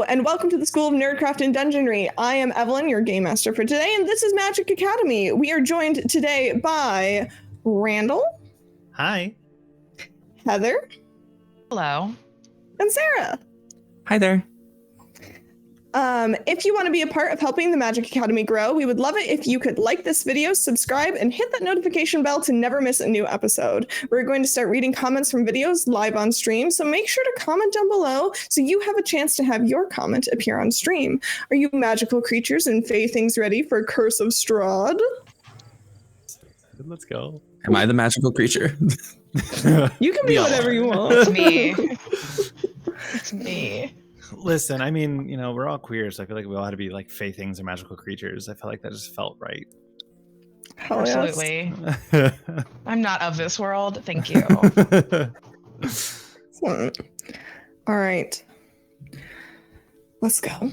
And welcome to the School of Nerdcraft and Dungeonry. I am Evelyn, your game master for today, and this is Magic Academy. We are joined today by Randall. Hi. Heather. Hello. And Sarah. Hi there. If you want to be a part of helping the Magic Academy grow, we would love it if you could like this video, subscribe, and hit that notification bell to never miss a new episode. We're going to start reading comments from videos live on stream, so make sure to comment down below so you have a chance to have your comment appear on stream. Are you magical creatures and fae things ready for Curse of Strahd? Let's go. Am I the magical creature? You can be whatever you want. It's me. It's me. Listen, I mean, you know, we're all queer, so I feel like we all had to be like fae things or magical creatures. I felt like that just felt right. Hell Absolutely. I'm not of this world. Thank you. All right. Let's go.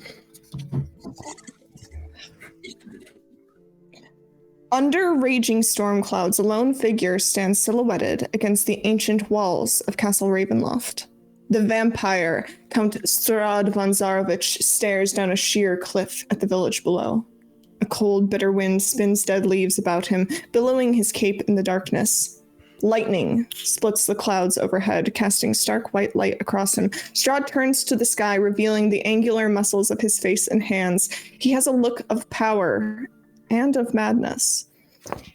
Under raging storm clouds, a lone figure stands silhouetted against the ancient walls of Castle Ravenloft. The vampire, Count Strahd von Zarovich, stares down a sheer cliff at the village below. A cold, bitter wind spins dead leaves about him, billowing his cape in the darkness. Lightning splits the clouds overhead, casting stark white light across him. Strahd turns to the sky, revealing the angular muscles of his face and hands. He has a look of power and of madness.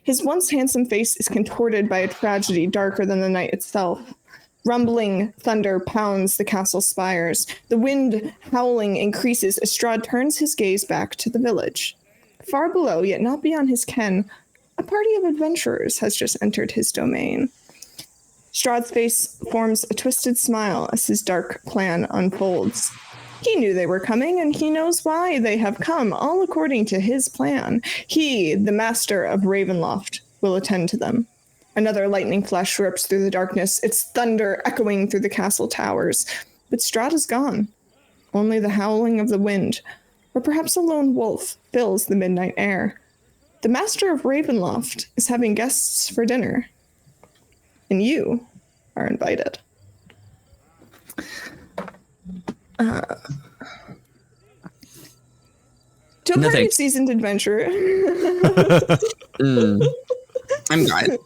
His once handsome face is contorted by a tragedy darker than the night itself. Rumbling thunder pounds the castle spires. The wind howling increases as Strahd turns his gaze back to the village. Far below, yet not beyond his ken, a party of adventurers has just entered his domain. Strahd's face forms a twisted smile as his dark plan unfolds. He knew they were coming, and he knows why they have come, all according to his plan. He, the master of Ravenloft, will attend to them. Another lightning flash rips through the darkness, its thunder echoing through the castle towers. But Strahd is gone. Only the howling of the wind, or perhaps a lone wolf, fills the midnight air. The master of Ravenloft is having guests for dinner, and you are invited. To a party of seasoned adventurer. I'm glad.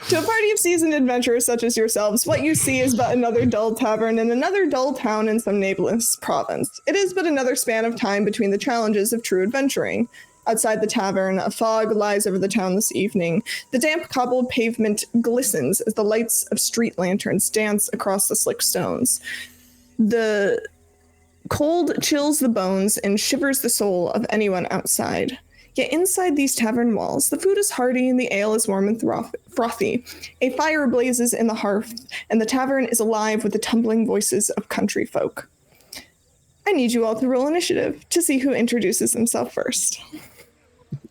To a party of seasoned adventurers such as yourselves, what you see is but another dull tavern in another dull town in some nameless province. It is but another span of time between the challenges of true adventuring. Outside the tavern, a fog lies over the town this evening. The damp cobbled pavement glistens as the lights of street lanterns dance across the slick stones. The cold chills the bones and shivers the soul of anyone outside. Yet inside these tavern walls, the food is hearty and the ale is warm and frothy. A fire blazes in the hearth, and the tavern is alive with the tumbling voices of country folk. I need you all to roll initiative to see who introduces himself first.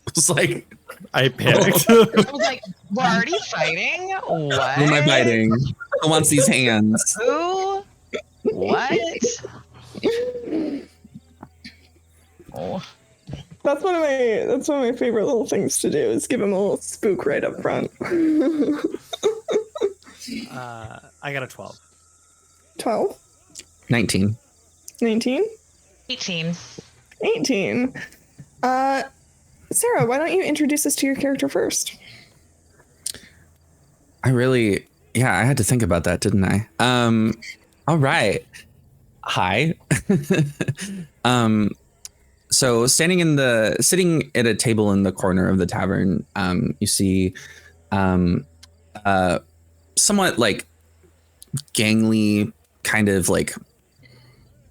It's like I panicked. I was like, we're already fighting? What? who am I biting? Who wants these hands? Who? What? Oh. That's one of my favorite little things to do is give him a little spook right up front. I got a 12. 12? 19. 19? 18. 18. Sarah, why don't you introduce us to your character first? I had to think about that, didn't I? All right. Hi. So sitting at a table in the corner of the tavern, you see somewhat like gangly, kind of like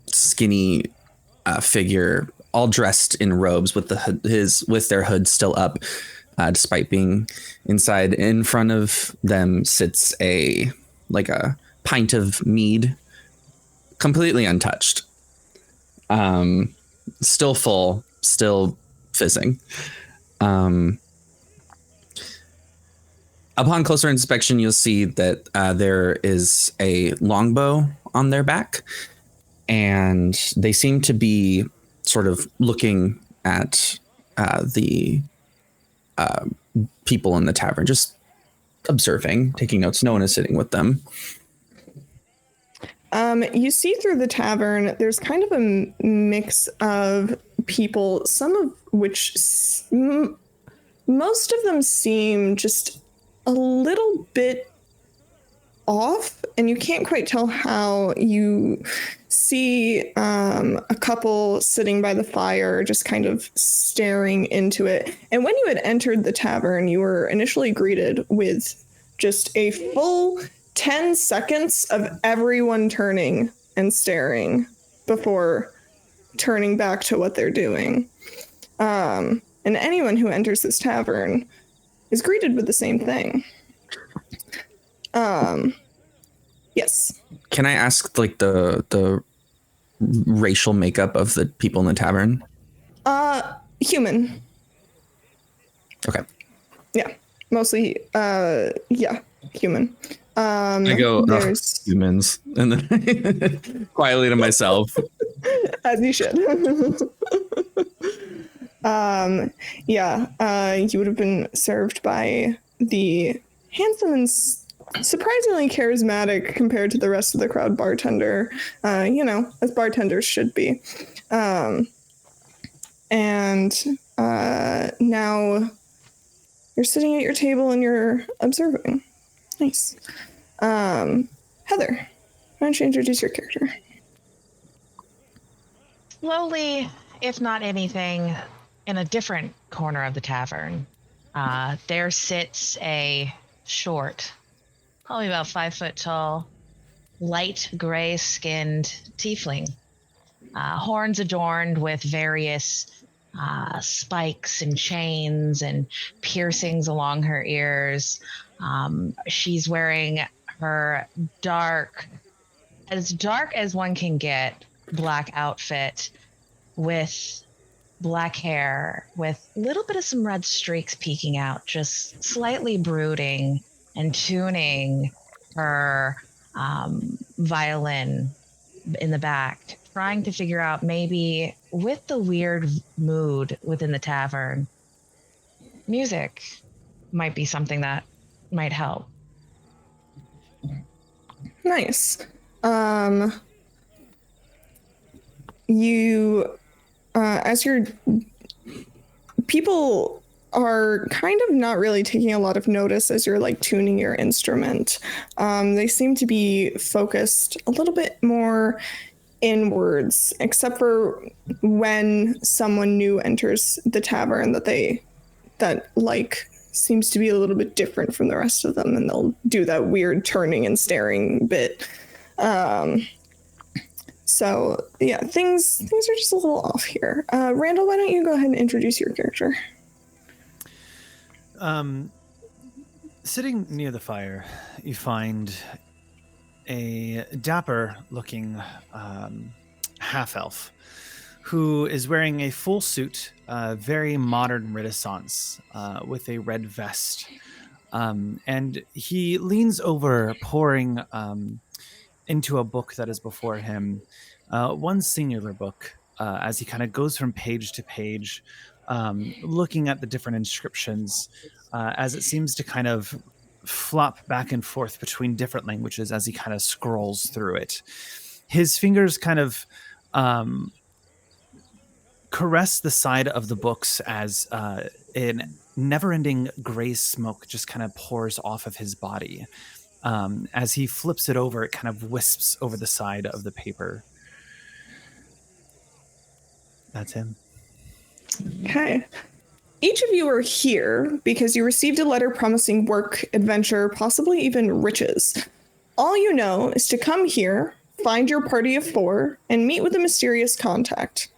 skinny figure, all dressed in robes with with their hoods still up, despite being inside. In front of them sits a pint of mead, completely untouched. Still full, still fizzing. Upon closer inspection, you'll see that there is a longbow on their back, and they seem to be sort of looking at the people in the tavern, just observing, taking notes. No one is sitting with them. You see through the tavern, there's kind of a mix of people, some of which, most of them seem just a little bit off, and you can't quite tell how. You see a couple sitting by the fire, just kind of staring into it. And when you had entered the tavern, you were initially greeted with just a full 10 seconds of everyone turning and staring before turning back to what they're doing. And anyone who enters this tavern is greeted with the same thing. Yes. Can I ask like the racial makeup of the people in the tavern? Human. Okay. Yeah. Mostly yeah, human. I go, there's humans, and then quietly to myself. as you should. You would have been served by the handsome and surprisingly charismatic compared to the rest of the crowd bartender, as bartenders should be. Now you're sitting at your table and you're observing. Nice. Heather, why don't you introduce your character? Slowly, if not anything, in a different corner of the tavern, there sits a short, probably about 5 foot tall, light gray skinned tiefling. Horns adorned with various spikes and chains and piercings along her ears. She's wearing her as dark as one can get, black outfit with black hair with a little bit of some red streaks peeking out, just slightly brooding and tuning her violin in the back, trying to figure out maybe with the weird mood within the tavern, music might be something that might help. Nice. As your people are kind of not really taking a lot of notice as you're like tuning your instrument. They seem to be focused a little bit more inwards, except for when someone new enters the tavern that seems to be a little bit different from the rest of them, and they'll do that weird turning and staring bit. So yeah, things are just a little off here. Randall, why don't you go ahead and introduce your character? Sitting near the fire, you find a dapper-looking half-elf who is wearing a full suit, very modern Renaissance, with a red vest. And he leans over, pouring into a book that is before him, one singular book, as he kind of goes from page to page, looking at the different inscriptions, as it seems to kind of flop back and forth between different languages as he kind of scrolls through it. His fingers kind of caress the side of the books as a never-ending gray smoke just kind of pours off of his body. As he flips it over, it kind of wisps over the side of the paper. That's him. Okay. Each of you are here because you received a letter promising work, adventure, possibly even riches. All you know is to come here, find your party of 4, and meet with a mysterious contact.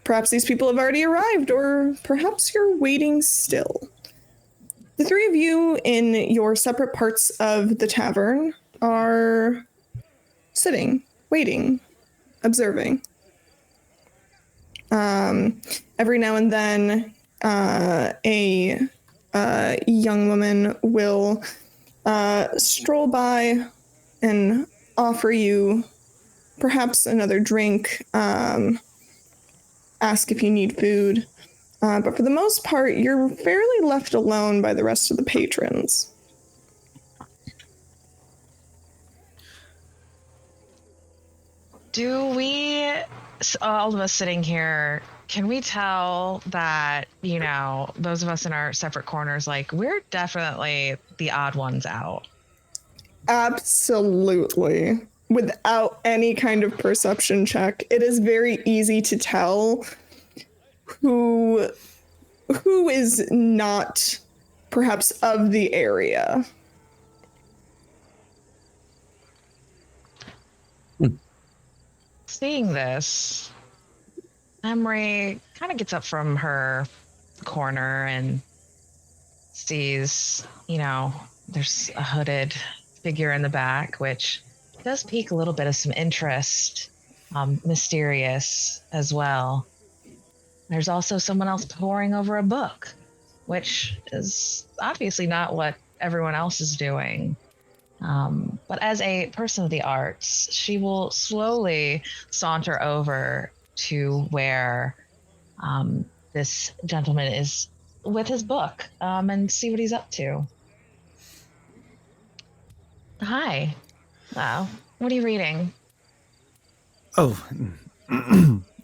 Perhaps these people have already arrived, or perhaps you're waiting still. The 3 of you in your separate parts of the tavern are sitting, waiting, observing. Every now and then, a young woman will stroll by and offer you perhaps another drink, ask if you need food. But for the most part, you're fairly left alone by the rest of the patrons. Do we, all of us sitting here, can we tell that, those of us in our separate corners, like, we're definitely the odd ones out? Absolutely. Without any kind of perception check, it is very easy to tell who is not perhaps of the area. Seeing this, Emery kind of gets up from her corner and sees, there's a hooded figure in the back, which does pique a little bit of some interest, mysterious as well. There's also someone else poring over a book, which is obviously not what everyone else is doing. But as a person of the arts, she will slowly saunter over to where this gentleman is with his book and see what he's up to. Hi. Wow. What are you reading? Oh,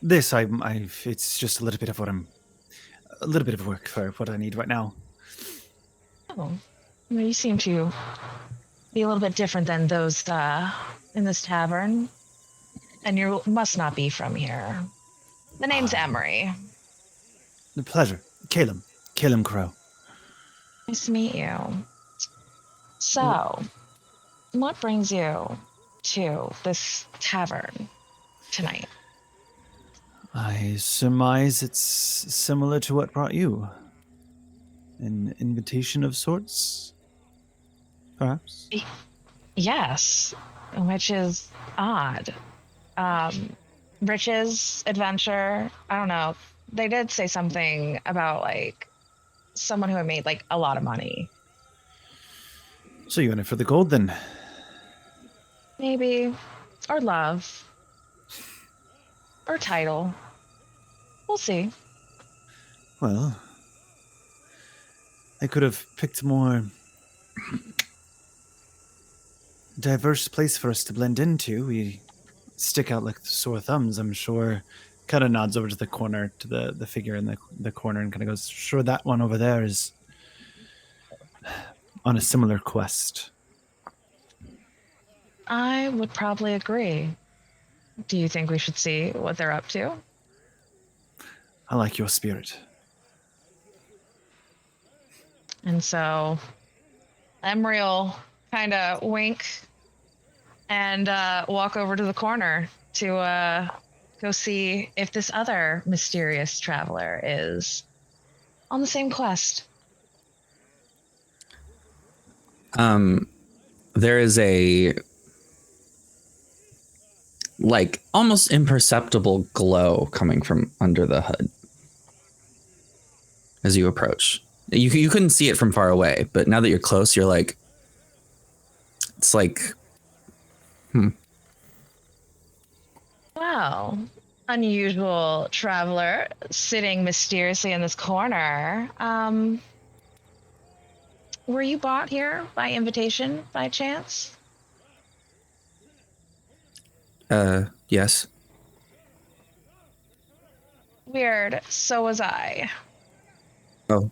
this it's just a little bit of work for what I need right now. Oh, well, you seem to be a little bit different than those in this tavern, and you must not be from here. The name's Emery. The pleasure. Caleb Crow. Nice to meet you. So, what brings you to this tavern tonight? I surmise it's similar to what brought you. An invitation of sorts, perhaps? Yes, which is odd. Riches, adventure, I don't know. They did say something about, like, someone who had made, like, a lot of money. So you're in it for the gold, then? Maybe. Or love. Or title. We'll see. Well, I could have picked a more diverse place for us to blend into. We stick out like sore thumbs, I'm sure. Kind of nods over to the corner, to the figure in the corner, and kind of goes, sure, that one over there is on a similar quest. I would probably agree. Do you think we should see what they're up to? I like your spirit. And so Emery will kind of wink and walk over to the corner to go see if this other mysterious traveler is on the same quest. There is a like almost imperceptible glow coming from under the hood as you approach. You couldn't see it from far away, but now that you're close, you're like, it's like, Wow. Unusual traveler sitting mysteriously in this corner. Were you brought here by invitation by chance? Yes. Weird. So was I. Oh.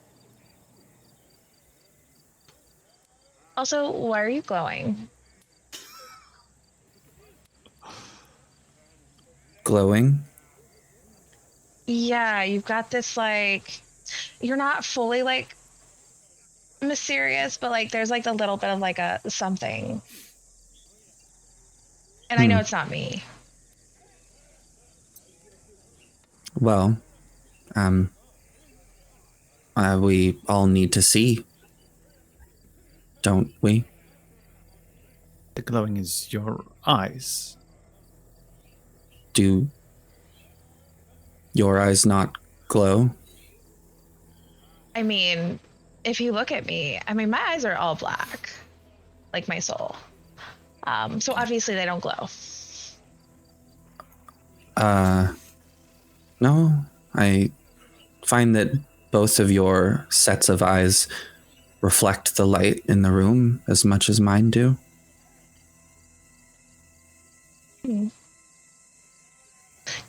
Also, why are you glowing? Glowing? Yeah, you've got this, like, you're not fully, like, mysterious, but, like, there's, like, a little bit of, like, a something. And I know it's not me. Well, we all need to see, don't we? The glowing is your eyes. Do your eyes not glow? I mean, if you look at me, I mean, my eyes are all black, like my soul. So obviously they don't glow. No, I find that both of your sets of eyes reflect the light in the room as much as mine do.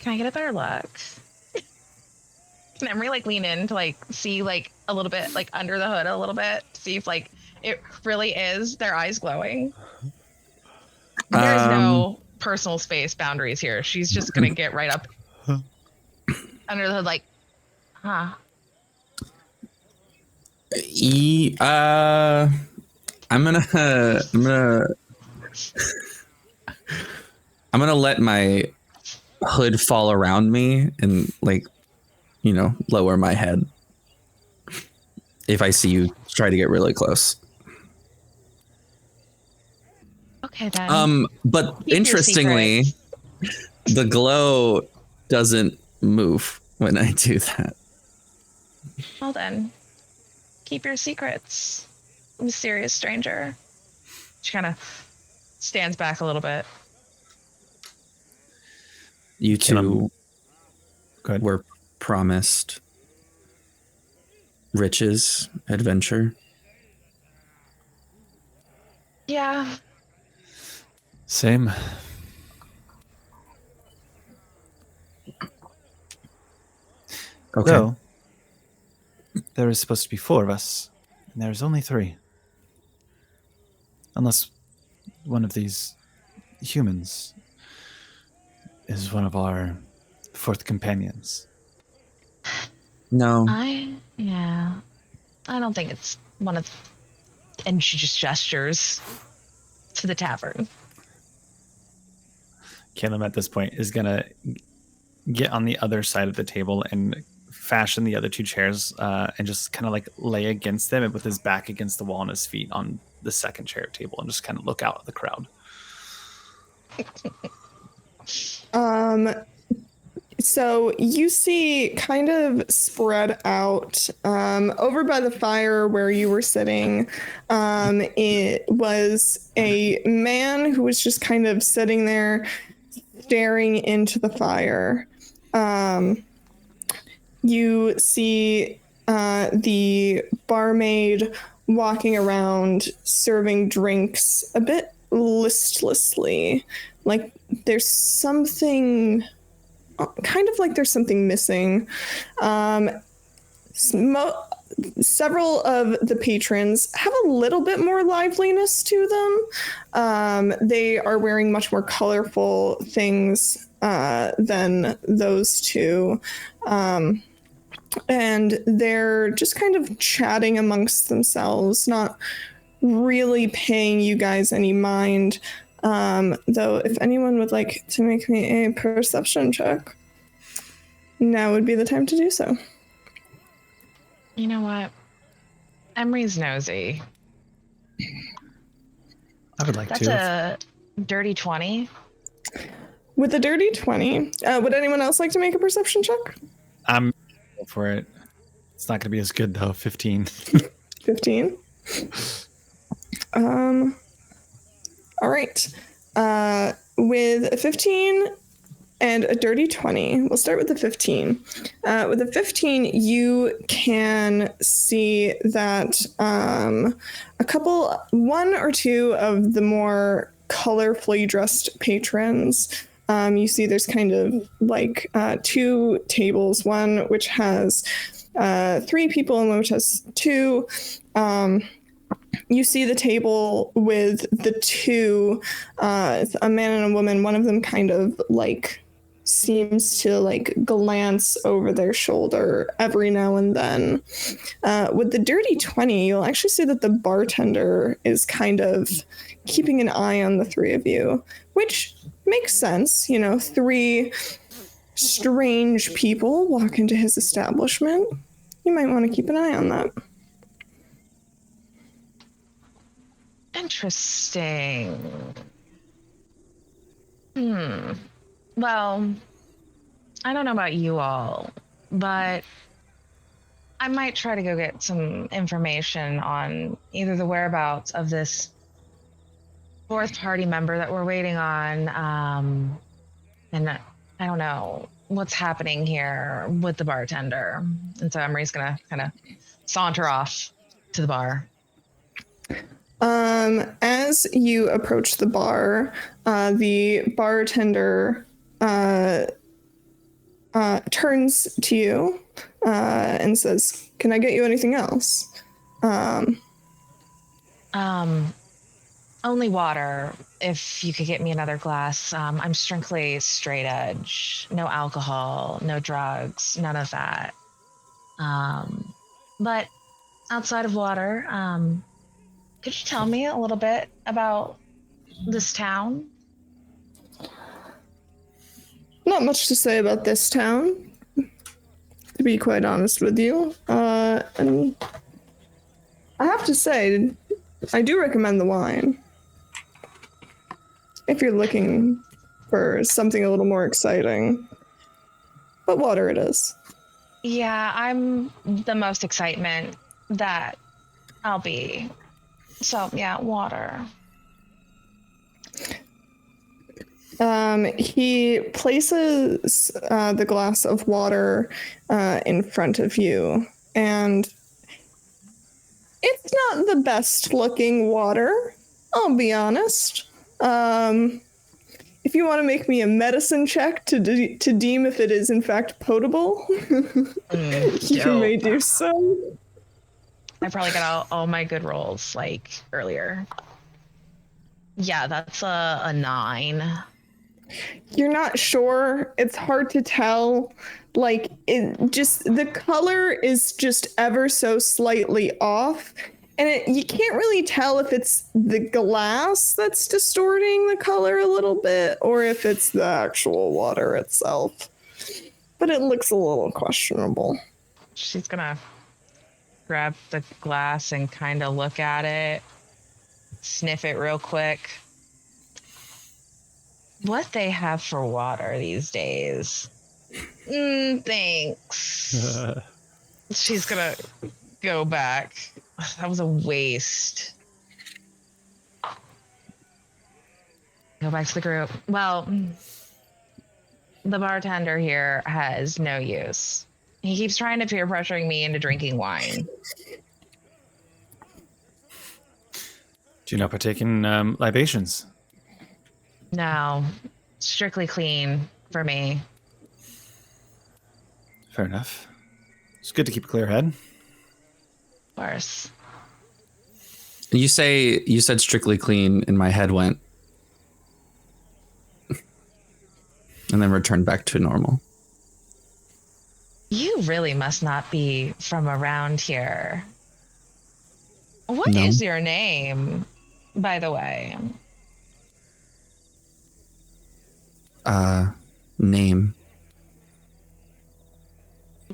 Can I get a better look? Can Emery like lean in to like see like a little bit like under the hood a little bit, see if like it really is their eyes glowing? There is no personal space boundaries here. She's just gonna get right up under the hood, like, huh? I'm gonna let my hood fall around me and like, lower my head if I see you try to get really close. Okay then. But Keep your interestingly, secrets. the glow doesn't move when I do that. Well then, keep your secrets, mysterious stranger. She kind of stands back a little bit. You two Go ahead. were promised riches, adventure. Yeah. Same. Okay. Though, there is supposed to be 4 of us, and there's only 3. Unless one of these humans is one of our 4th companions. No. I don't think it's one of. And she just gestures to the tavern. Caleb at this point is gonna get on the other side of the table and fashion the other 2 chairs and just kind of like lay against them with his back against the wall and his feet on the second chair table and just kind of look out at the crowd. So you see kind of spread out over by the fire where you were sitting. It was a man who was just kind of sitting there staring into the fire. You see the barmaid walking around serving drinks a bit listlessly. Like there's something... kind of like there's something missing. Several of the patrons have a little bit more liveliness to them. They are wearing much more colorful things than those 2. And they're just kind of chatting amongst themselves, not really paying you guys any mind. Though if anyone would like to make me a perception check, now would be the time to do so. You know what? Emery's nosy. I would like That's to. a dirty 20. With a dirty 20, would anyone else like to make a perception check? I'm for it. It's not going to be as good though. 15. 15. All right. With a 15 and a dirty 20, we'll start with the 15. With the 15, you can see that one or two of the more colorfully dressed patrons, you see there's kind of like 2 tables, one which has 3 people and one which has 2. You see the table with the 2, a man and a woman. One of them kind of like seems to like glance over their shoulder every now and then. With the dirty 20, you'll actually see that the bartender is kind of keeping an eye on the 3 of you, which makes sense. 3 strange people walk into his establishment. You might want to keep an eye on that. Interesting. Well, I don't know about you all, but I might try to go get some information on either the whereabouts of this 4th party member that we're waiting on, and I don't know what's happening here with the bartender. And so Emery's gonna kind of saunter off to the bar. As you approach the bar, the bartender turns to you and says, "Can I get you anything else?" Only water. If you could get me another glass. I'm strictly straight edge. No alcohol, no drugs, none of that. But outside of water, could you tell me a little bit about this town? Not much to say about this town, to be quite honest with you. And I have to say, I do recommend the wine. If you're looking for something a little more exciting. But water it is. Yeah, I'm the most excitement that I'll be. So, yeah, water. He places the glass of water in front of you, and it's not the best looking water, I'll be honest. If you want to make me a medicine check to deem if it is in fact potable, you may do so. I probably got all my good rolls like earlier. Yeah, that's a 9. You're not sure. It's hard to tell. Like, the color is just ever so slightly off. And you can't really tell if it's the glass that's distorting the color a little bit or if it's the actual water itself. But it looks a little questionable. She's gonna grab the glass and kind of look at it, sniff it real quick. What they have for water these days? Thanks. She's gonna go back. That was a waste. Go back to the group. Well, the bartender here has no use. He keeps trying to peer pressuring me into drinking wine. Do you not partake in libations? No, strictly clean for me. Fair enough. It's good to keep a clear head. Of course. You said strictly clean, and my head went, and then returned back to normal. You really must not be from around here. What No. is your name, by the way? Name.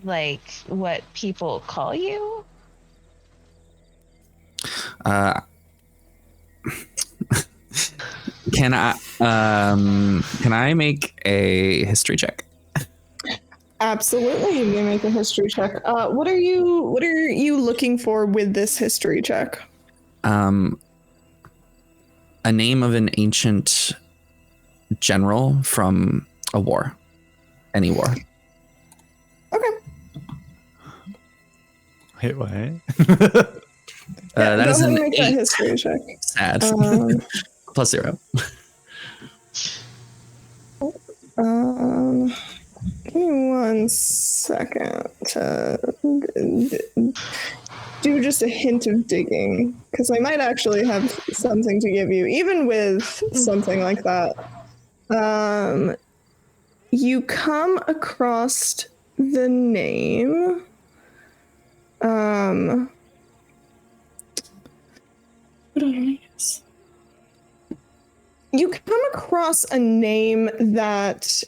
Like what people call you? Can I make a history check? Absolutely, you may make a history check. What are you looking for with this history check? A name of an ancient general from a war. Any war. Okay. Wait, what? That is go ahead an and make that 8. history check. Sad. Plus 0. Give me 1 second to do just a hint of digging, because I might actually have something to give you, even with something like that. You come across the name. You come across a name that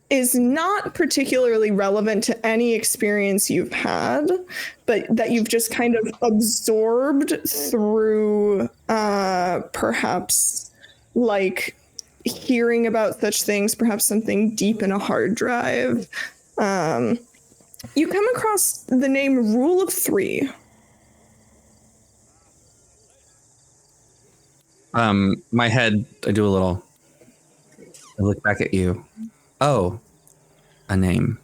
is not particularly relevant to any experience you've had, but that you've just kind of absorbed through perhaps like hearing about such things, perhaps something deep in a hard drive. You come across the name Rule of 3. My head, I do a little. I look back at you. Oh, a name.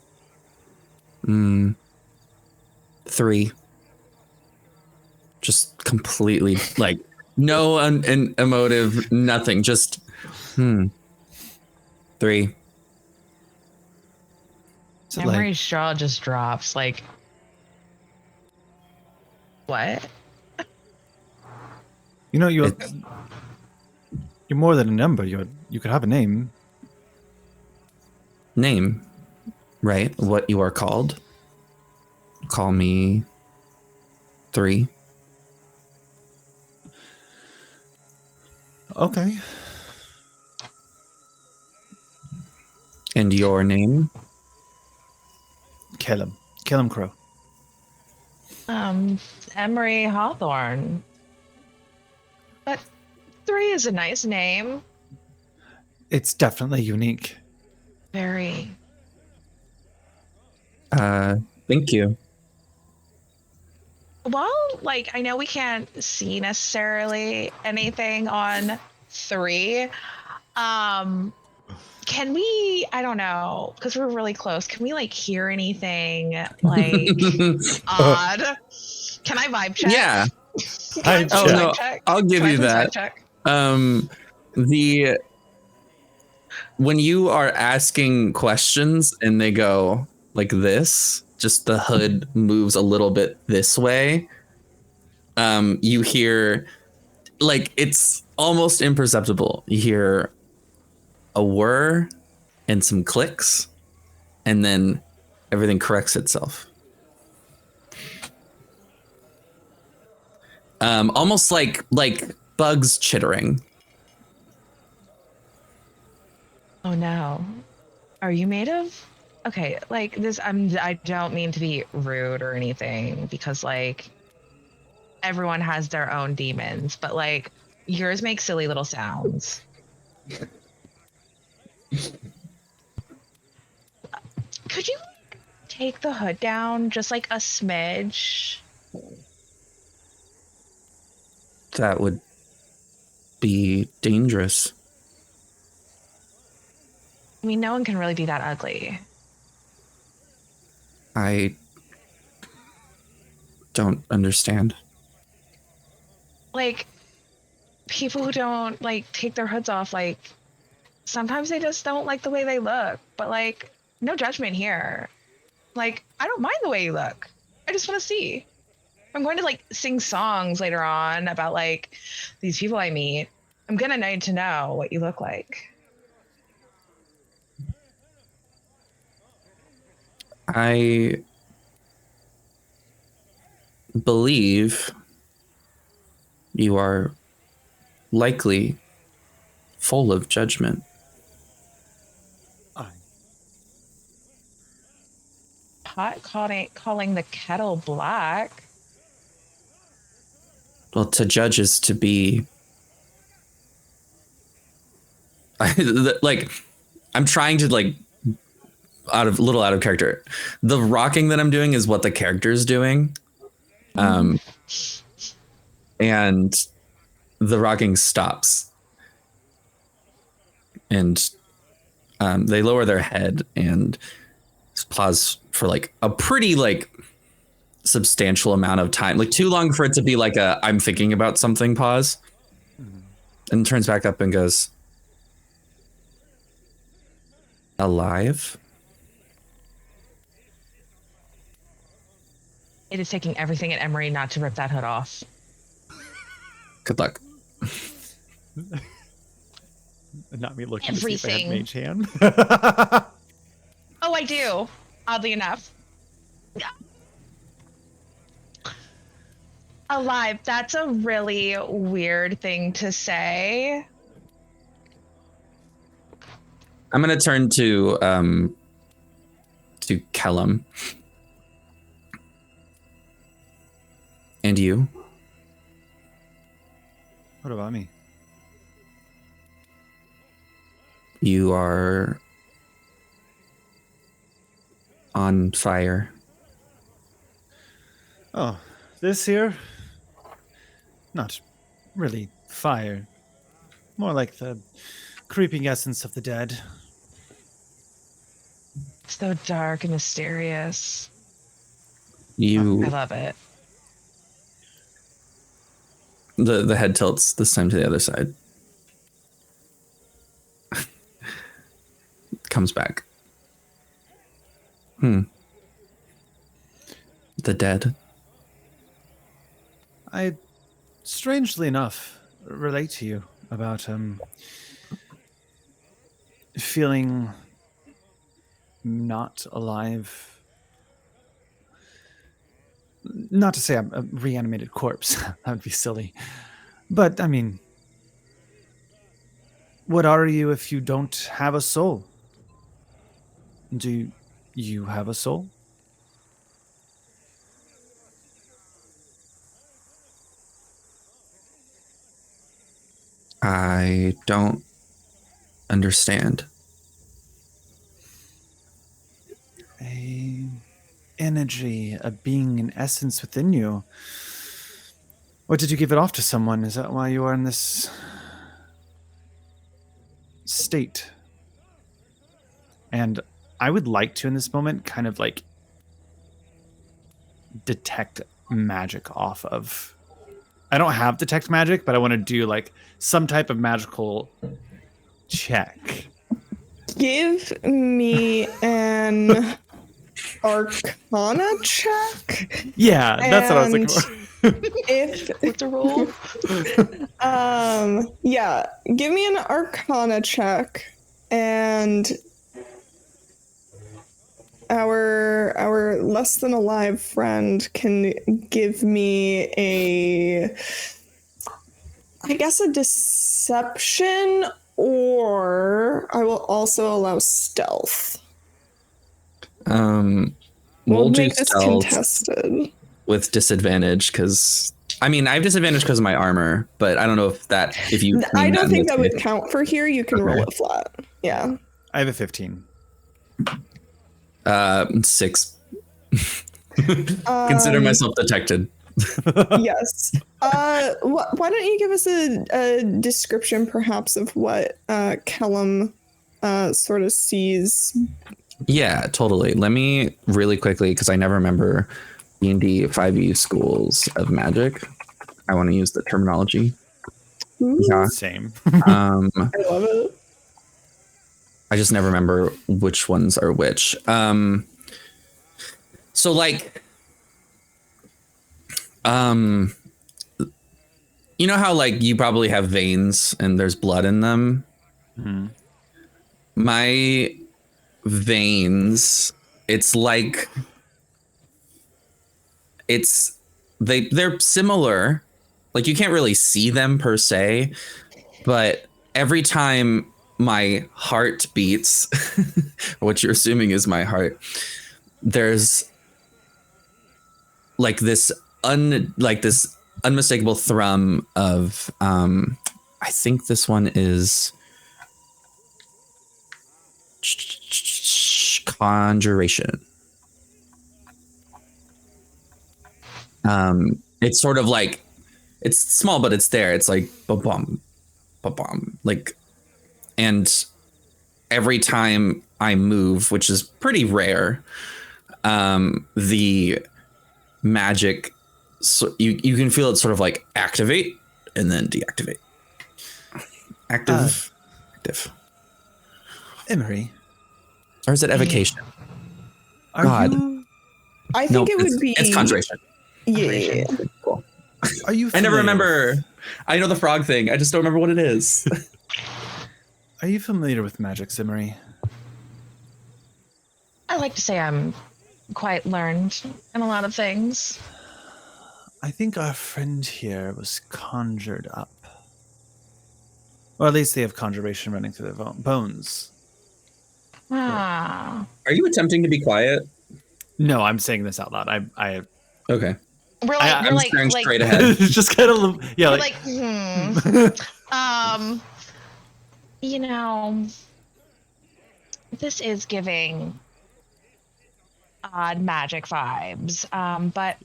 3. Just completely like no emotive, nothing. Just 3. So, Emery's jaw just drops. Like, what? you know, you're It's- more than a number. You could have a name. Name, right? What you are called. Call me 3. Okay. And your name? Kill him. Kill him, Crow. Emery Hawthorne. But 3 is a nice name. It's definitely unique. Very. Thank you. Well, like, I know we can't see necessarily anything on 3. Can we, I don't know, because we're really close, can we, like, hear anything, like, odd? Can I vibe check? Yeah. Can I Vibe please Oh check. no, vibe check? I'll give Can I you please that. vibe check? The when you are asking questions and they go like this, just the hood moves a little bit this way. You hear like it's almost imperceptible. You hear a whir and some clicks, and then everything corrects itself. Almost like bugs chittering. Oh no. Are you made of? Okay, like this, I don't mean to be rude or anything because like everyone has their own demons, but like yours make silly little sounds. Could you take the hood down just like a smidge? That would be dangerous. I mean, no one can really be that ugly. I don't understand. Like people who don't like take their hoods off, like sometimes they just don't like the way they look, but like no judgment here. Like I don't mind the way you look. I just want to see. I'm going to like sing songs later on about like these people I meet. I'm gonna need to know what you look like. I believe you are likely full of judgment. Pot calling the kettle black. Well, to judge is to be like I'm trying to like out of character. The rocking that I'm doing is what the character is doing. And the rocking stops. And they lower their head and pause for like a pretty like substantial amount of time, like too long for it to be like a I'm thinking about something pause, and turns back up and goes, alive? It is taking everything at Emery not to rip that hood off. Good luck. Not me looking to see if I had Everything. mage hand. Oh, I do. Oddly enough. Yeah. Alive. That's a really weird thing to say. I'm gonna turn to Kellum. And you? What about me? You are on fire. Oh, this here? Not really fire. More like the creeping essence of the dead. So dark and mysterious. You I love it. the head tilts this time to the other side. Comes back. The dead. I, strangely enough, relate to you about feeling not alive. Not to say I'm a reanimated corpse. That would be silly. But, I mean, what are you if you don't have a soul? Do you have a soul? I don't understand. A energy, a being, an essence within you. Or did you give it off to someone? Is that why you are in this state? And I would like to, in this moment, kind of like detect magic off of. I don't have detect magic, but I want to do like some type of magical check. Give me an Arcana check. Yeah, that's what I was looking for. If What's a roll? yeah, give me an Arcana check, and our less than alive friend can give me I guess a deception, or I will also allow stealth. We'll We'll do make this stealth contested. with disadvantage because I have disadvantage because of my armor, but I don't know if you. I don't think that would would count for here. You can roll it flat. Yeah. I have a 15. 6. Consider myself detected. Yes. Why don't you give us a description, perhaps, of what Kellum sort of sees? Yeah, totally. Let me really quickly, because I never remember D&D 5e schools of magic. I want to use the terminology. Yeah. Same. I love it. I just never remember which ones are which. So like, you know how like you probably have veins and there's blood in them? Mm-hmm. My veins, it's like they're similar. Like you can't really see them per se, but every time my heart beats, what you're assuming is my heart, there's like this unmistakable thrum of I think this one is conjuration. It's sort of like, it's small, but it's there. It's like ba-bum, ba-bum, like, and every time I move, which is pretty rare, the magic, so you can feel it sort of like activate and then deactivate. Active. Emery. Or is it evocation? Are God. you I think it would be. It's conjuration. Yeah. Cool. Are you I never familiar remember. I know the frog thing. I just don't remember what it is. Are you familiar with magic, Emery? I like to say I'm quite learned in a lot of things. I think our friend here was conjured up. Or at least they have conjuration running through their bones. Ah. Are you attempting to be quiet? No, I'm saying this out loud. I Okay. We're like, I'm staring straight ahead. just kind of, yeah, we're like, you know, this is giving odd magic vibes. But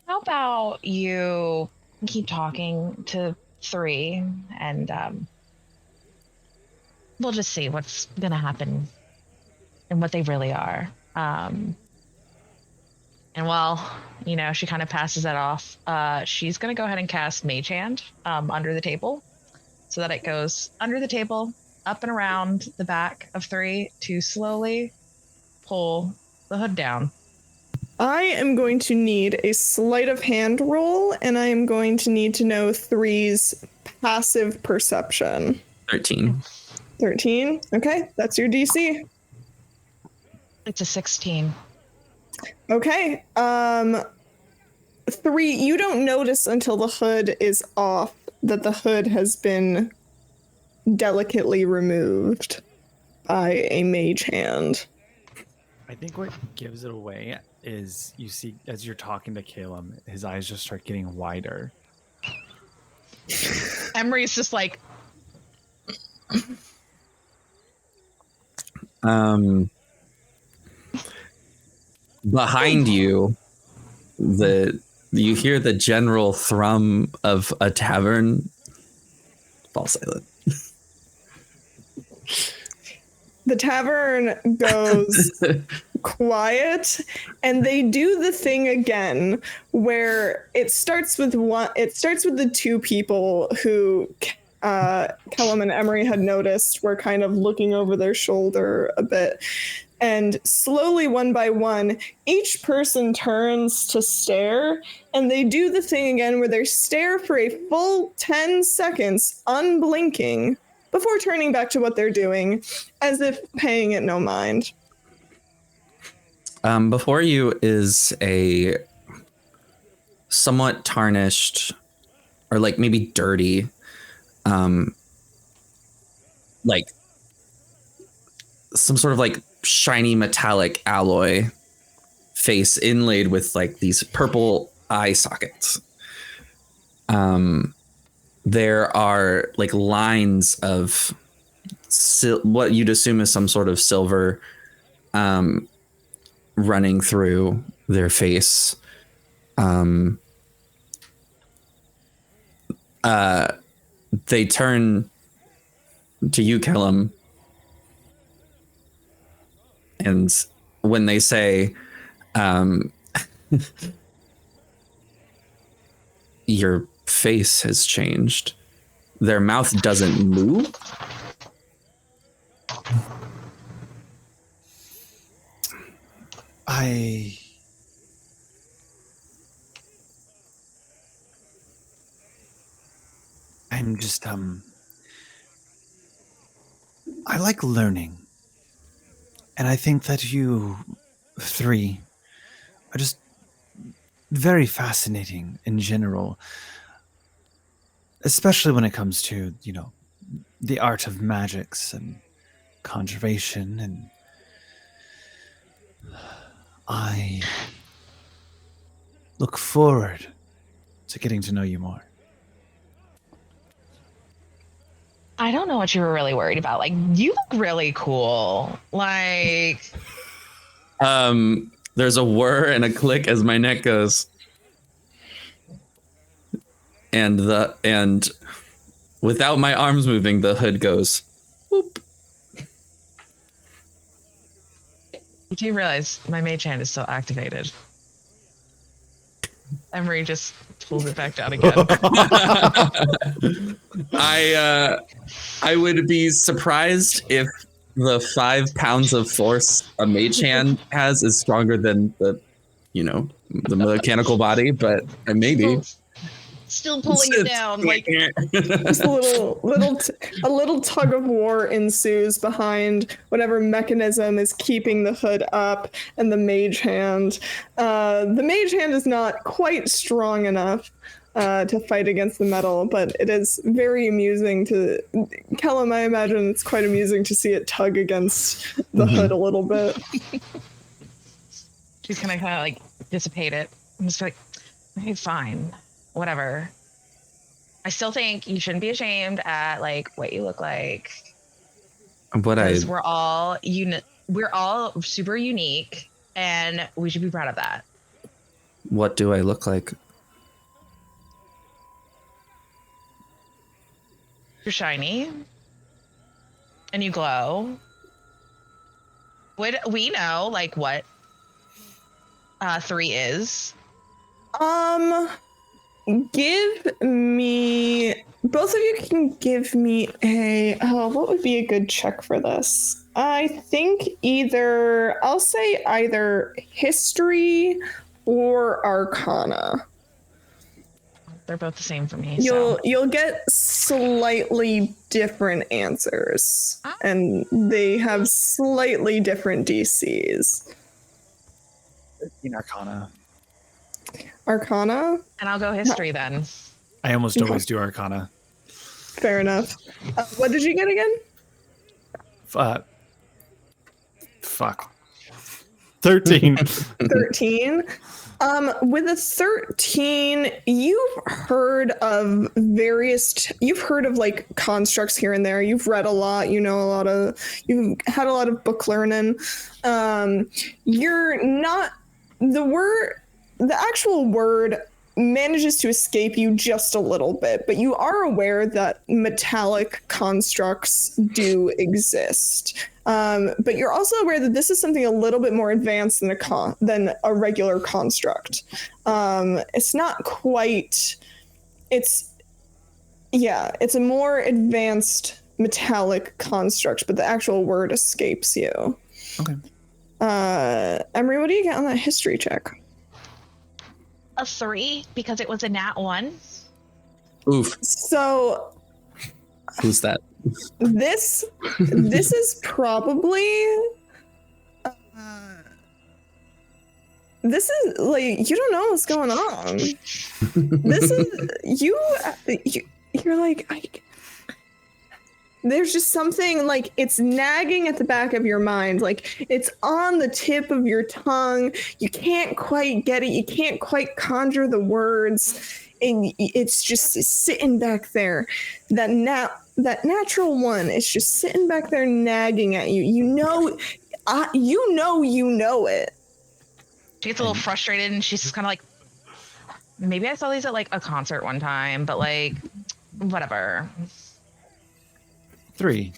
how about you keep talking to 3 and we'll just see what's gonna happen and what they really are. And while, she kind of passes that off, she's going to go ahead and cast Mage Hand under the table so that it goes under the table, up and around the back of 3 to slowly pull the hood down. I am going to need a sleight of hand roll, and I am going to need to know 3's passive perception. 13. 13. Okay, that's your DC. It's a 16. Okay. 3, you don't notice until the hood is off that the hood has been delicately removed by a mage hand. I think what gives it away is you see as you're talking to Caleb, his eyes just start getting wider. Emery's just like, Behind you, you hear the general thrum of a tavern fall silent. The tavern goes quiet, and they do the thing again where it starts with the two people who Kellum and Emery had noticed were kind of looking over their shoulder a bit. And slowly, one by one, each person turns to stare, and they do the thing again where they stare for a full 10 seconds, unblinking, before turning back to what they're doing, as if paying it no mind. Before you is a somewhat tarnished, or like maybe dirty, like some sort of like shiny metallic alloy face inlaid with like these purple eye sockets. There are like lines of what you'd assume is some sort of silver running through their face. They turn to you, Kellum, and when they say, your face has changed, their mouth doesn't move. I'm just I like learning. And I think that you 3 are just very fascinating in general. Especially when it comes to, the art of magics and conjuration, and I look forward to getting to know you more. I don't know what you were really worried about. Like, you look really cool. Like, there's a whir and a click as my neck goes, and without my arms moving, the hood goes whoop. you do realize my mage hand is still activated. Emery just pulls it back down again. I would be surprised if the 5 pounds of force a mage hand has is stronger than the mechanical body, but maybe. Still pulling it down, like Just a little tug of war ensues behind whatever mechanism is keeping the hood up, and the mage hand. The mage hand is not quite strong enough to fight against the metal, but it is very amusing to Kellum. I imagine it's quite amusing to see it tug against the hood a little bit. she's gonna kind of like dissipate it. I'm just like, okay, fine, whatever. I still think you shouldn't be ashamed at like what you look like. Because we're all super unique, and we should be proud of that. What do I look like? You're shiny, and you glow. Would we know like what 3 is? Give me, both of you can give me what would be a good check for this? I think I'll say either history or arcana. They're both the same for me. So You'll get slightly different answers, Ah. and they have slightly different DCs. In Arcana. Arcana? and I'll go history then. I almost always do Arcana. Fair enough. What did you get again? Fuck. 13. 13. With a 13, you've heard of like constructs here and there. You've read a lot, you've had a lot of book learning. You're not, the actual word manages to escape you just a little bit, but you are aware that metallic constructs do exist. But you're also aware that this is something a little bit more advanced than a regular construct. It's not quite. It's a more advanced metallic construct, but the actual word escapes you. Okay. Emery, what do you get on that history check? A 3 because it was a nat 1. Oof. So Who's that? this is probably this is like, you don't know what's going on. This is you're like, there's just something like it's nagging at the back of your mind, like it's on the tip of your tongue. You can't quite get it. You can't quite conjure the words, and it's just sitting back there. That natural one is just sitting back there nagging at you. You know it. She gets a little frustrated and she's just kind of like, maybe I saw these at like a concert one time, but like, whatever. 3.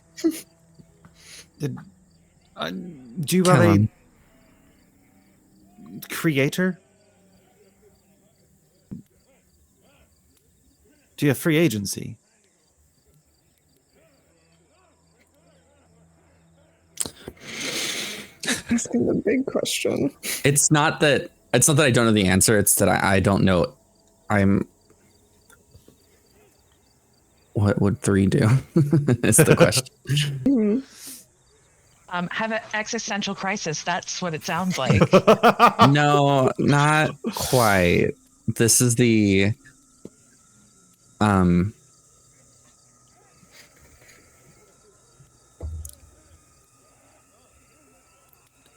Do you have a creator? Do you have free agency? Asking the big question. It's not that I don't know the answer. It's that I don't know. What would 3 do? Is the question. Have an existential crisis. That's what it sounds like. No, not quite. This is the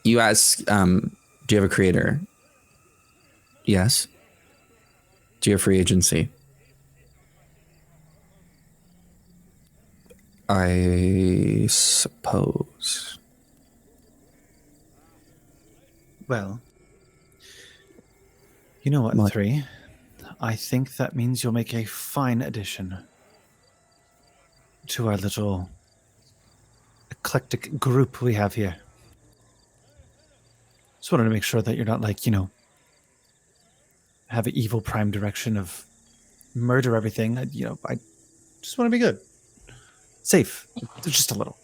you ask, do you have a creator? Yes. Do you have free agency? I suppose. Well, you know what, What? 3? I think that means you'll make a fine addition to our little eclectic group we have here. Just wanted to make sure that you're not like, have an evil prime direction of murder everything. I just want to be good. Safe. Just a little.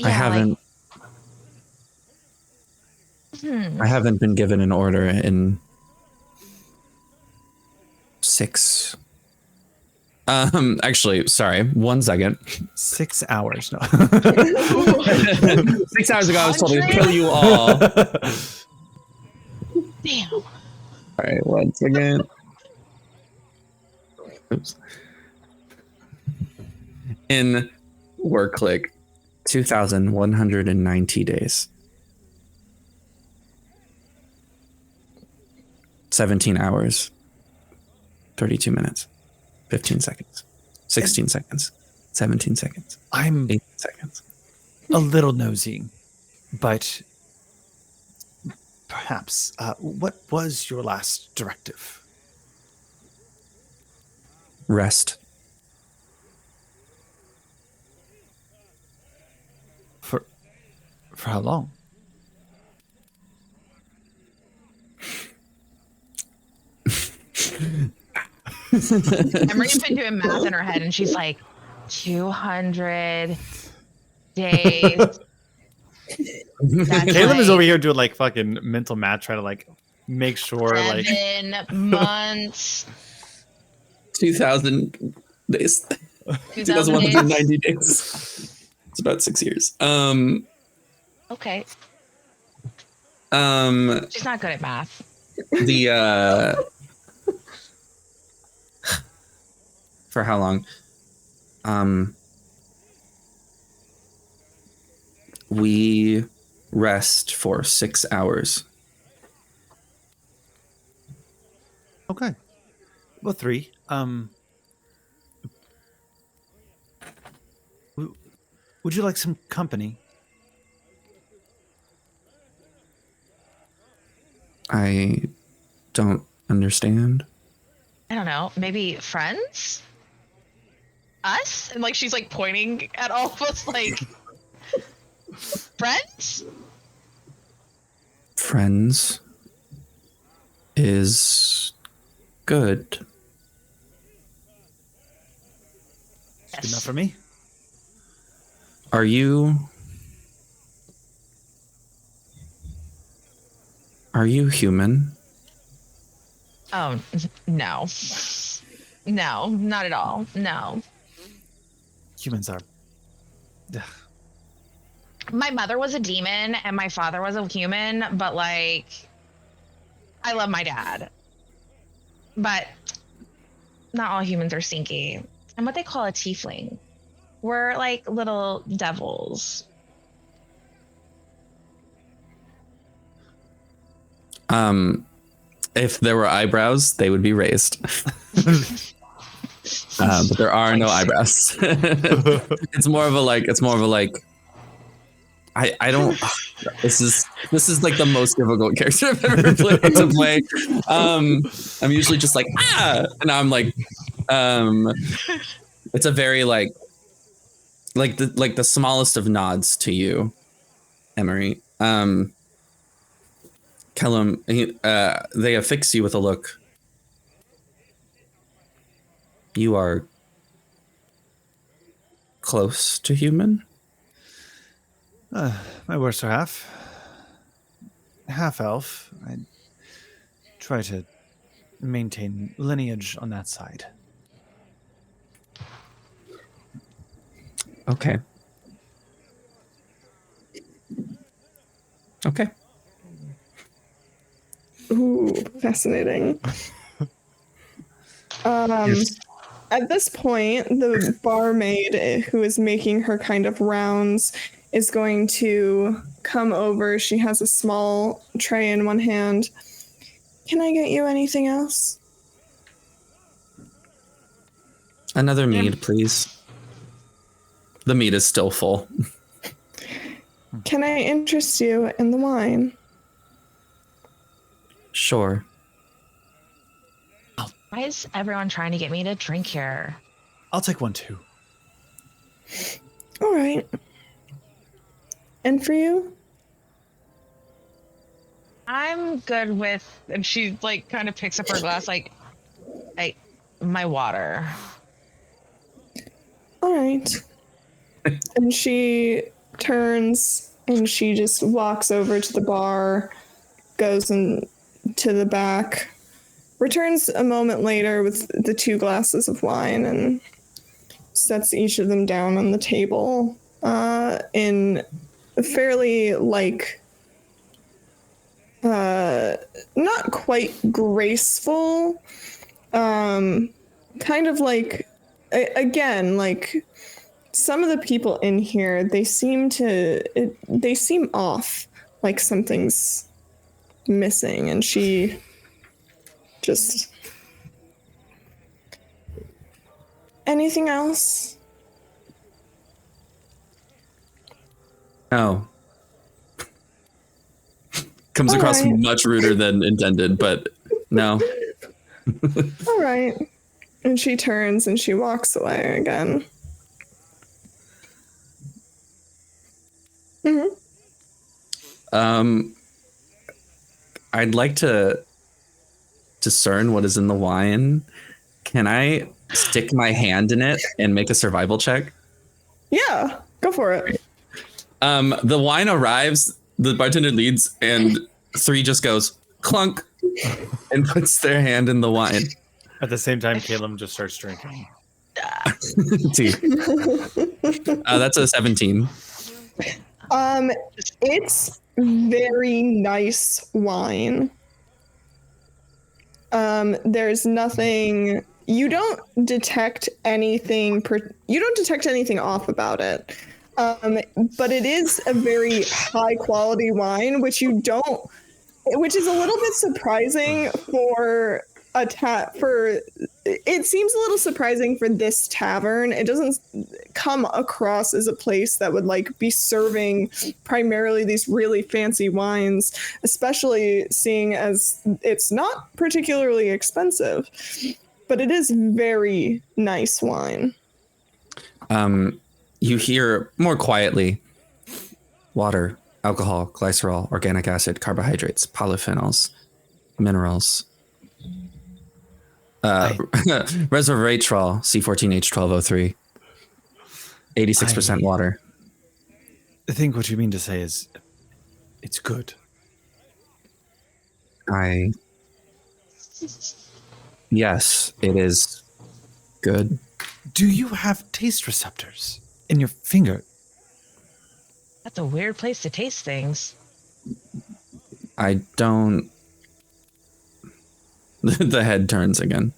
I haven't. I haven't been given an order in 6. Actually, sorry. 1 second. 6 hours. No. 6 hours ago, I was told to kill you all. Damn. All right, 1 second. Oops. In work click, 2,190 days. 17 hours, 32 minutes, 15 seconds, 16 seconds, 17 seconds, I'm 8 seconds. a little nosy, but perhaps, what was your last directive? Rest. For how long? Emery's been doing math in her head and she's like, 200 days. That's Caleb is like over here doing like fucking mental math, trying to like make sure like 7 months. 2,000 days. 2,000 days. 2,190 days. It's about 6 years. Okay. Um. She's not good at math. The for how long? We rest for 6 hours. okay, well 3. Would you like some company? I don't understand. I don't know. Maybe friends? Us? And like she's like pointing at all of us like friends? Friends is good. Good enough for me. Are you human? Oh, no. No, not at all. No. Humans are. Ugh. My mother was a demon and my father was a human, but like I love my dad. But not all humans are stinky. I'm what they call a tiefling. We're like little devils. If there were eyebrows, they would be raised. But there are no eyebrows. It's more of a like. I don't. This is like the most difficult character I've ever played to play. I'm usually just like and I'm like, it's a very like the smallest of nods to you, Emery. Kellum, they affix you with a look. You are close to human? My worst are half elf. I try to maintain lineage on that side. Okay. Okay. Ooh, fascinating. Yes. At this point, the barmaid who is making her kind of rounds is going to come over. She has a small tray in one hand. Can I get you anything else? Another mead, please. The mead is still full. Can I interest you in the wine? Sure. Why is everyone trying to get me to drink here? I'll take one too. All right. And for you? I'm good with, and she like kind of picks up her glass, like my water. All right. And she turns and she just walks over to the bar, goes to the back, returns a moment later with the 2 glasses of wine and sets each of them down on the table in a fairly like not quite graceful, kind of like again like some of the people in here they seem off, like something's missing, and she just anything else? No. Comes All across right. much ruder than intended, but no. All right. And she turns and she walks away again. Mm-hmm. I'd like to discern what is in the wine. Can I stick my hand in it and make a survival check? Yeah, go for it. The wine arrives, the bartender leads, and 3 just goes clunk and puts their hand in the wine. At the same time, Caleb just starts drinking. Tea. That's a 17. It's very nice wine. There's nothing. You don't detect anything. You don't detect anything off about it. But it is a very high quality wine, which is a little bit surprising for it seems a little surprising for this tavern. It doesn't come across as a place that would like be serving primarily these really fancy wines, especially seeing as it's not particularly expensive, but it is very nice wine. You hear more quietly water, alcohol, glycerol, organic acid, carbohydrates, polyphenols, minerals, resveratrol, C14H12O3, 86% water. I think what you mean to say is it's good. Yes, it is good. Do you have taste receptors in your finger? That's a weird place to taste things. I don't. The head turns again.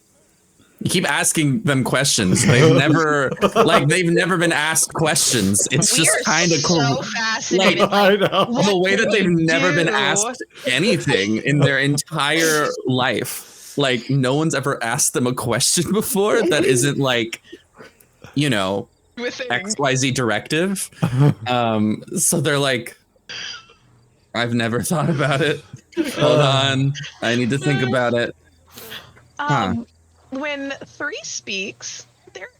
You keep asking them questions. They've never been asked questions. It's just kind of cool. So fascinated. I know. The way that they've never been asked anything in their entire life. Like, no one's ever asked them a question before that isn't like, XYZ directive. So they're like, I've never thought about it. Hold on. I need to think about it. When 3 speaks,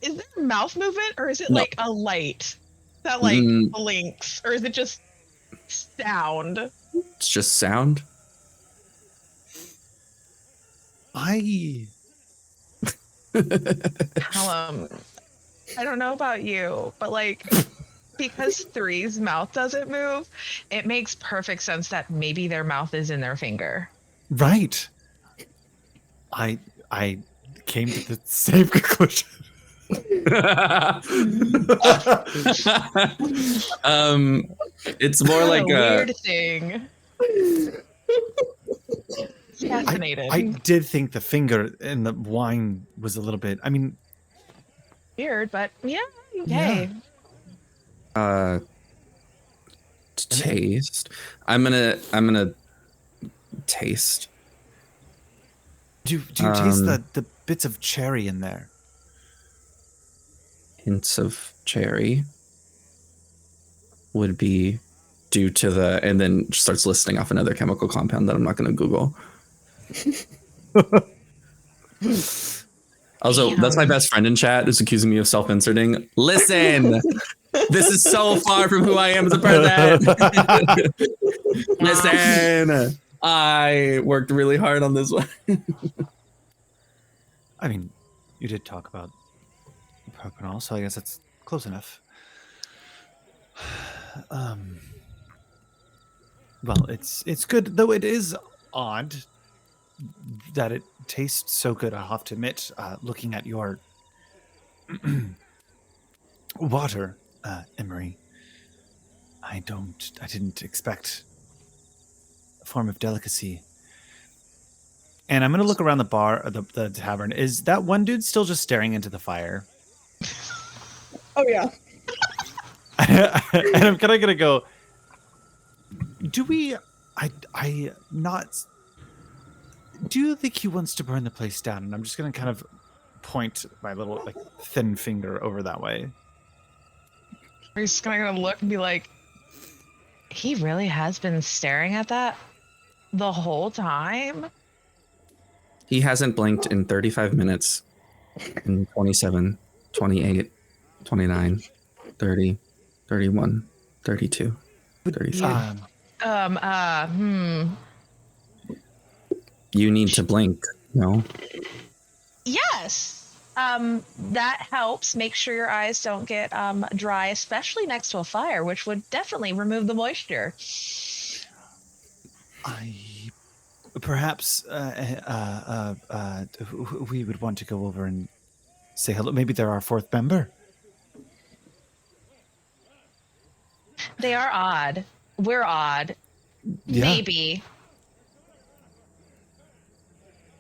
is there mouth movement, or is it like a light that like blinks, or is it just sound? It's just sound. I don't know about you, but like, because 3's mouth doesn't move, it makes perfect sense that maybe their mouth is in their finger. Right. I came to the same conclusion. It's more like a weird thing. Fascinated. I did think the finger in the wine was a little bit. I mean, weird, but yeah, okay. Taste. I'm gonna taste. Do you taste the bits of cherry in there? Hints of cherry would be due to and then starts listing off another chemical compound that I'm not going to Google. Also, that's my best friend in chat who's accusing me of self-inserting. Listen, this is so far from who I am as a person. Listen, I worked really hard on this one. I mean, you did talk about propanol, so I guess that's close enough. Well, it's good, though it is odd that it tastes so good. I have to admit, looking at your water, Emery, I didn't expect a form of delicacy. And I'm going to look around the bar, the tavern. Is that one dude still just staring into the fire? Oh, yeah. And I'm kind of going to go, do you think he wants to burn the place down? And I'm just going to kind of point my little thin finger over that way. We're just going to look and be like, he really has been staring at that the whole time? He hasn't blinked in 35 minutes, in 27, 28, 29, 30, 31, 32, 33. You need to blink, no? Yes. That helps. Make sure your eyes don't get dry, especially next to a fire, which would definitely remove the moisture. Perhaps we would want to go over and say hello. Maybe they're our fourth member. They are odd. We're odd. Yeah. Maybe.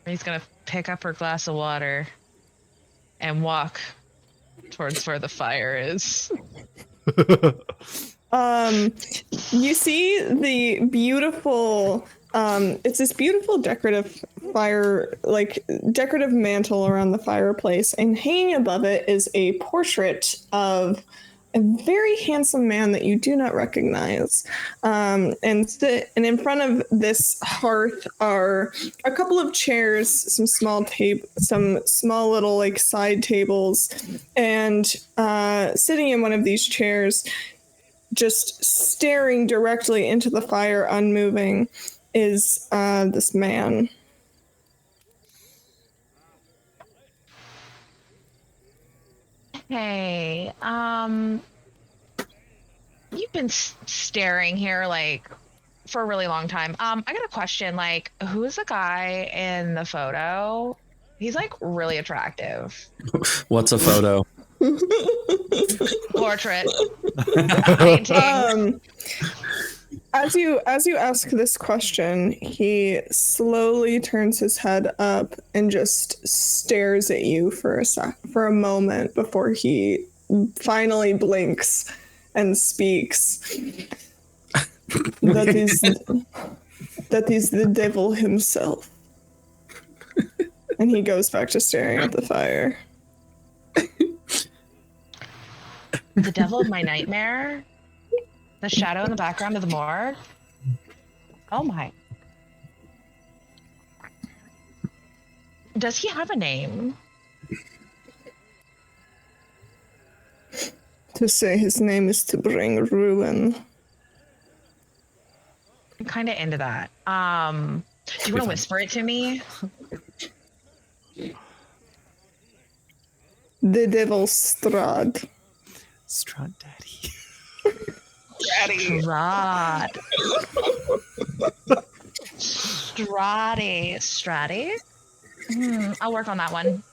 He's gonna pick up her glass of water and walk towards where the fire is. You see the beautiful, it's this beautiful decorative fire, like decorative mantle around the fireplace, and hanging above it is a portrait of a very handsome man that you do not recognize. And in front of this hearth are a couple of chairs, some small little like side tables, and sitting in one of these chairs, just staring directly into the fire, unmoving, is this man. Hey, you've been staring here like for a really long time. I got a question. Like, who's the guy in the photo? He's like really attractive. What's a photo? Portrait. Painting. As you ask this question, he slowly turns his head up and just stares at you for a moment before he finally blinks and speaks. That is the devil himself. And he goes back to staring at the fire. The devil of my nightmare? The shadow in the background of the morgue? Oh my. Does he have a name? To say his name is to bring ruin. I'm kind of into that. Do you want to whisper it to me? The devil Strahd. Strahd Daddy. Strahd. Strahd. I'll work on that one.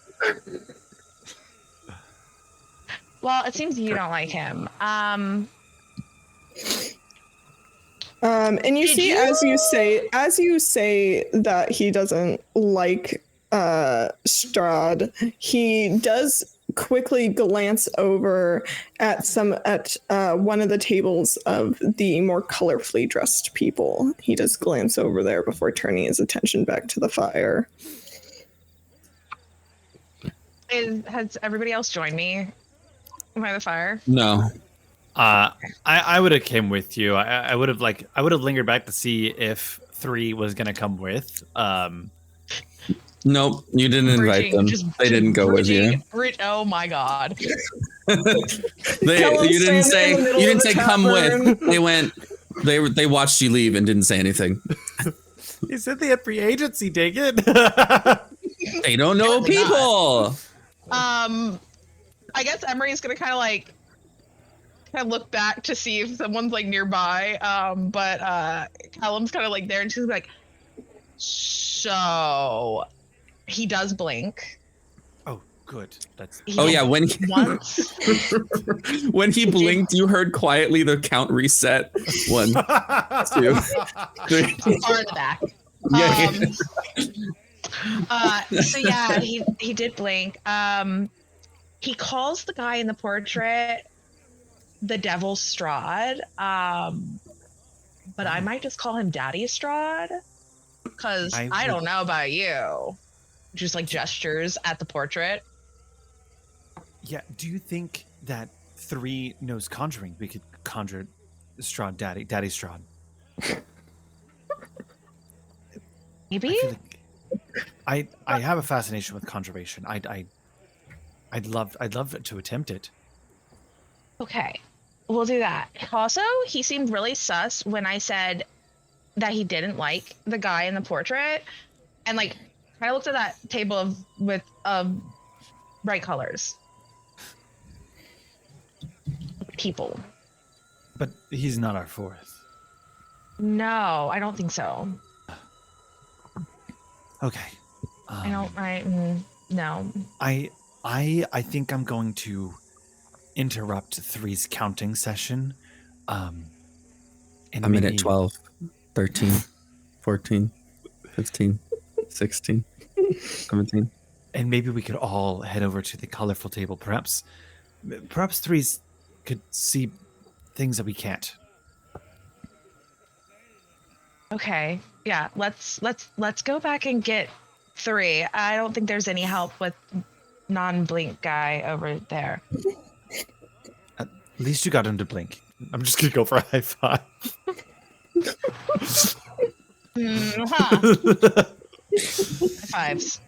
Well, it seems you don't like him. And you see, as you say that he doesn't like Strahd, he does quickly glance over at one of the tables of the more colorfully dressed people. He does glance over there before turning his attention back to the fire. Has everybody else joined me by the fire? No. I would have came with you. I would have lingered back to see if 3 was gonna come with. Nope, you didn't invite them. They didn't go with you. Oh my god! You didn't say come with. They went. They watched you leave and didn't say anything. He said they had free agency. Take it. They don't know people. I guess Emery's gonna kind of look back to see if someone's like nearby. But Callum's kind of like there, and she's like, so. He does blink. Oh, good. Yeah, when he when he blinked, you heard quietly the count reset. 1, 2, 3. Far in the back. So yeah, he did blink. He calls the guy in the portrait the devil Strahd. But I might just call him Daddy Strahd, because I don't know about you. Just like gestures at the portrait. Yeah. Do you think that 3 knows conjuring? We could conjure Strahd Daddy Strahd. Maybe. I have a fascination with conjuration. I'd love to attempt it. Okay, we'll do that. Also, he seemed really sus when I said that he didn't like the guy in the portrait, and like I looked at that table bright colors. People. But he's not our fourth. No, I don't think so. Okay. I don't. No. I think I'm going to interrupt Three's counting session. And I'm in maybe- at 12, 13, 14, 15, 16, 17. And maybe we could all head over to the colorful table. Perhaps Three's could see things that we can't. Okay. Yeah. Let's go back and get 3. I don't think there's any help with non-blink guy over there. At least you got him to blink. I'm just gonna go for a high five. High fives.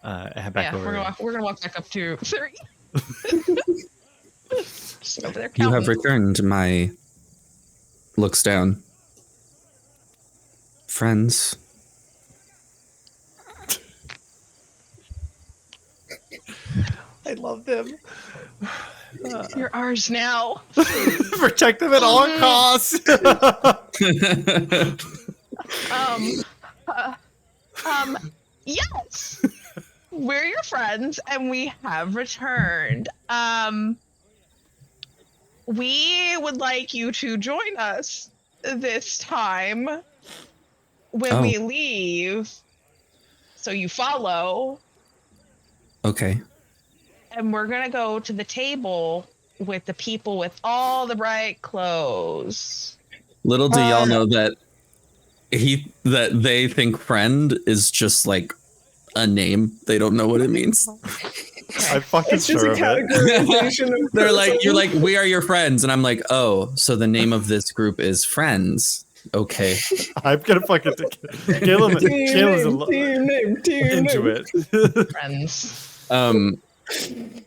Head back over. We're gonna walk back up to 3. Just over there You have counting. returned my looks down. Friends. I love them. You're ours now. Protect them at all costs. Yes. We're your friends and we have returned. We would like you to join us this time when we leave. So you follow. Okay. And we're gonna go to the table with the people with all the bright clothes. Little do y'all know that they think friend is just like a name. They don't know what it means. I'm fucking It's just sure a of it. categorization of They're like, person. you're like, we are your friends. And I'm like, oh, so the name of this group is Friends. Okay. I'm gonna fucking Caleb. Caleb's Team name. into it. Friends.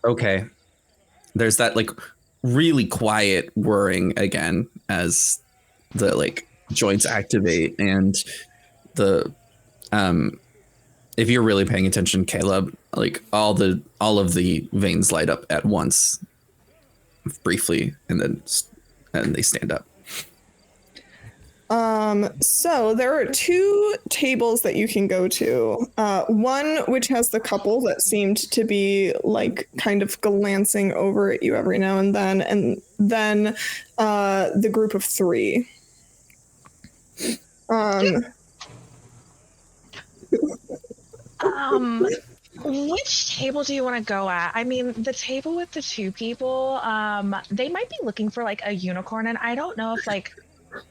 Okay. There's that like really quiet whirring again as the like joints activate, and the if you're really paying attention, Caleb, like all of the veins light up at once briefly, and then they stand up. So there are 2 tables that you can go to. One which has the couple that seemed to be like kind of glancing over at you every now and then the group of 3. Which table do you want to go at? I mean, the table with the 2 people, they might be looking for like a unicorn, and I don't know if like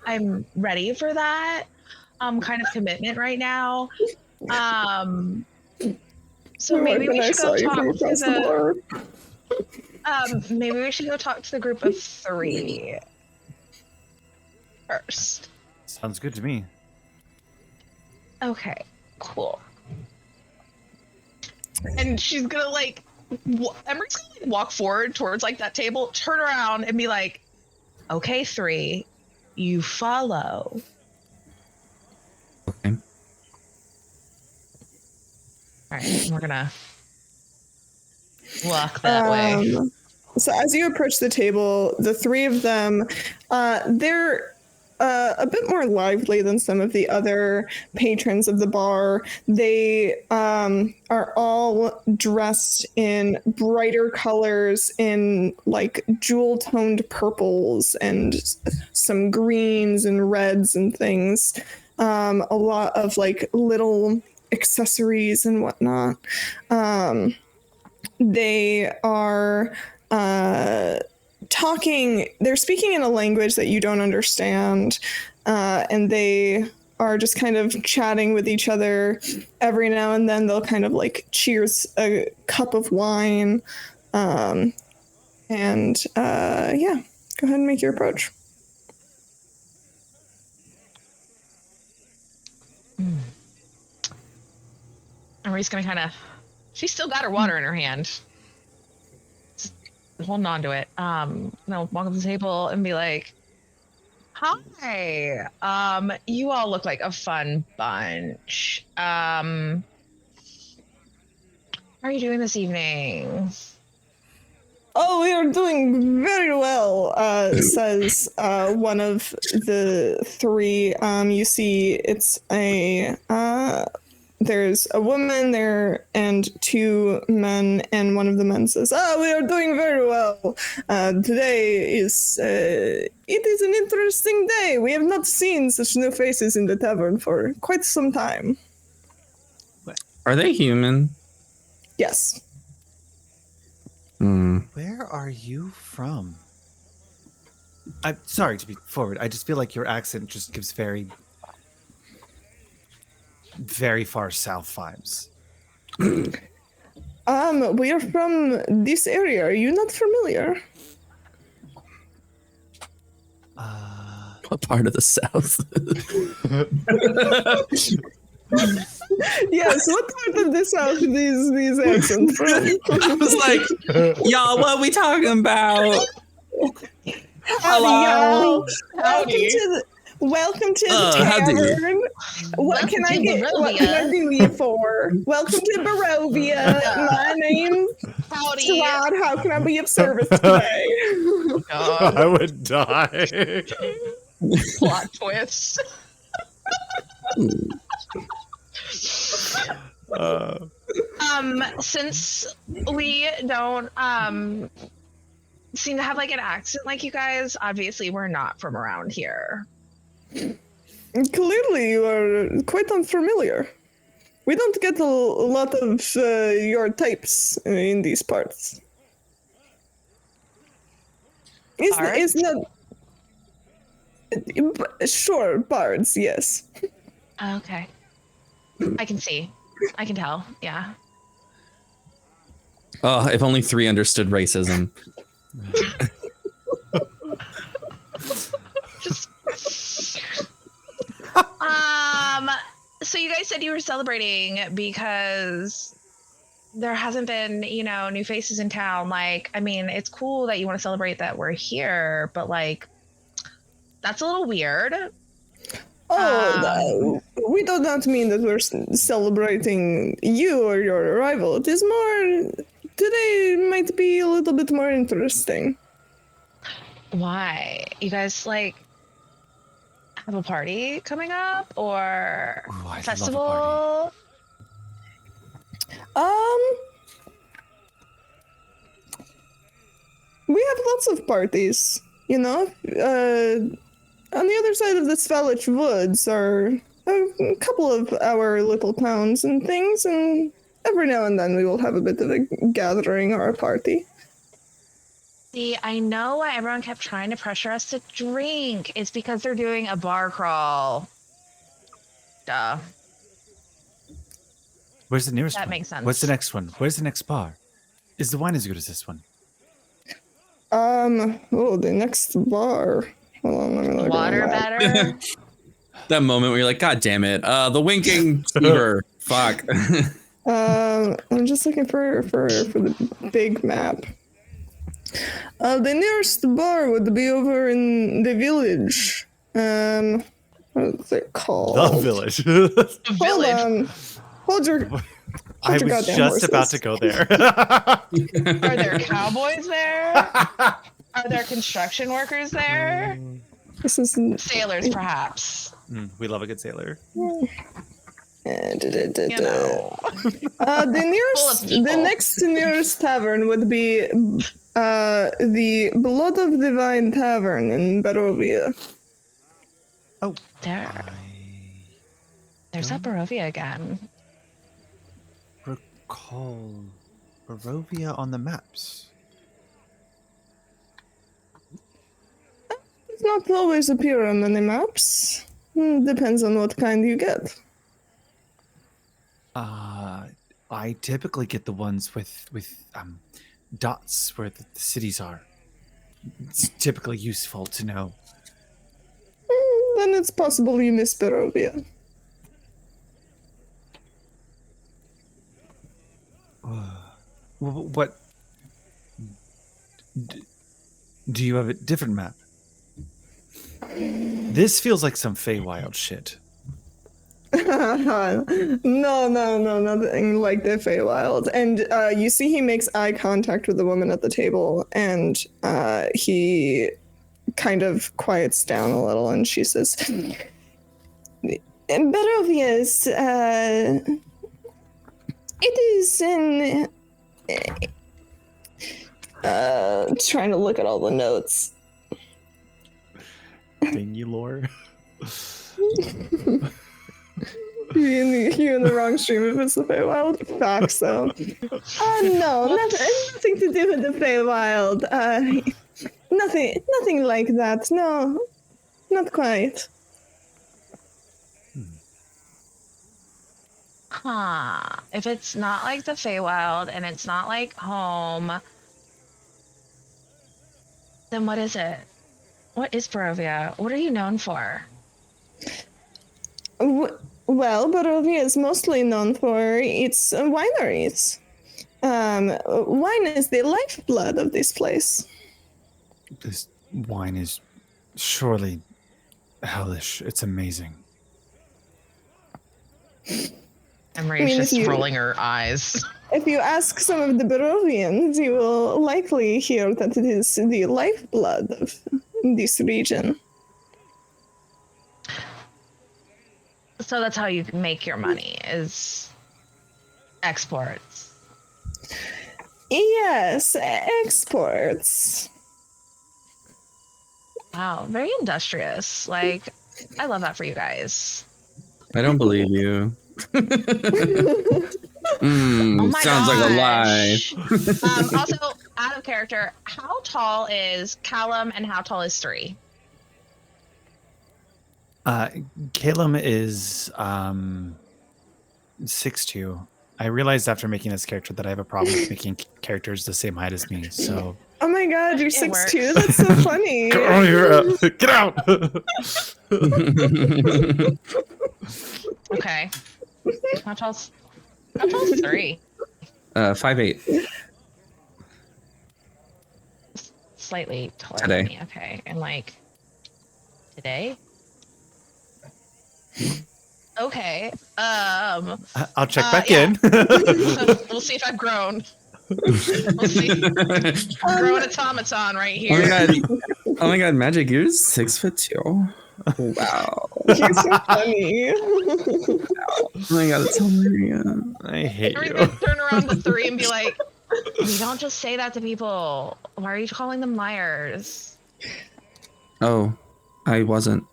I'm ready for that kind of commitment right now. So maybe we should go talk to maybe we should go talk to the group of 3 first. Sounds good to me. Okay, cool. And she's gonna like, Emery's gonna like walk forward towards like that table, turn around, and be like, "Okay, 3, you follow." Okay. All right, we're gonna walk that way. So as you approach the table, the 3 of them, they're a bit more lively than some of the other patrons of the bar. They are all dressed in brighter colors, in like jewel-toned purples and some greens and reds and things. A lot of like little accessories and whatnot. They are they're speaking in a language that you don't understand, and they are just kind of chatting with each other. Every now and then they'll kind of like cheers a cup of wine, yeah, go ahead and make your approach. Emery's gonna kind of, she's still got her water in her hand, just holding on to it. Walk up to the table and be like, "Hi, you all look like a fun bunch. Are are you doing this evening? Oh, we are doing very well, says one of the three. You see, it's there's a woman there and two men, and one of the men says, "Oh, we are doing very well. Today is it is an interesting day. We have not seen such new faces in the tavern for quite some time." Are they human? Yes. Where are you from? I'm sorry to be forward. I just feel like your accent just gives very, very far south vibes. We are from this area. Are you not familiar? What part of the South? Yes, what part of the South these accents from? I was like, y'all, what we talking about? Howdy, y'all. Howdy. Welcome to the howdy. tavern. What Welcome can I to get? What can I Barovia. do you for? Welcome to Barovia. My name's Howdy. Strahd. How can I be of service today? God. I would die. Plot twist. Since we don't seem to have like an accent like you guys, obviously we're not from around here. Clearly, you are quite unfamiliar. We don't get a lot of your types in these parts. Is not. Sure, bards, yes. Okay. I can see. I can tell. Yeah. Oh, if only 3 understood racism. Just so you guys said you were celebrating because there hasn't been, new faces in town. Like, I mean, it's cool that you want to celebrate that we're here, but like that's a little weird. Oh, we do not mean that we're celebrating you or your arrival. It is more, today might be a little bit more interesting. Why? You guys like have a party coming up or Ooh, I'd festival? love We have lots of parties, on the other side of the Svalich Woods are a couple of our little towns and things, and every now and then we will have a bit of a gathering or a party. See, I know why everyone kept trying to pressure us to drink. It's because they're doing a bar crawl. Duh. Where's the nearest That one? makes sense. What's the next one? Where's the next bar? Is the wine as good as this one? The next bar. Hold on, let me look Water on that. better. That moment where you're like, God damn it. The winking fever. Fuck. I'm just looking for the big map. The nearest bar would be over in the village. What's it called? The village. Hold on. Hold your I was goddamn just horses. about to go there. Are there cowboys there? Are there construction workers there? This is Sailors, perhaps. We love a good sailor. You know. The next nearest tavern would be the Blood of Divine Tavern in Barovia. Oh, There's that Barovia again. recall Barovia on the maps. Does not always appear on any maps. Depends on what kind you get. I typically get the ones with dots where the cities are. It's typically useful to know. Then it's possible you miss Barovia. What? Do you have a different map? This feels like some Feywild shit. No, nothing like the Feywild. And you see he makes eye contact with the woman at the table, and he kind of quiets down a little, and she says, Barovia is, it is in... trying to look at all the notes. Dang you, lore. You're in the wrong stream if it's the Feywild. Facts, though. No, nothing to do with the Feywild. Nothing like that. No, not quite. Huh. If it's not like the Feywild and it's not like home, then what is it? What is Barovia? What are you known for? Well, Barovia is mostly known for its wineries. Wine is the lifeblood of this place. This wine is surely hellish. It's amazing. Emery's just rolling her eyes. If you ask some of the Barovians, you will likely hear that it is the lifeblood of this region. So that's how you make your money, is exports. Yes, exports. Wow, very industrious. Like, I love that for you guys. I don't believe you. Oh my Sounds like a lie. Also, out of character, how tall is Callum and how tall is Sri? Calum is 6'2". I realized after making this character that I have a problem with making characters the same height as me. So. Oh my god, you're It 6'2"? That's so funny. Get out here! Get out! Okay. How tall's Sri? 5'8". Slightly taller Today. than me. Okay. And like today? Okay. I'll check back in. We'll see if I've grown. We'll see. Grown automaton right Oh my here. god! Oh my god, Magic, you're 6'2". Wow! You're so funny. Oh my god, it's hilarious. I hate Every you. time turn around to 3 and be like, "We don't just say that to people. Why are you calling them liars?" Oh, I wasn't.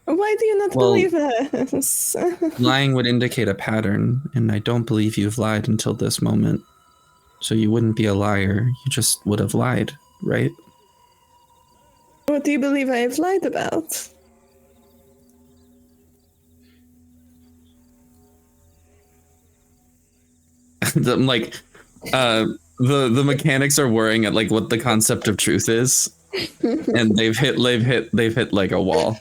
Why do you not Well- believe us? Lying would indicate a pattern, and I don't believe you've lied until this moment. So you wouldn't be a liar. You just would have lied, right? What do you believe I have lied about? I'm like, the mechanics are worrying at like what the concept of truth is, and they've hit like a wall.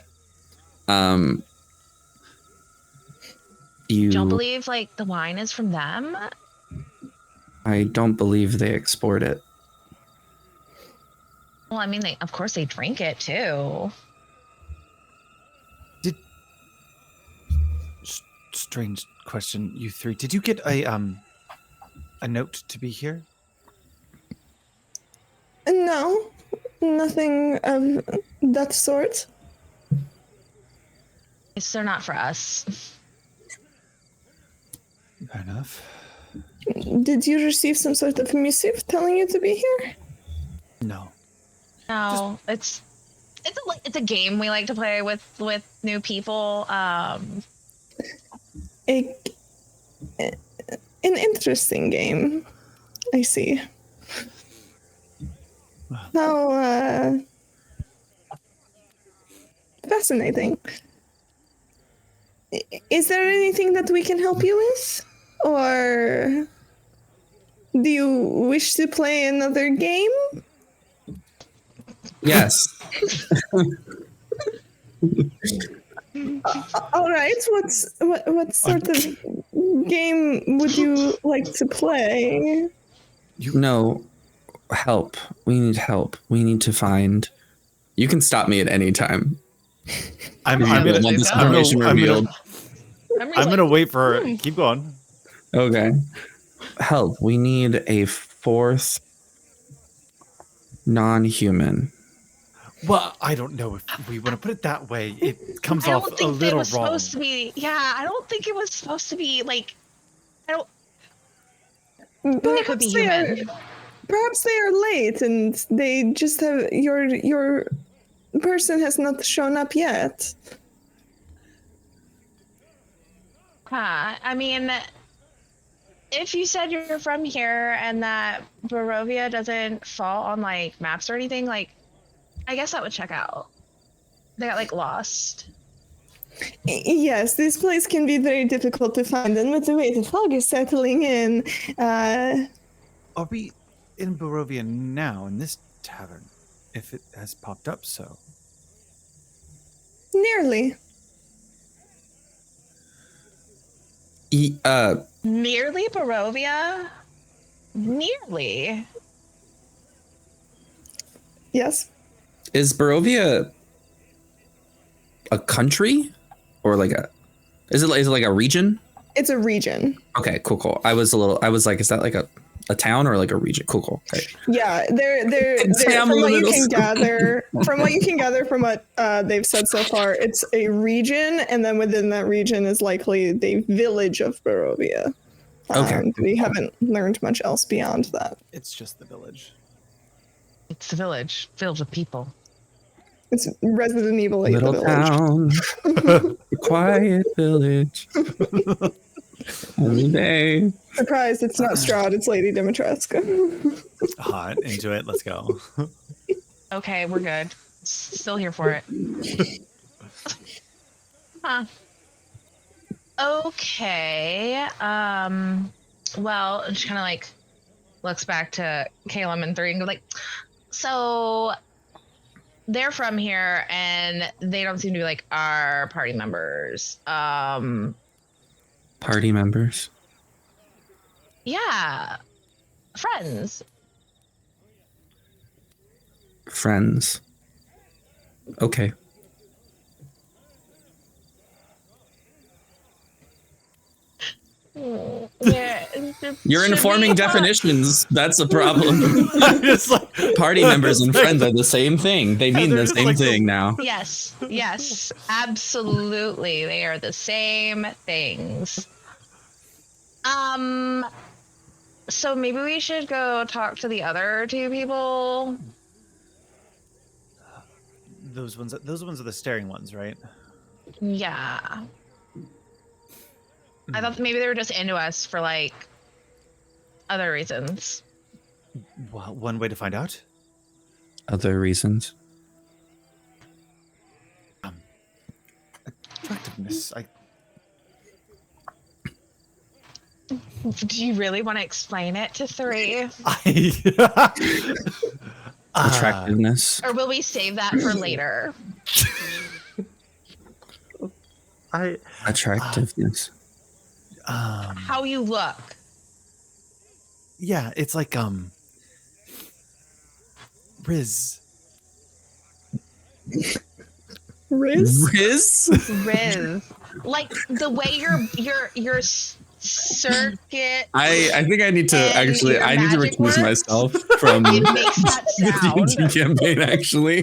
You Don't believe like the wine is from them? I don't believe they export it. Well, I mean, of course they drink it too. Strange question, you three. Did you get a note to be here? No, nothing of that sort. It's they're not for us. Fair enough. Did you receive some sort of missive telling you to be here? No. No, it's a game we like to play with new people. An interesting game. I see. How fascinating. Is there anything that we can help you with? Or do you wish to play another game? Yes. All right. What sort of game would you like to play? No. Help. We need help. We need to find. You can stop me at any time. I'm Yeah, gonna, let's One go. disinformation revealed. I'm gonna wait for her. Keep going. Okay. Help. We need a fourth non-human. Well, I don't know if we want to put it that way. It comes I off don't a think it little was wrong. supposed to be. Yeah, I don't think it was supposed to be like. I don't. They could be human. Perhaps they are late and they just have your person has not shown up yet. Huh. I mean, if you said you're from here and that Barovia doesn't fall on like maps or anything, like I guess that would check out. They got like lost. Yes, this place can be very difficult to find, and with the way the fog is settling in, Are we in Barovia now in this tavern? If it has popped up so. nearly. Nearly Barovia? Nearly. Yes. Is Barovia a country or like a? Is it like a region? It's a region. Okay, cool. I was like, is that like a town or like a region? Cool. Okay. Yeah, they're Damn, from what you little can school. gather from what they've said so far, it's a region, and then within that region is likely the village of Barovia. Okay. We haven't learned much else beyond that. It's just the village. It's the village filled with people. It's Resident Evil 8 Little the village. town, a quiet village. Every day. Surprised it's not Strahd, it's Lady Dimitrescu. Hot. Into it. Let's go. Okay, we're good. Still here for it. Huh. Okay. Well, she kind of like looks back to Caleb and Three and goes like, so they're from here and they don't seem to be like our party members. Party members. Yeah. Friends. Friends. Okay. Yeah. You're informing definitions. That's a problem. I'm just like, Party members and friends are the same thing. They mean they're the just same like thing now. Yes, absolutely. They are the same things. So maybe we should go talk to the other two people. those ones are the staring ones, right? Yeah. I thought maybe they were just into us for like other reasons. Well, one way to find out. Other reasons. Attractiveness. Do you really want to explain it to Three? Attractiveness. Or will we save that for later? Attractiveness. How you look. Yeah, it's like Riz. Riz? Riz. Like the way your circuit. I think I need to And actually your I need to magic recuse works? myself from It makes that the sound. D&D campaign actually.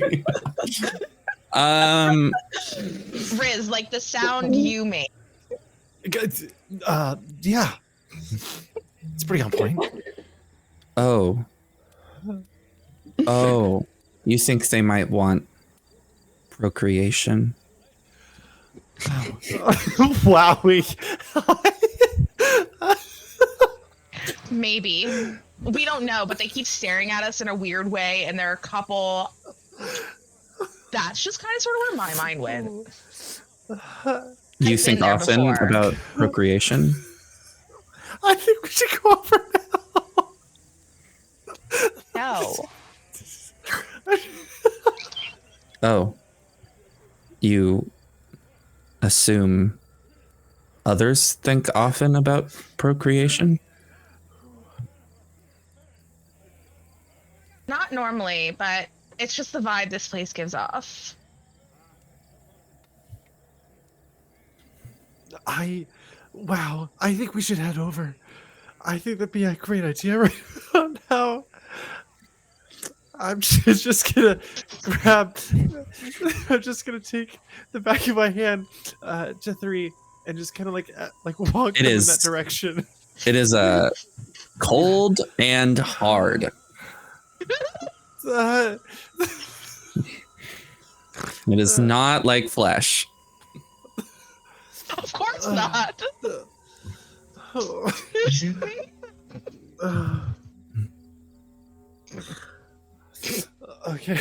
Riz, like the sound you make. Yeah. It's pretty on point. Oh, you think they might want procreation? Wow. Maybe. We don't know, but they keep staring at us in a weird way, and there are a couple. That's just kind of sort of where my mind went. You I've think been there often before. about procreation? I think we should go over now. No. Oh, you assume others think often about procreation? Not normally, but it's just the vibe this place gives off. Wow, I think we should head over. I think that'd be a great idea right now. I'm just gonna grab. I'm just gonna take the back of my hand to 3 and just kind of like walk It them in is- that direction. It is cold and hard. Uh, It is not like flesh. Of course not. Okay.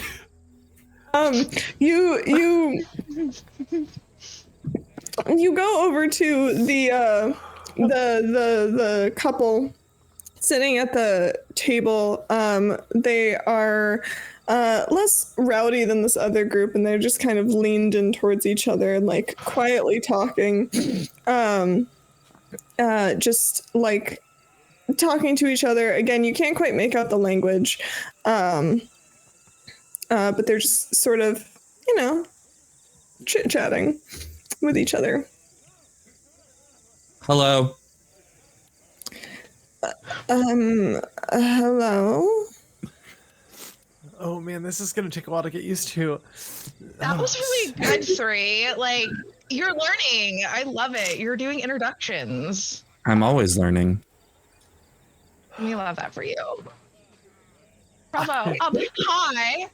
You go over to the couple sitting at the table. They are less rowdy than this other group, and they're just kind of leaned in towards each other and like quietly talking. Just like talking to each other. Again, you can't quite make out the language. But they're just sort of, chit-chatting with each other. Hello. Hello? Oh man, this is gonna take a while to get used to. That was really good, 3. Like, you're learning. I love it. You're doing introductions. I'm always learning. We love that for you. Bravo. Hi.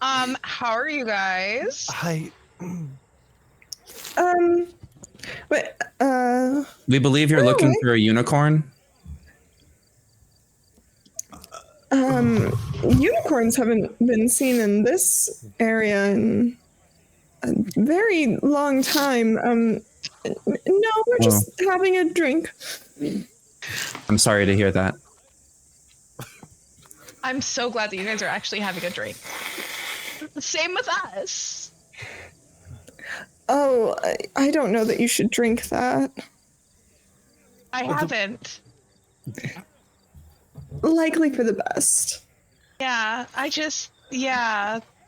How are you guys? Hi. Wait, We believe you're looking for a unicorn. Unicorns haven't been seen in this area in a very long time. No, we're just having a drink. I'm sorry to hear that. I'm so glad that you guys are actually having a drink. Same with us. Oh, I don't know that you should drink that. I haven't. Likely for the best. Yeah,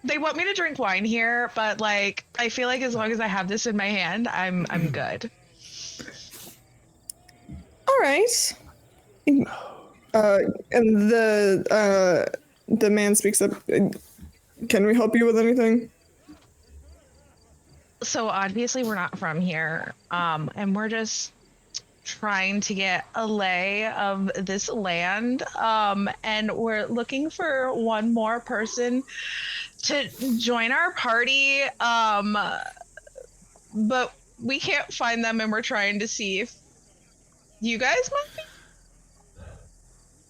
they want me to drink wine here, but like I feel like as long as I have this in my hand, I'm good. All right. And the man speaks up. Can we help you with anything? So obviously we're not from here, and we're just trying to get a lay of this land, and we're looking for one more person to join our party, but we can't find them, and we're trying to see if you guys might be.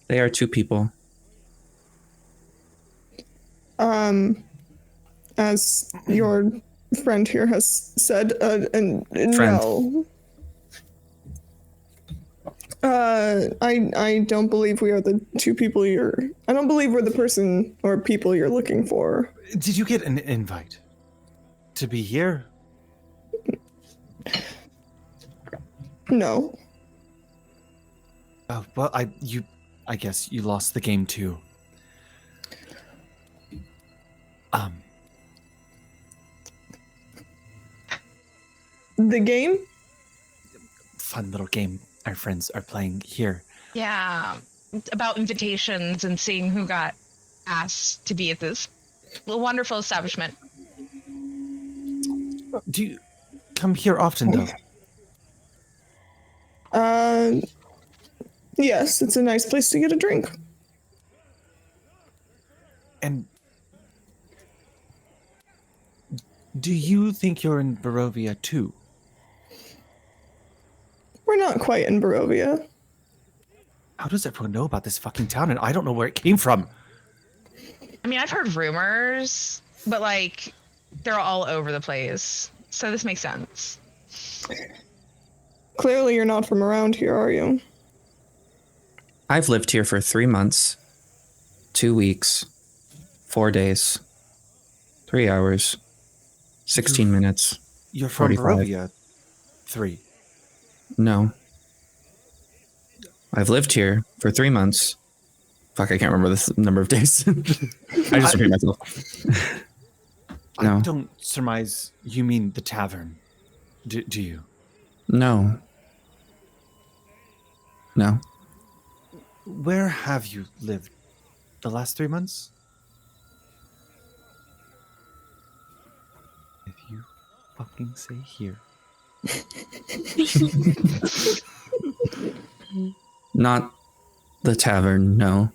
They are 2 people. As your friend here has said, and no. I don't believe we are the 2 people I don't believe we're the person or people you're looking for. Did you get an invite to be here? No. Oh, well, I guess you lost the game too. The game? Fun little game our friends are playing here. Yeah, about invitations and seeing who got asked to be at this wonderful establishment. Do you come here often, though? Yes, it's a nice place to get a drink. And do you think you're in Barovia too? We're not quite in Barovia. How does everyone know about this fucking town and I don't know where it came from? I mean, I've heard rumors, but like they're all over the place. So this makes sense. Clearly you're not from around here, are you? I've lived here for 3 months, 2 weeks, 4 days, 3 hours, 16 minutes. You're from 45. Barovia 3. No. I've lived here for 3 months. Fuck, I can't remember the number of days. I just repeat myself. No. I don't surmise you mean the tavern, do you? No. No. Where have you lived the last 3 months? If you fucking say here. Not the tavern, no.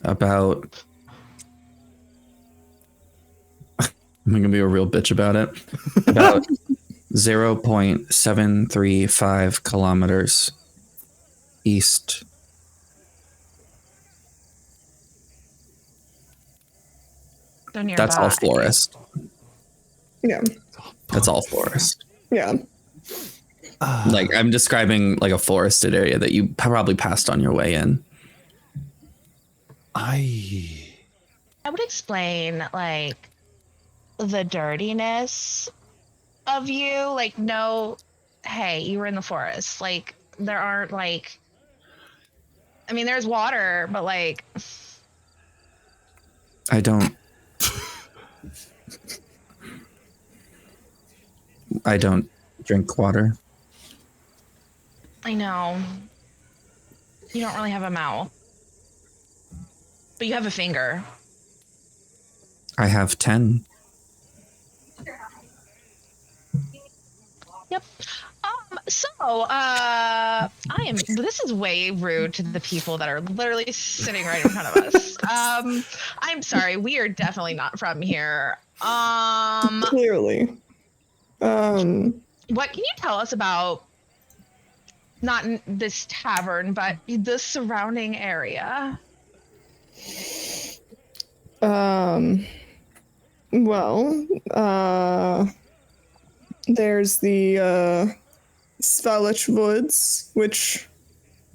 About I'm gonna be a real bitch about it. About 0.735 kilometers east. They're nearby. That's all forest. Yeah. That's all forest. Yeah. Like I'm describing like a forested area that you probably passed on your way in. I would explain like the dirtiness of you. Like, no, hey, you were in the forest. Like, there aren't like, I mean, there's water, but like, I don't drink water. I know you don't really have a mouth, but you have a finger. I have 10. Yep. This is way rude to the people that are literally sitting right in front of us. I'm sorry. We are definitely not from here. Clearly. What can you tell us about not this tavern, but the surrounding area? There's the Svalich Woods, which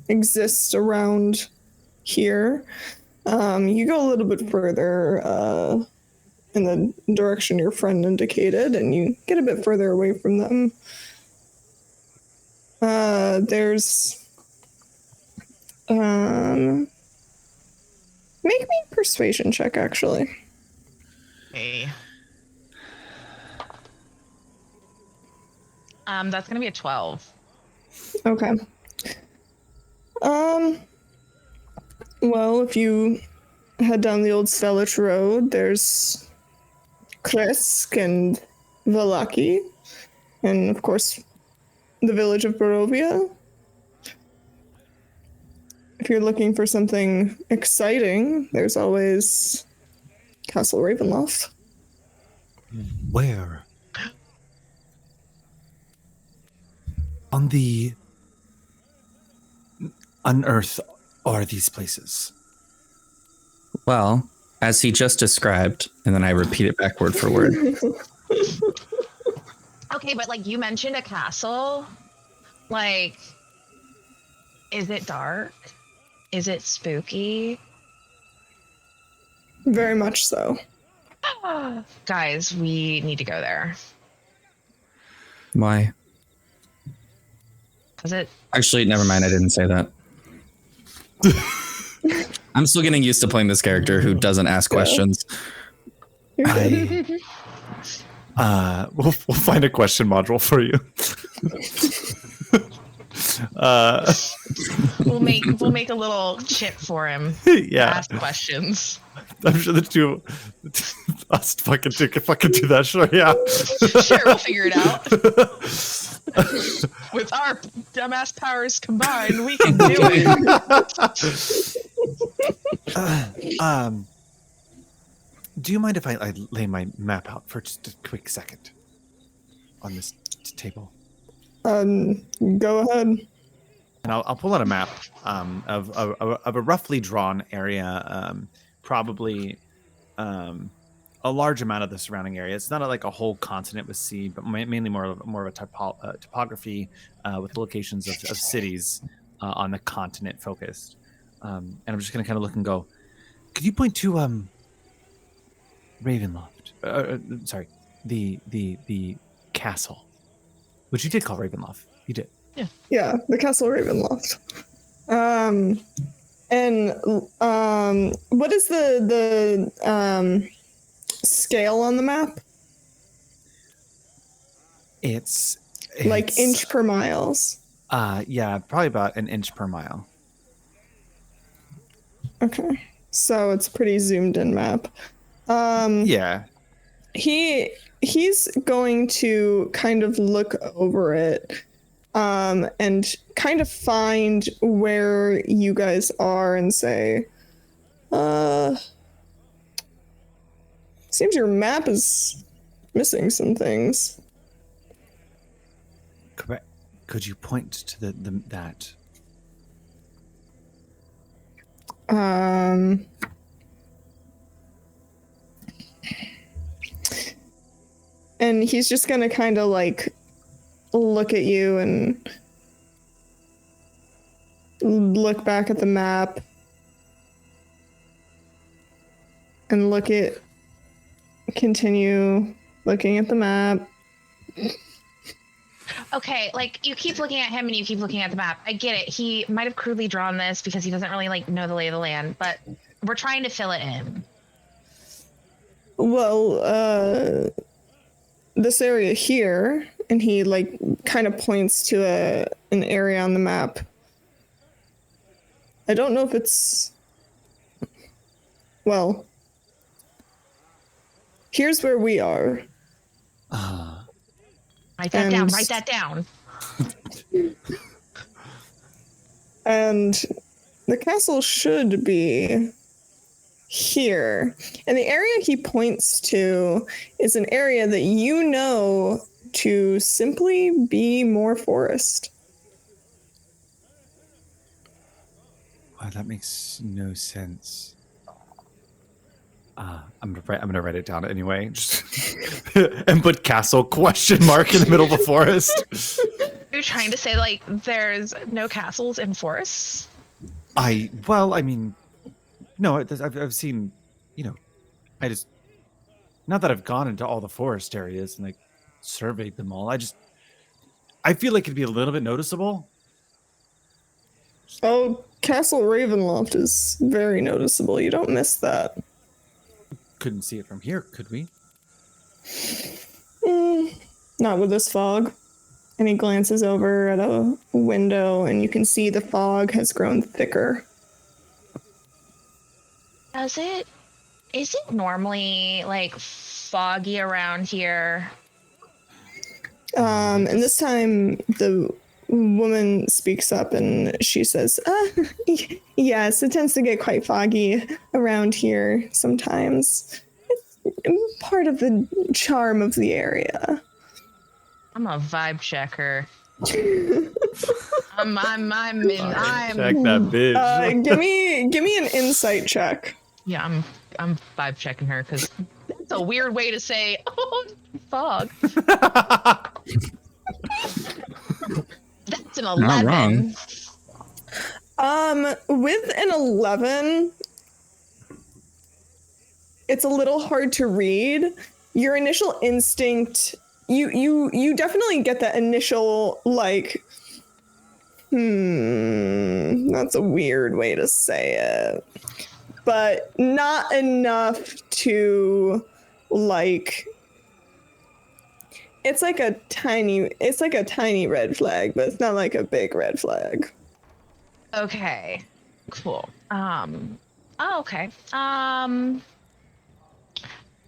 exist around here. You go a little bit further in the direction your friend indicated, and you get a bit further away from them. There's make me a persuasion check, actually. Hey. That's gonna be a 12. Okay. Well, if you head down the old Svalich Road, there's Kresk and Valaki, and of course, the village of Barovia. If you're looking for something exciting, there's always Castle Ravenloft. Where? On the unearth are these places? Well, as he just described, and then I repeat it back word for word. Okay, but like you mentioned a castle. Like, is it dark? Is it spooky? Very much so. Guys, we need to go there. Why? Cause it. Actually, never mind. I didn't say that. I'm still getting used to playing this character who doesn't ask questions. We'll find a question module for you. We'll make a little chip for him. Yeah. Ask questions. I'm sure the two us fucking do that. Sure, yeah. Sure, we'll figure it out. With our dumbass powers combined, we can do it. Do you mind if I lay my map out for just a quick second on this table? Go ahead. And I'll pull out a map of a roughly drawn area, probably a large amount of the surrounding area. It's not like a whole continent with sea, but mainly more of a topography with locations of cities on the continent focused. And I'm just going to kind of look and go, could you point to Ravenloft? Sorry, the castle, which you did call Ravenloft. You did. Yeah, the Castle Ravenloft. What is the It's Like inch per miles. Yeah, probably about an inch per mile. Okay. So it's a pretty zoomed in map. Yeah. He's going to kind of look over it and kind of find where you guys are and say, seems your map is missing some things. Correct. Could you point to that? And he's just gonna kind of like look at you and look back at the map and continue looking at the map. Okay, like you keep looking at him and you keep looking at the map. I get it. He might have crudely drawn this because he doesn't really like know the lay of the land, but we're trying to fill it in. Well, this area here, and he like kind of points to an area on the map. I don't know if it's, well, here's where we are. Write that down. Write that down. And the castle should be here. And the area he points to is an area that you know to simply be more forest. Wow, that makes no sense. I'm gonna write it down anyway. Just and put castle question mark in the middle of the forest. You're trying to say like there's no castles in forests? I mean, no, I've seen, I just, not that I've gone into all the forest areas and like surveyed them all. I feel like it'd be a little bit noticeable. Oh, Castle Ravenloft is very noticeable. You don't miss that. Couldn't see it from here, could we? Not with this fog. And he glances over at a window and you can see the fog has grown thicker. Is it normally like foggy around here? And this time the woman speaks up and she says, yes, it tends to get quite foggy around here sometimes. It's part of the charm of the area. I'm a vibe checker. I'm Check that bitch. Give me an insight check. Yeah, I'm vibe checking her because that's a weird way to say, oh, fog. That's an 11. Not wrong. With an 11, it's a little hard to read. Your initial instinct, you definitely get that initial like, that's a weird way to say it. But not enough to like, it's like a tiny red flag, but it's not like a big red flag. Okay, cool. Okay.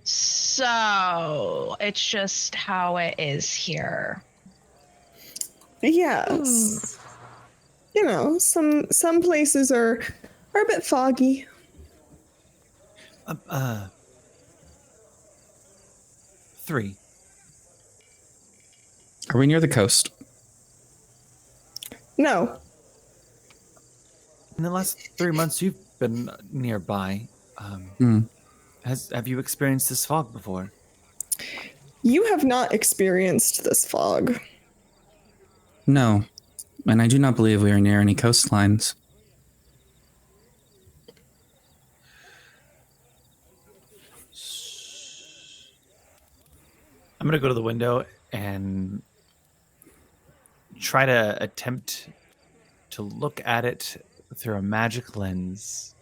So it's just how it is here. Yes. You know, some places are a bit foggy. 3. Are we near the coast? No. In the last 3 months, you've been nearby. Have you experienced this fog before? You have not experienced this fog. No. And I do not believe we are near any coastlines. I'm going to go to the window and try to attempt to look at it through a magic lens.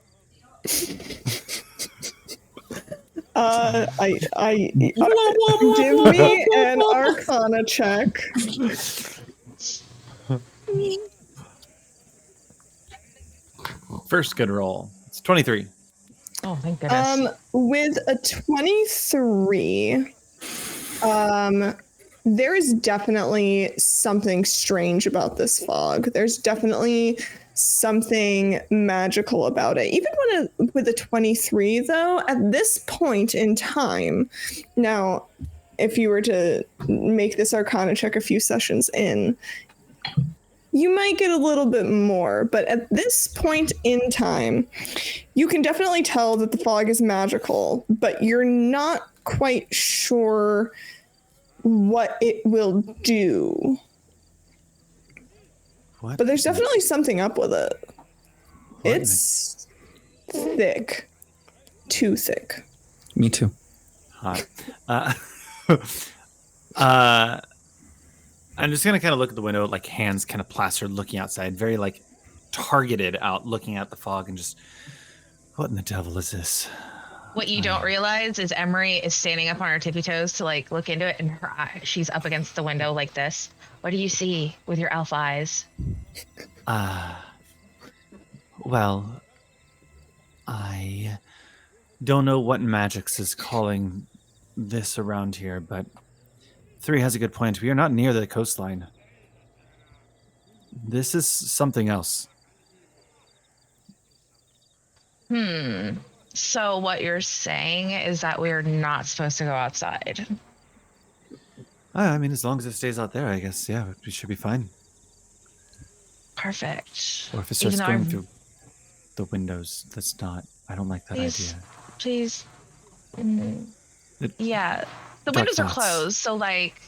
Give me an Arcana check. First good roll. It's 23. Oh, thank goodness. With a 23, there is definitely something strange about this fog. There's definitely something magical about it. Even with a 23, though, at this point in time, now, if you were to make this Arcana check a few sessions in, you might get a little bit more, but at this point in time, you can definitely tell that the fog is magical, but you're not quite sure what it will do. What? But there's definitely something up with it. What? It's thick. Too thick. Me too. Hot. I'm just gonna kind of look at the window, like hands kind of plastered, looking outside, very like targeted out, looking at the fog, and just, what in the devil is this? What you don't realize is Emery is standing up on her tippy toes to like look into it, and her eye, she's up against the window like this. What do you see with your elf eyes? Well, I don't know what magics is calling this around here, but 3 has a good point. We are not near the coastline. This is something else. So what you're saying is that we're not supposed to go outside. I mean, as long as it stays out there, I guess, yeah, we should be fine. Perfect. Or if it starts Even though going I'm- through the windows, that's not, I don't like that idea. Please. It- Yeah. The Dark windows are thoughts. closed, so like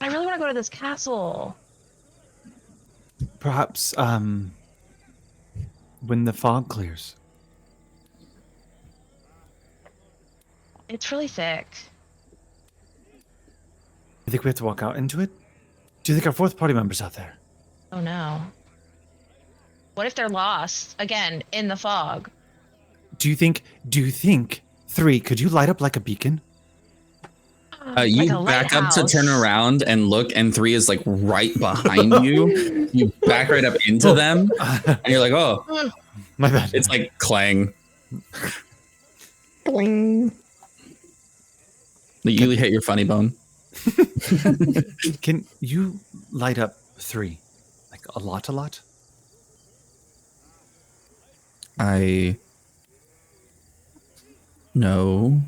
I really want to go to this castle. Perhaps, when the fog clears. It's really thick. You think we have to walk out into it? Do you think our 4th party member's out there? Oh no. What if they're lost again in the fog? Do you think, 3, could you light up like a beacon? You Like a back up to lighthouse. turn around and look, and 3 is like right behind you. You back right up into them, and you're like, oh, My bad. it's like clang. Bling. You hit your funny bone. Can you light up 3? Like a lot? No.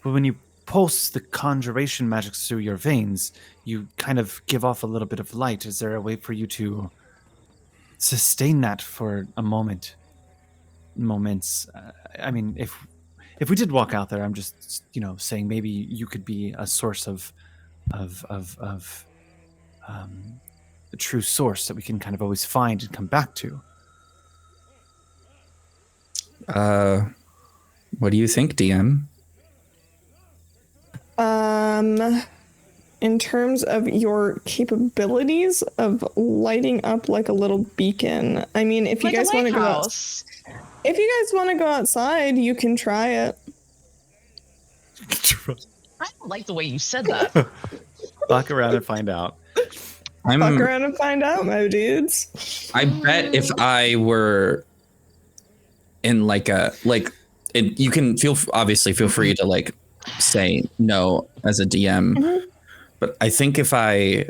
But when you pulse the conjuration magics through your veins, you kind of give off a little bit of light. Is there a way for you to sustain that for a moment? Moments. I mean, if we did walk out there, I'm just, saying maybe you could be a source of a true source that we can kind of always find and come back to. What do you think, DM? In terms of your capabilities of lighting up like a little beacon, I mean, if you Like a guys want to go out, lighthouse. if you guys want to go outside, you can try it. I don't like the way you said that. Walk around and find out. Fuck around and find out, my dudes. I bet if I were in you can obviously feel free to like say no as a DM, but I think if I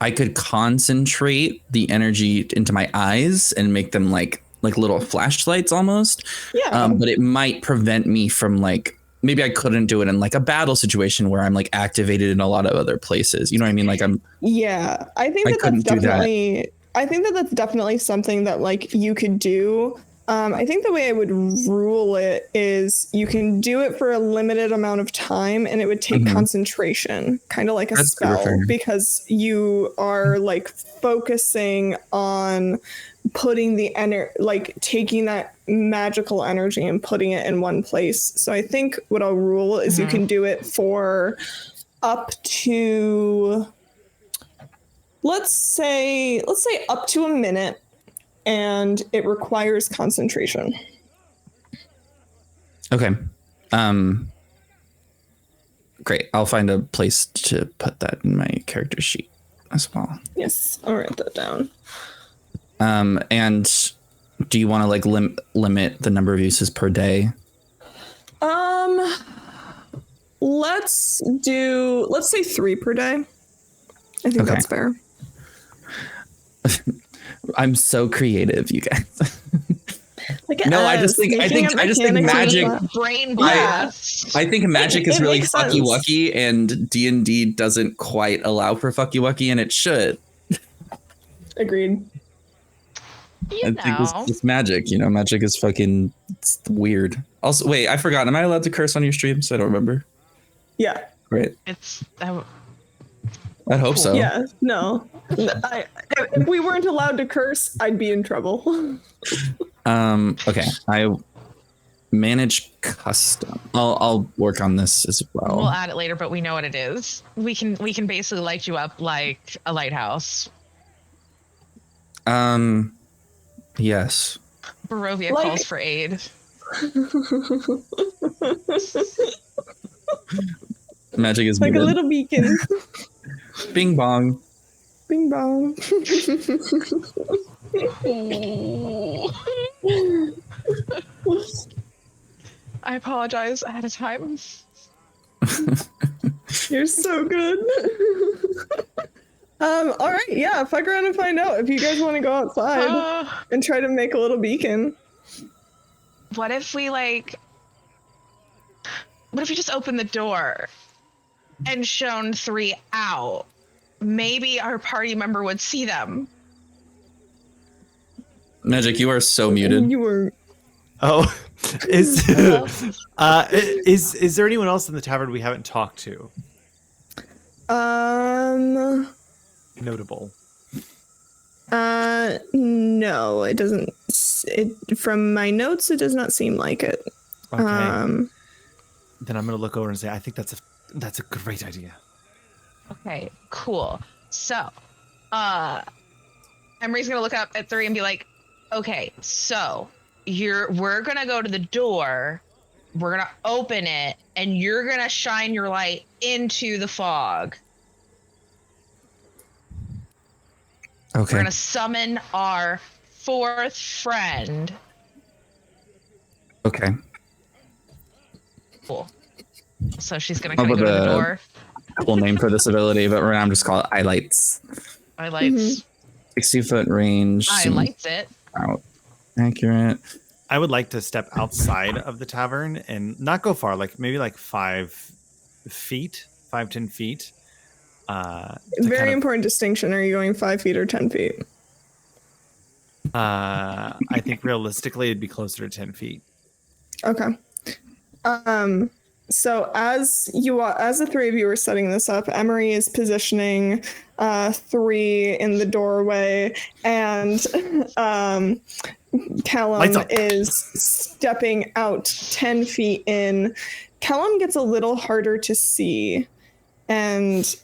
could concentrate the energy into my eyes and make them like little flashlights almost. Yeah. But it might prevent me from like, maybe I couldn't do it in like a battle situation where I'm like activated in a lot of other places. You know what I mean? Like Yeah, I think that that's couldn't do that. definitely. I think that that's definitely something that like you could do. I think the way I would rule it is you can do it for a limited amount of time, and it would take concentration, kind of like a That's spell, fair. because you are like focusing on putting the like taking that magical energy and putting it in one place. So I think what I'll rule is you can do it for up to let's say up to a minute, and it requires concentration. Okay. Great. I'll find a place to put that in my character sheet as well. Yes, I'll write that down. And do you want to like limit the number of uses per day? Let's say 3 per day. I think that's fair. I'm so creative, you guys. Like, no, I just think magic. Brain blast. I think magic is really makes sense. fucky wucky, and D&D doesn't quite allow for fucky wucky, and it should. Agreed. You I think it's magic. You know, magic is fucking it's weird. Also, wait, I forgot. Am I allowed to curse on your streams? I don't remember. Yeah. Great. It's. I hope so. Yeah. No. If we weren't allowed to curse, I'd be in trouble. Okay. I manage custom. I'll work on this as well. We'll add it later, but we know what it is. We can basically light you up like a lighthouse. Yes. Barovia Like- calls for aid. Magic is Like muted. a little beacon. Bing bong. Bing bong. I apologize ahead of time. You're so good. All right, yeah, fuck around and find out if you guys want to go outside and try to make a little beacon. What if we what if you just open the door and shown 3 out? Maybe our party member would see them. Magic, you are so muted. You were. Oh, is there anyone else in the tavern we haven't talked to? Notable. No, it doesn't. From my notes, it does not seem like it. Okay. Then I'm gonna look over and say, I think that's a great idea. Okay, cool. So, Emery's gonna look up at 3 and be like, okay, so we're gonna go to the door, we're gonna open it, and you're gonna shine your light into the fog. Okay. We're gonna summon our 4th friend. Okay. Cool. So she's gonna How kind of go about to the the- door. Cool name for this ability, but right now I'm just call it highlights. Highlights. 60-foot range. Highlights it. Out. Accurate. I would like to step outside of the tavern and not go far, like maybe like 5 feet, 5-10 feet. Very important distinction. Are you going 5 feet or 10 feet? I think realistically it'd be closer to 10 feet. Okay. So as the 3 of you are setting this up, Emery is positioning 3 in the doorway, and Callum is stepping out 10 feet in. Callum gets a little harder to see, and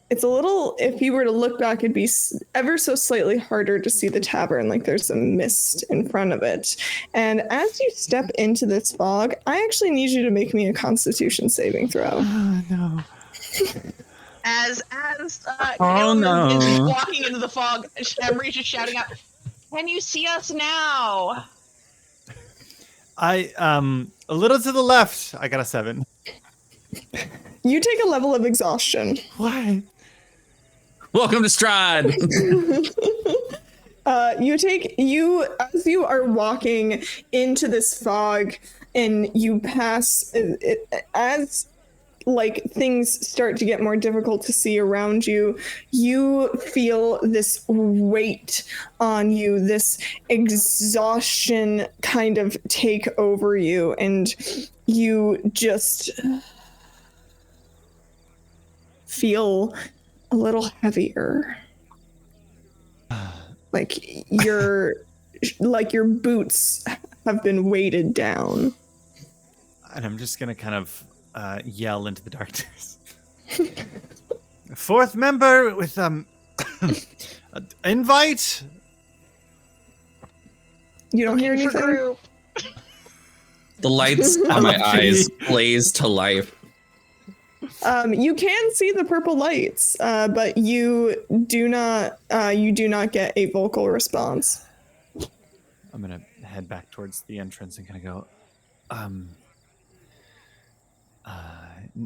it's a little, if you were to look back, it'd be ever so slightly harder to see the tavern, like there's a mist in front of it. And as you step into this fog, I actually need you to make me a Constitution saving throw. Oh, no. As Caleb no. is walking into the fog, Emery's just shouting out, "Can you see us now?" A little to the left, I got a 7. You take a level of exhaustion. What? Welcome to Strahd. As you are walking into this fog and you pass, as like things start to get more difficult to see around you, you feel this weight on you, this exhaustion kind of take over you, and you just feel a little heavier. Like your boots have been weighted down. And I'm just gonna kind of yell into the darkness. 4th member with invite. You don't hear anything? The lights on my eyes blaze to life. You can see the purple lights, but you do not get a vocal response. I'm gonna head back towards the entrance and kind of go,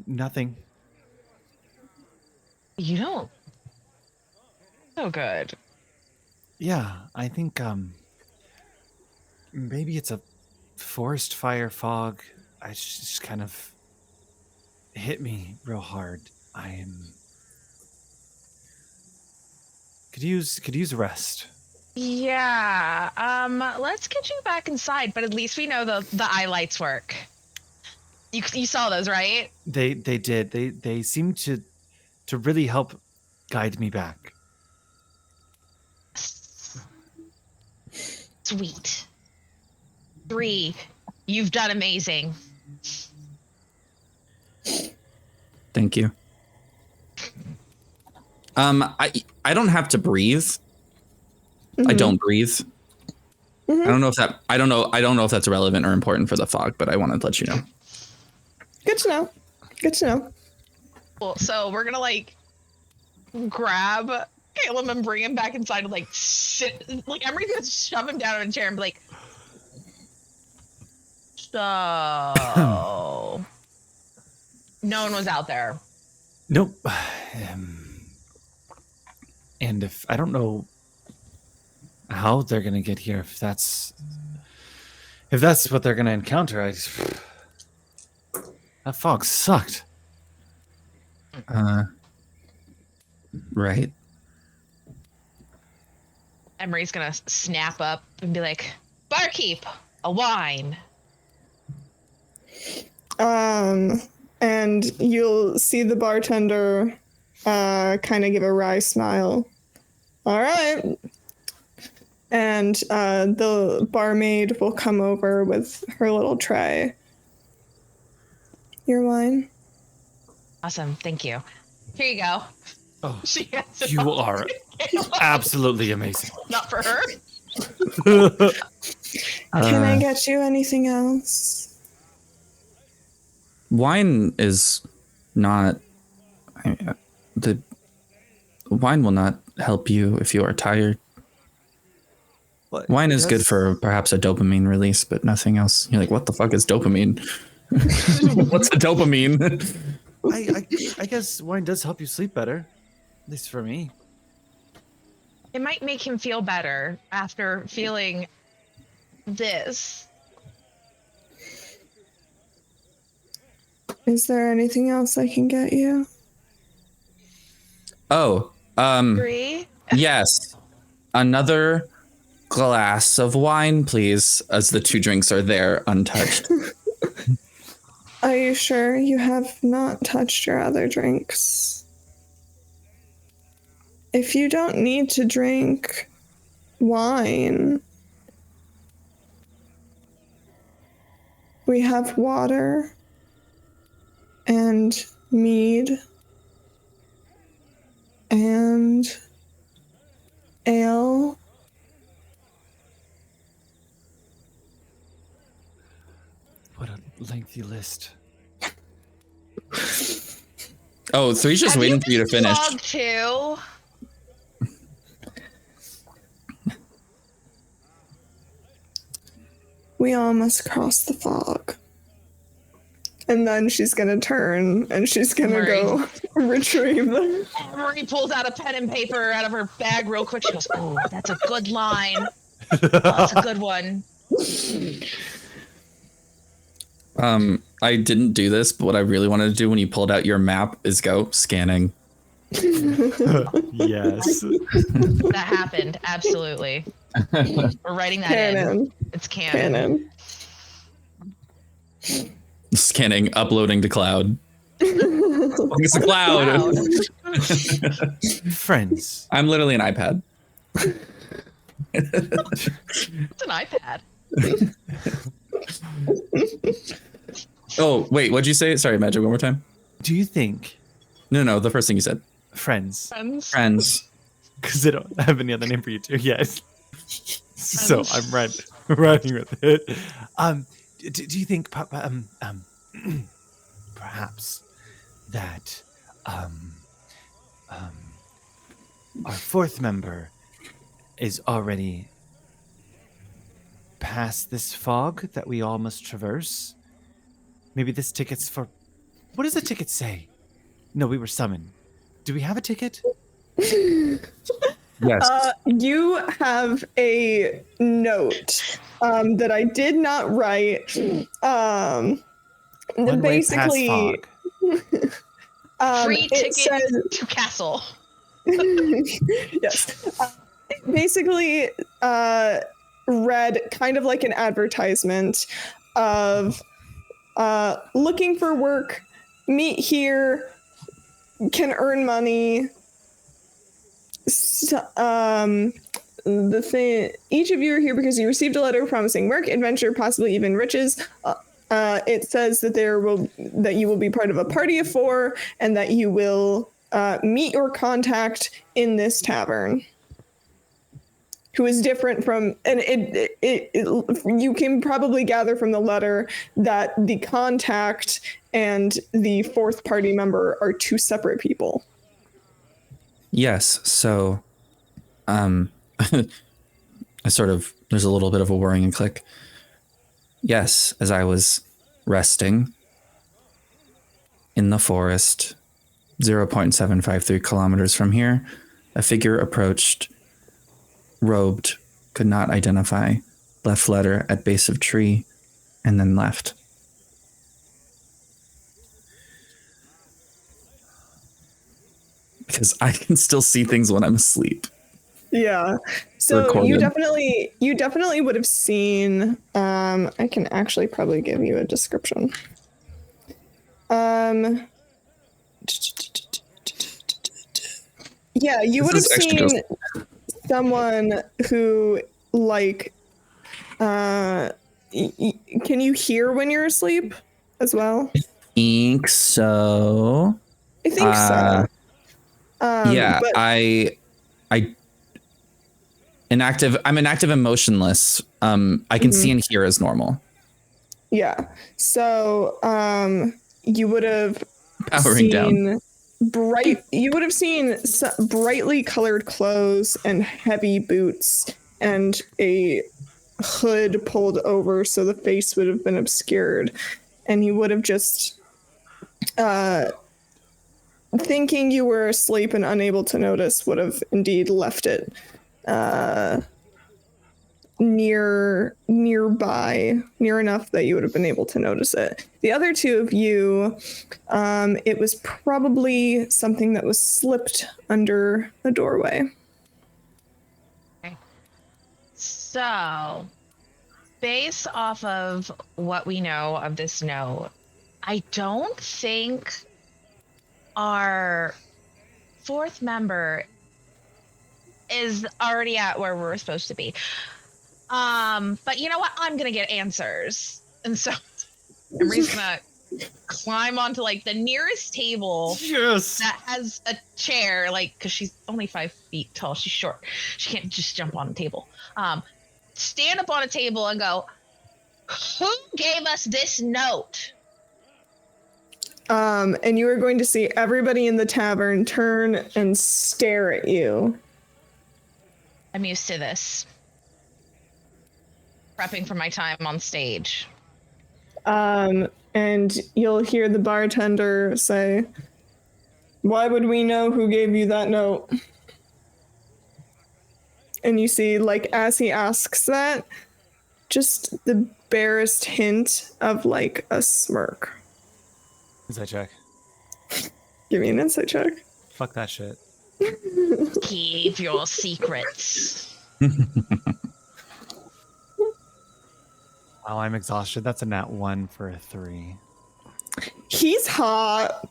nothing. You don't. So good. Yeah, I think maybe it's a forest fire fog. I just kind of hit me real hard. I am could use rest. Yeah. Let's get you back inside, but at least we know the eye lights work. You saw those, right? They did. They seem to really help guide me back. Sweet. 3. You've done amazing. Thank you. I don't have to breathe. I don't breathe. I don't know if that's relevant or important for the fog, but I wanted to let you know. Good to know. Good to know. Cool. So we're gonna grab Caleb and bring him back inside and sit. Emery's gonna shove him down in a chair and be like, so no one was out there. Nope. And if I don't know how they're gonna get here, if that's what they're gonna encounter, that fog sucked. Right. Emery's gonna snap up and be like, barkeep, a wine. And you'll see the bartender kind of give a wry smile. All right. And the barmaid will come over with her little tray. Your wine. Awesome, thank you. Here you go. Oh, She hands it you off are to Caleb. absolutely amazing. Not for her. Can I get you anything else? Wine is not. The wine will not help you if you are tired. What? Wine is good for perhaps a dopamine release, but nothing else. You're like, what the fuck is dopamine? What's a dopamine? I guess wine does help you sleep better, at least for me. It might make him feel better after feeling this. Is there anything else I can get you? Oh, Agree? yes. Another glass of wine, please, as the 2 drinks are there untouched. Are you sure you have not touched your other drinks? If you don't need to drink wine, we have water and mead and ale. What a lengthy list. Oh, so he's just Have waiting for you to been finish. flogged too? We all must cross the fog. And then she's gonna turn and she's gonna go retrieve them. Emery pulls out a pen and paper out of her bag real quick. She goes, "Oh, that's a good line. That's a good one." I didn't do this, but what I really wanted to do when you pulled out your map is go scanning. Yes. That happened. Absolutely. We're writing that in. Canon. It's canon. Scanning, uploading to cloud. It's a cloud. Friends. I'm literally an iPad. It's an iPad. Oh, wait, what'd you say? Sorry, Magic, one more time. Do you think No, the first thing you said. friends? Friends. Because they don't have any other name for you two. Yes. So I'm writing with it. do you think perhaps that our fourth member is already past this fog that we all must traverse? Maybe this ticket's for... What does the ticket say? No, we were summoned. Do we have a ticket? Yes. You have a note that I did not write. One way past Basically, fog. Free it ticket says, to castle. yes. Basically, read kind of like an advertisement of looking for work, meet here, can earn money. The thing, each of you are here because you received a letter promising work, adventure, possibly even riches. It says that that you will be part of a party of 4, and that you will meet your contact in this tavern, who is different from, and you can probably gather from the letter that the contact and the 4th party member are 2 separate people. Yes. So, I there's a little bit of a worrying click. Yes, as I was resting in the forest, 0.753 kilometers from here, a figure approached, robed, could not identify, left letter at base of tree, and then left. Because I can still see things when I'm asleep. Yeah. So Recorded. you definitely would have seen, I can actually probably give you a description. Yeah, you would have seen someone who, like, can you hear when you're asleep as well? Think so. I think so. Yeah, but I'm inactive and motionless. I can see and hear as normal. yeah. So you would have Powering down. You would have seen brightly colored clothes and heavy boots and a hood pulled over so the face would have been obscured, and you would have just thinking you were asleep and unable to notice, would have indeed left it nearby, near enough that you would have been able to notice it. The other 2 of you, it was probably something that was slipped under a doorway. Okay. So, based off of what we know of this note, I don't think our 4th member is already at where we're supposed to be. But you know what? I'm gonna get answers, and so Emery's gonna climb onto like the nearest table that has a chair, like, because she's only 5 feet tall. She's short. She can't just jump on a table. Stand up on a table and go, "Who gave us this note?" And you are going to see everybody in the tavern turn and stare at you. I'm used to this. Prepping for my time on stage. And you'll hear the bartender say, "Why would we know who gave you that note?" And you see, like, as he asks that, just the barest hint of, like, a smirk. Insight check. Give me an insight check. Fuck that shit. Keep your secrets. Oh, I'm exhausted. That's a nat 1 for a 3. He's hot.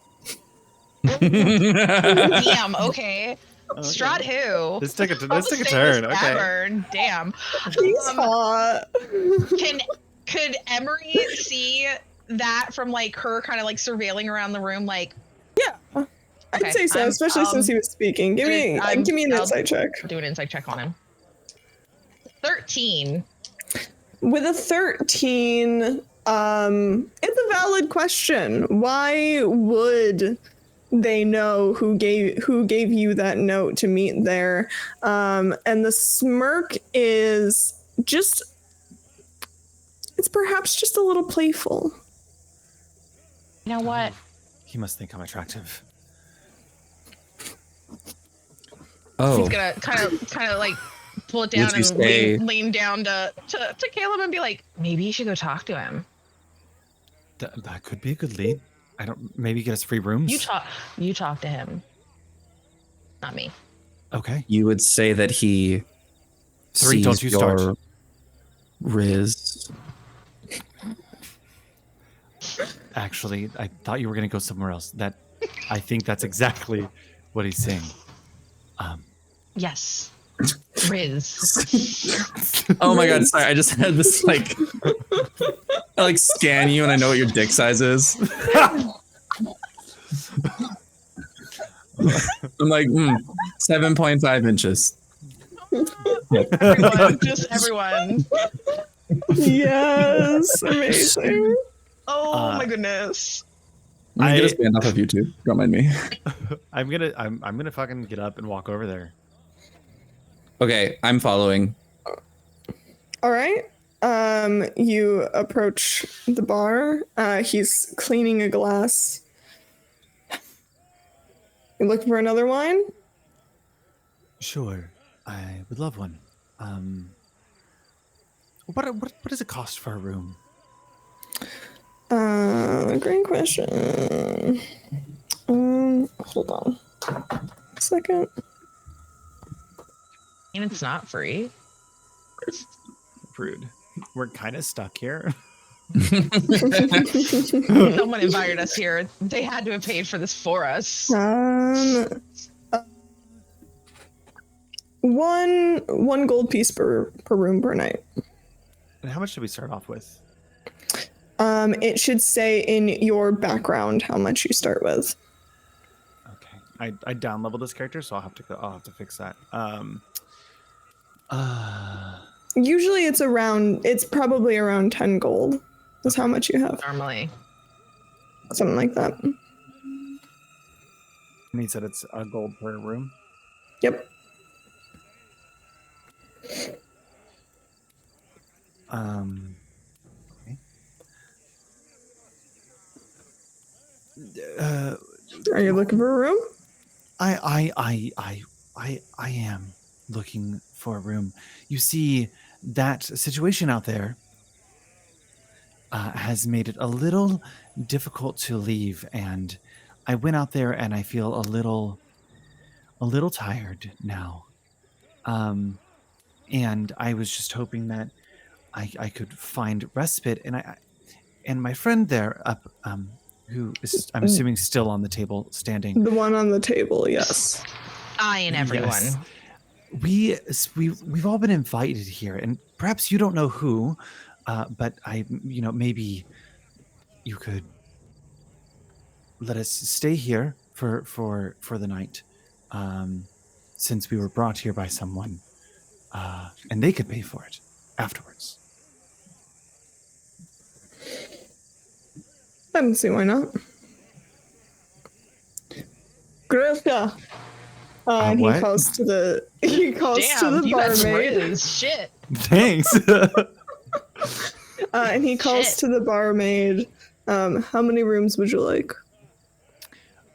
Damn, okay. Strahd who? Let's take a turn. Okay. Tavern. Damn. He's hot. Could Emery see that from like her kind of like surveilling around the room, like? Yeah, I'd say so, especially since he was speaking. Give me an insight check. Do an insight check on him. 13. With a 13, It's a valid question. Why would they know who gave you that note to meet there? And the smirk is just, it's perhaps just a little playful. You know what? He must think I'm attractive. Oh, He's gonna kind of like pull it down Would you and say- lean down to Caleb and be like, maybe you should go talk to him. That could be a good lead. I don't. Maybe get us free rooms. You talk to him, not me. Okay. you would say that he 3, sees don't you start. your Riz. Actually, I thought you were going to go somewhere else. I think that's exactly what he's saying. Yes, Riz. Oh my god, sorry, I just had this like I like scan you and I know what your dick size is. I'm like 7.5 inches. Everyone, just everyone. Yes, amazing. Oh my goodness. I'm gonna get a stand off of YouTube. Don't mind me. I'm gonna fucking get up and walk over there. Okay, I'm following. All right. You approach the bar. He's cleaning a glass. You looking for another wine? Sure, I would love one. What does it cost for a room? Great question. Hold on a second. And it's not free. Rude. We're kind of stuck here. Someone invited us here. They had to have paid for this for us. One gold piece per room per night. And how much should we start off with? It should say in your background how much you start with. Okay, I down leveled this character, so I'll have to fix that. Usually it's probably around 10 gold is how much you have. Normally. Something like that. And he said it's a gold per room. Yep. Okay. Are you looking for a room? I am looking for a room. You see, that situation out there has made it a little difficult to leave, and I went out there and I feel a little tired now. And I was just hoping that I could find respite, and my friend there up, who is, I'm assuming, still on the table standing. The one on the table, yes. I and everyone. Yes. We've all been invited here, and perhaps you don't know who, but maybe you could let us stay here for the night, since we were brought here by someone, and they could pay for it afterwards. I don't see why not. Grifka. And what? he calls to the Damn, you got barmaid. Riz. Shit. Thanks. And he calls Shit. to the barmaid. How many rooms would you like?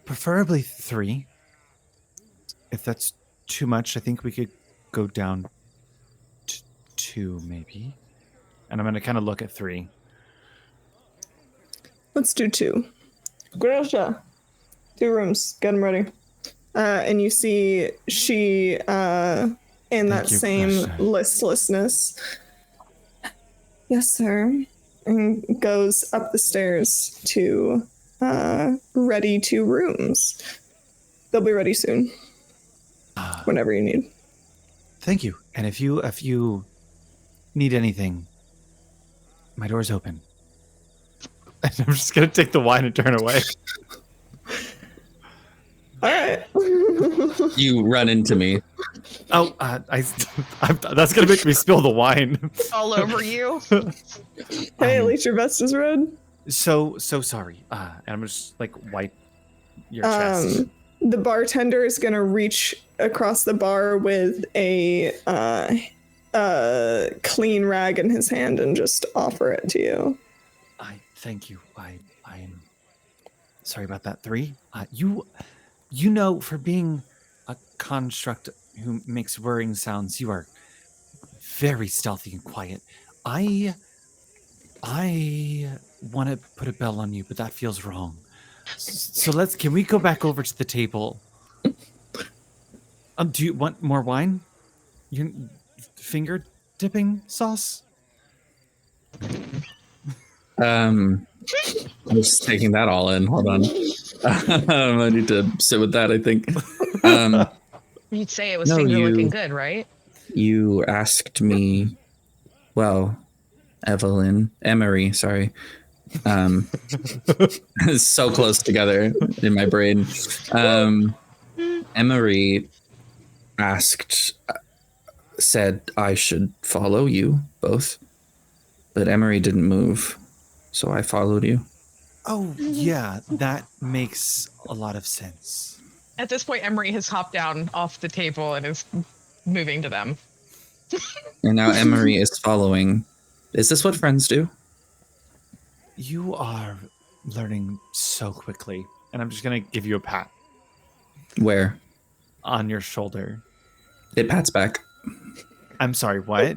Preferably 3. If that's too much, I think we could go down to 2, maybe. And I'm going to kind of look at 3. Let's do 2. Grifka. 2 rooms. Get them ready. And you see she, in that you, same Grishka. listlessness. Yes, sir. And goes up the stairs to ready 2 rooms. They'll be ready soon. Whenever you need. Thank you. And if you need anything, my door's open. And I'm just going to take the wine and turn away. All right. You run into me. Oh, that's gonna make me spill the wine. All over you. Hey, at least your vest is red. So sorry. And I'm just like wipe your chest. The bartender is gonna reach across the bar with a clean rag in his hand and just offer it to you. I thank you. I'm sorry about that. 3. You know, for being a construct who makes whirring sounds, you are very stealthy and quiet. I want to put a bell on you, but that feels wrong. So can we go back over to the table? Do you want more wine? Your finger dipping sauce? I'm just taking that all in. Hold on. I need to sit with that, I think. You'd say it was No, finger you- looking good, right? You asked me, well, Emery, sorry. So close together in my brain. Emery said I should follow you both, but Emery didn't move, so I followed you. Oh, yeah, that makes a lot of sense. At this point, Emery has hopped down off the table and is moving to them. And now Emery is following. Is this what friends do? You are learning so quickly. And I'm just going to give you a pat Where? on your shoulder. It pats back. I'm sorry, what?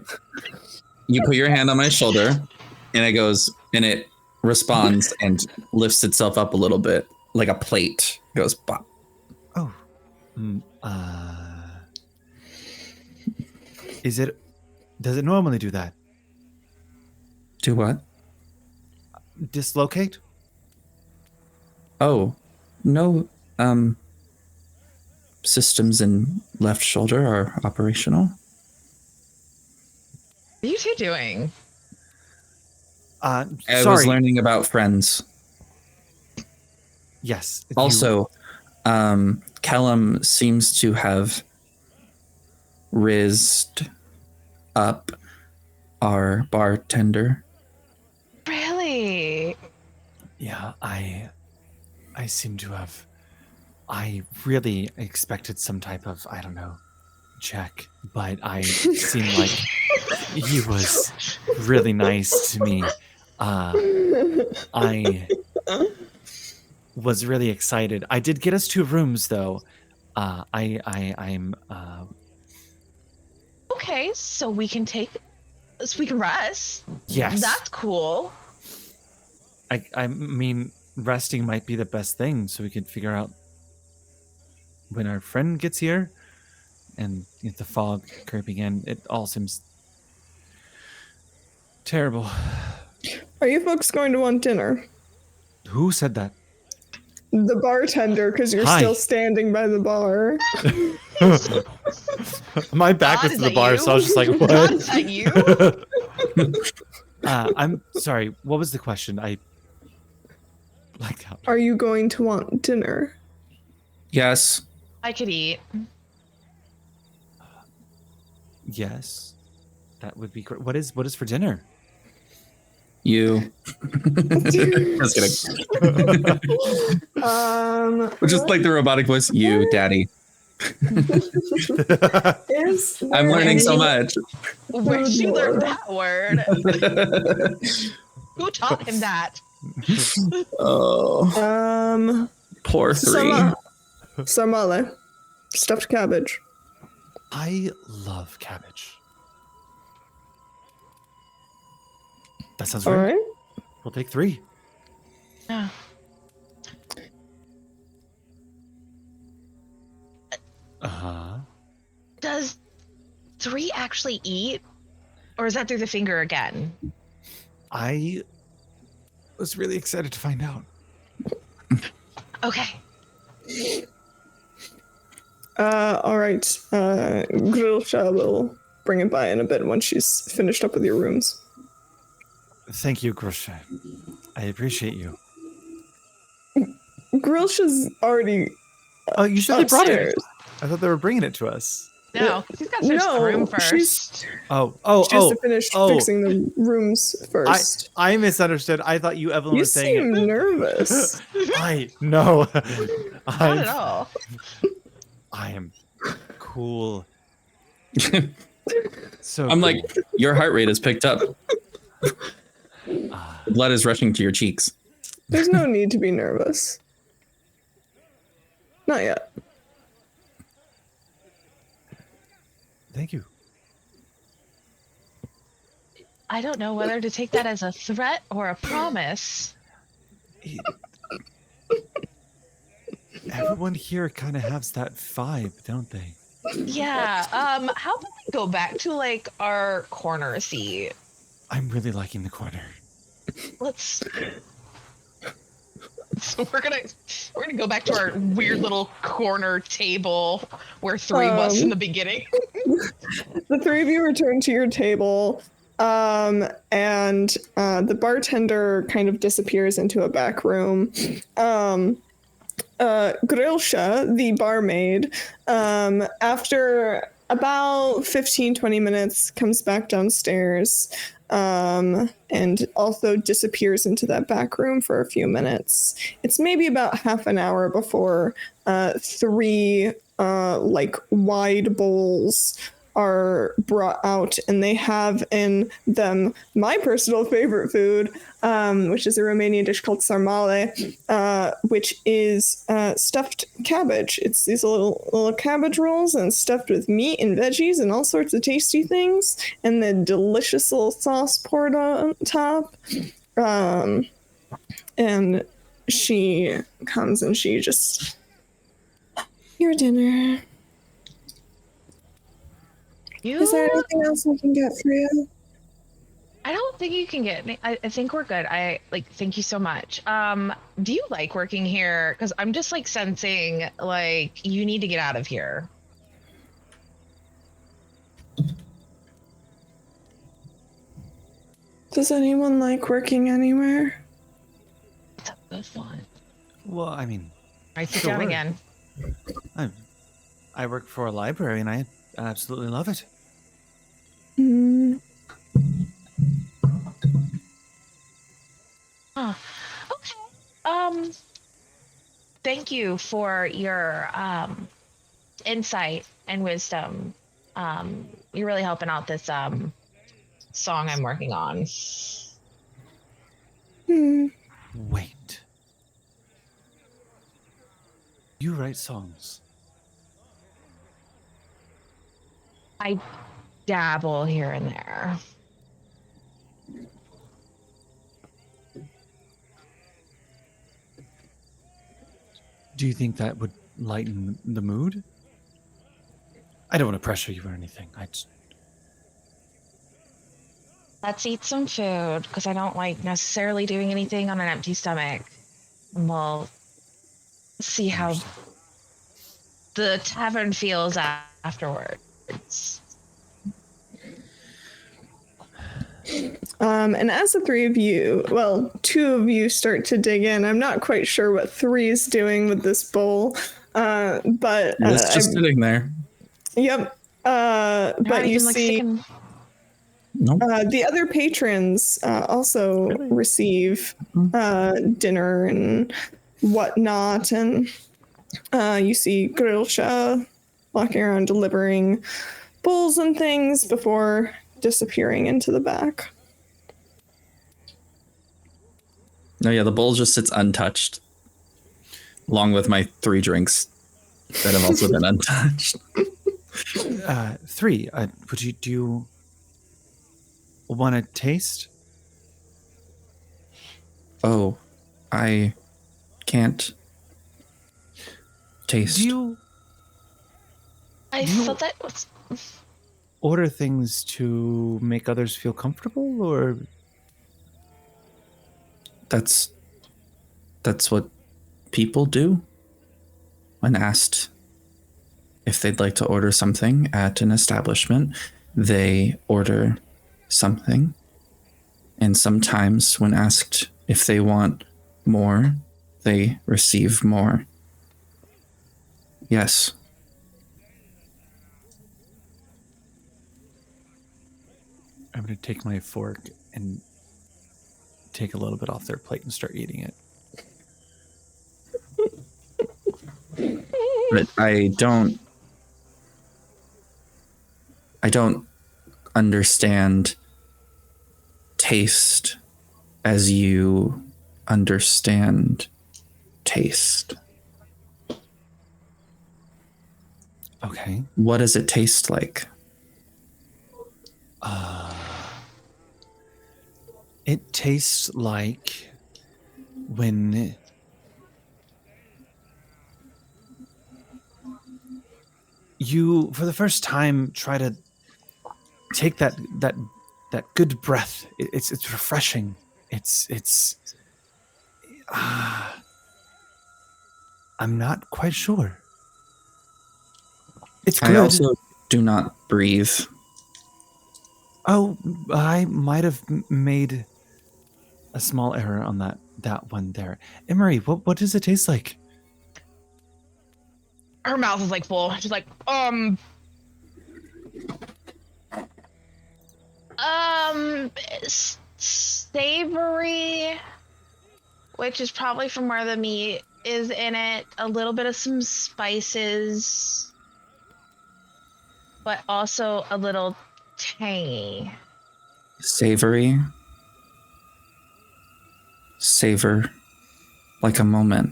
You put your hand on my shoulder, and it responds and lifts itself up a little bit, like a plate. It goes pop. Oh. Does it normally do that? Do what? Dislocate? Oh, no. Systems in left shoulder are operational. What are you two doing? I Sorry. was learning about friends. Yes. Also, Kellum seems to have rizzed up our bartender. Really? Yeah, I seem to have. I really expected some type of, I don't know, check, but I seemed like he was really nice to me. I was really excited. I did get us 2 rooms though. I'm Okay, so we can rest. yes. That's cool. I mean, resting might be the best thing, so we can figure out when our friend gets here, and the fog creeping in. It all seems terrible. Are you folks going to want dinner? Who said that? The bartender, because you're Hi. still standing by the bar. My back God, was is to the that bar, you? so I was just like, God, what? is that you? I'm sorry. What was the question? I blacked out. Are you going to want dinner? Yes. I could eat. Yes, that would be great. What is for dinner? You. Just kidding. Just like the robotic voice. You, daddy. Is I'm there learning so any- much. Where'd you learn Lord. that word? Who taught him that? Oh, poor 3. Sarmale. Stuffed cabbage. I love cabbage. That sounds All great. right. We'll take 3. Yeah. Uh-huh. Does 3 actually eat? Or is that through the finger again? I was really excited to find out. Okay. All right. Grilsha will bring it by in a bit when she's finished up with your rooms. Thank you, Grosha. I appreciate you. Grilsha's already Oh, you said they brought upstairs. it. I thought they were bringing it to us. No, she's got to finish the room first. She has to finish fixing the rooms first. I misunderstood. I thought Evelyn You was saying seem it. nervous. No. Not at all. I am cool. So I'm cool. like, your heart rate has picked up. Blood is rushing to your cheeks. There's no need to be nervous. Not yet. Thank you. I don't know whether to take that as a threat or a promise. Everyone here kind of has that vibe, don't they? Yeah. How about we go back to like our corner seat? I'm really liking the corner. Let's. So we're gonna go back to our weird little corner table where 3 was in the beginning. The 3 of you return to your table, and the bartender kind of disappears into a back room. Grilsha, the barmaid, after about 15-20 minutes, comes back downstairs, and also disappears into that back room for a few minutes. It's maybe about half an hour before 3 like wide bowls are brought out, and they have in them my personal favorite food, which is a Romanian dish called sarmale, which is stuffed cabbage. It's these little cabbage rolls and stuffed with meat and veggies and all sorts of tasty things, and then delicious little sauce poured on top. And she comes and she just, your dinner. Is there anything else we can get for you? I don't think you can get me. I think we're good. Thank you so much. Do you like working here? Because I'm just like sensing like you need to get out of here. Does anyone like working anywhere? It's a good one. Well, I mean, All right, sit down again. I work for a library and I absolutely love it. Huh. Okay. Thank you for your insight and wisdom. You're really helping out this song I'm working on. Wait. You write songs? I dabble here and there. Do you think that would lighten the mood? I don't want to pressure you or anything. Let's eat some food because I don't like necessarily doing anything on an empty stomach. And we'll see how the tavern feels afterwards. And as the 3 of you, well, 2 of you start to dig in. I'm not quite sure what 3 is doing with this bowl, but It's just sitting there. Yep. But you see, Nope. the other patrons also receive dinner and whatnot, and you see Grilsha walking around delivering bowls and things before disappearing into the back. No, yeah, the bowl just sits untouched, along with my 3 drinks that have also been untouched. 3. Do you want to taste? Oh, I can't taste. Do you I thought that was. order things to make others feel comfortable, or That's what people do when asked if they'd like to order something at an establishment. They order something, and sometimes when asked if they want more, they receive more. Yes. I'm going to take my fork and take a little bit off their plate and start eating it. But I don't understand taste as you understand taste. Okay. What does it taste like? It tastes like when you, for the first time, try to take that good breath. It's refreshing. It's. I'm not quite sure. It's good. I also do not breathe. Oh, I might have made a small error on that one there. Emery, what does it taste like? Her mouth is like full. She's like, savory, which is probably from where the meat is in it. A little bit of some spices, but also a little tangy. Savory. Savor. Like a moment.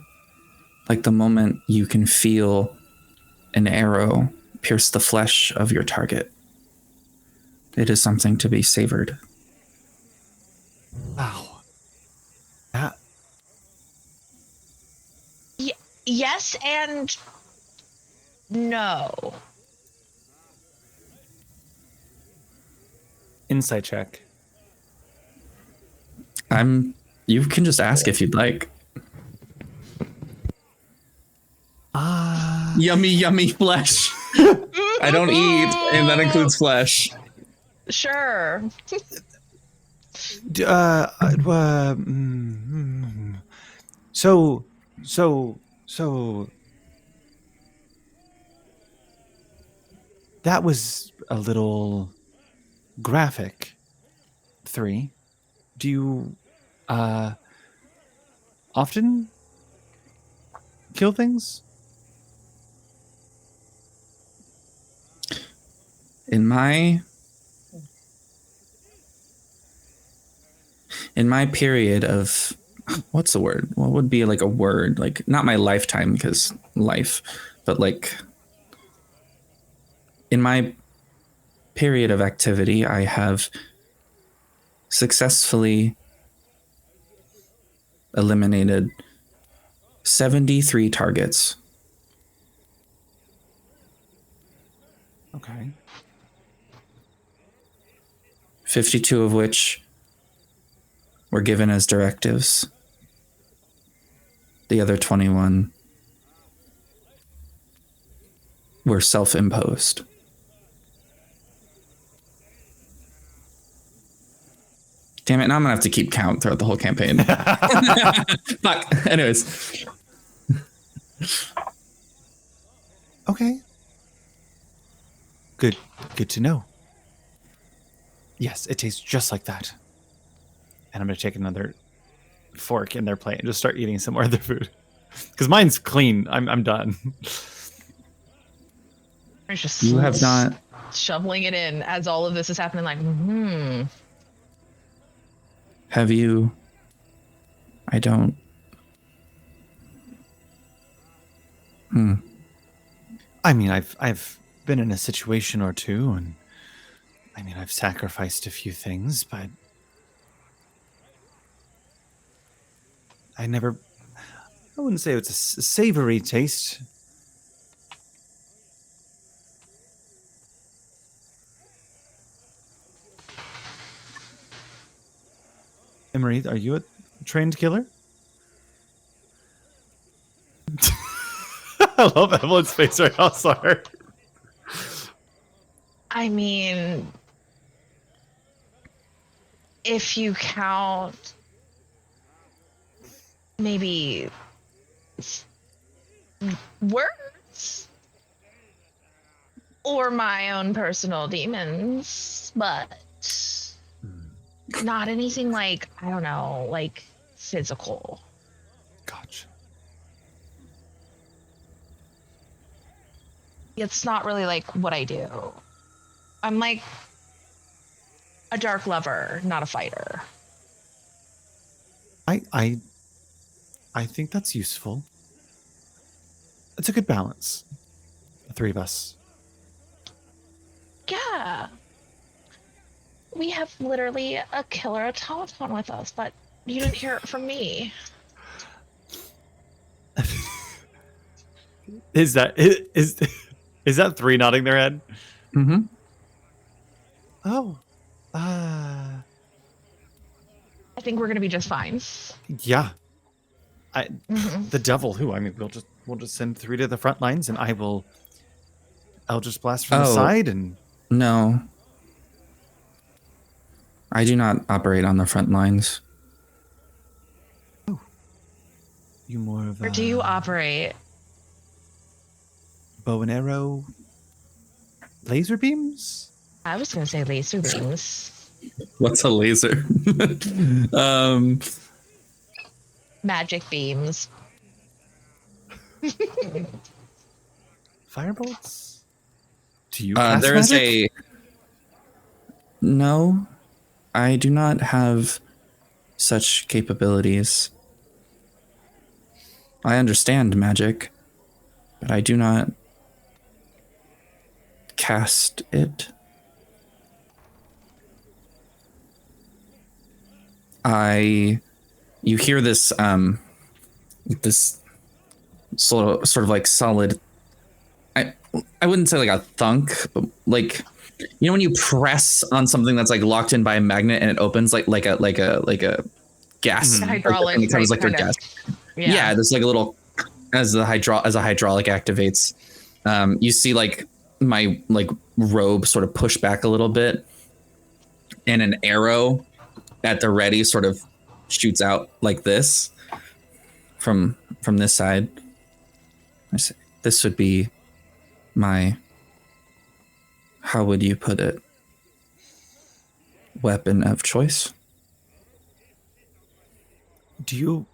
Like the moment you can feel an arrow pierce the flesh of your target. It is something to be savored. Wow. That Yes and no. insight check. You can just ask if you'd like. Yummy, yummy flesh. I don't eat, and that includes flesh. Sure. So that was a little graphic. 3. Do you often kill things? In my period of, what's the word? What would be like a word? Like, not my lifetime, because life, but like in my period of activity, I have successfully eliminated 73 targets. Okay. 52 of which were given as directives. The other 21 were self-imposed. Damn it, now I'm gonna have to keep count throughout the whole campaign. Fuck. Anyways. Okay. Good to know. Yes, it tastes just like that. And I'm going to take another fork in their plate and just start eating some more of their food. Because mine's clean. I'm done. It's just You have not shoveling it in as all of this is happening. Like, have you I don't I mean, I've been in a situation or two, and I mean, I've sacrificed a few things, but I wouldn't say it's a savory taste. Emery, are you a trained killer? I love Evelyn's face right now, sorry. I mean, if you count maybe words or my own personal demons, but not anything like, I don't know, like physical. Gotcha. It's not really like what I do. I'm like a dark lover, not a fighter. I think that's useful. It's a good balance. The three of us. Yeah. We have literally a killer automaton with us, but you didn't hear it from me. Is that that three nodding their head? Mm-hmm. Oh. I think we're gonna be just fine. Yeah. Mhm. The devil who? I mean, we'll just send three to the front lines and I'll just blast from the Oh. side and No. I do not operate on the front lines. you more of Where a do you operate? bow and arrow laser beams? I was gonna say laser beams. What's a laser? um, Magic beams. Firebolts? Do you cast there is magic? No, I do not have such capabilities. I understand magic, but I do not cast it. You hear this this sort of like solid, I wouldn't say like a thunk, but like, you know when you press on something that's like locked in by a magnet and it opens like a gas, Mhm. like, Hydraulic, it covers right, like your kind of. gas. Yeah, there's like a little, as a hydraulic activates, you see like my like robe sort of push back a little bit, and an arrow at the ready sort of shoots out like this from this side. I say, this would be my, how would you put it, weapon of choice. Do you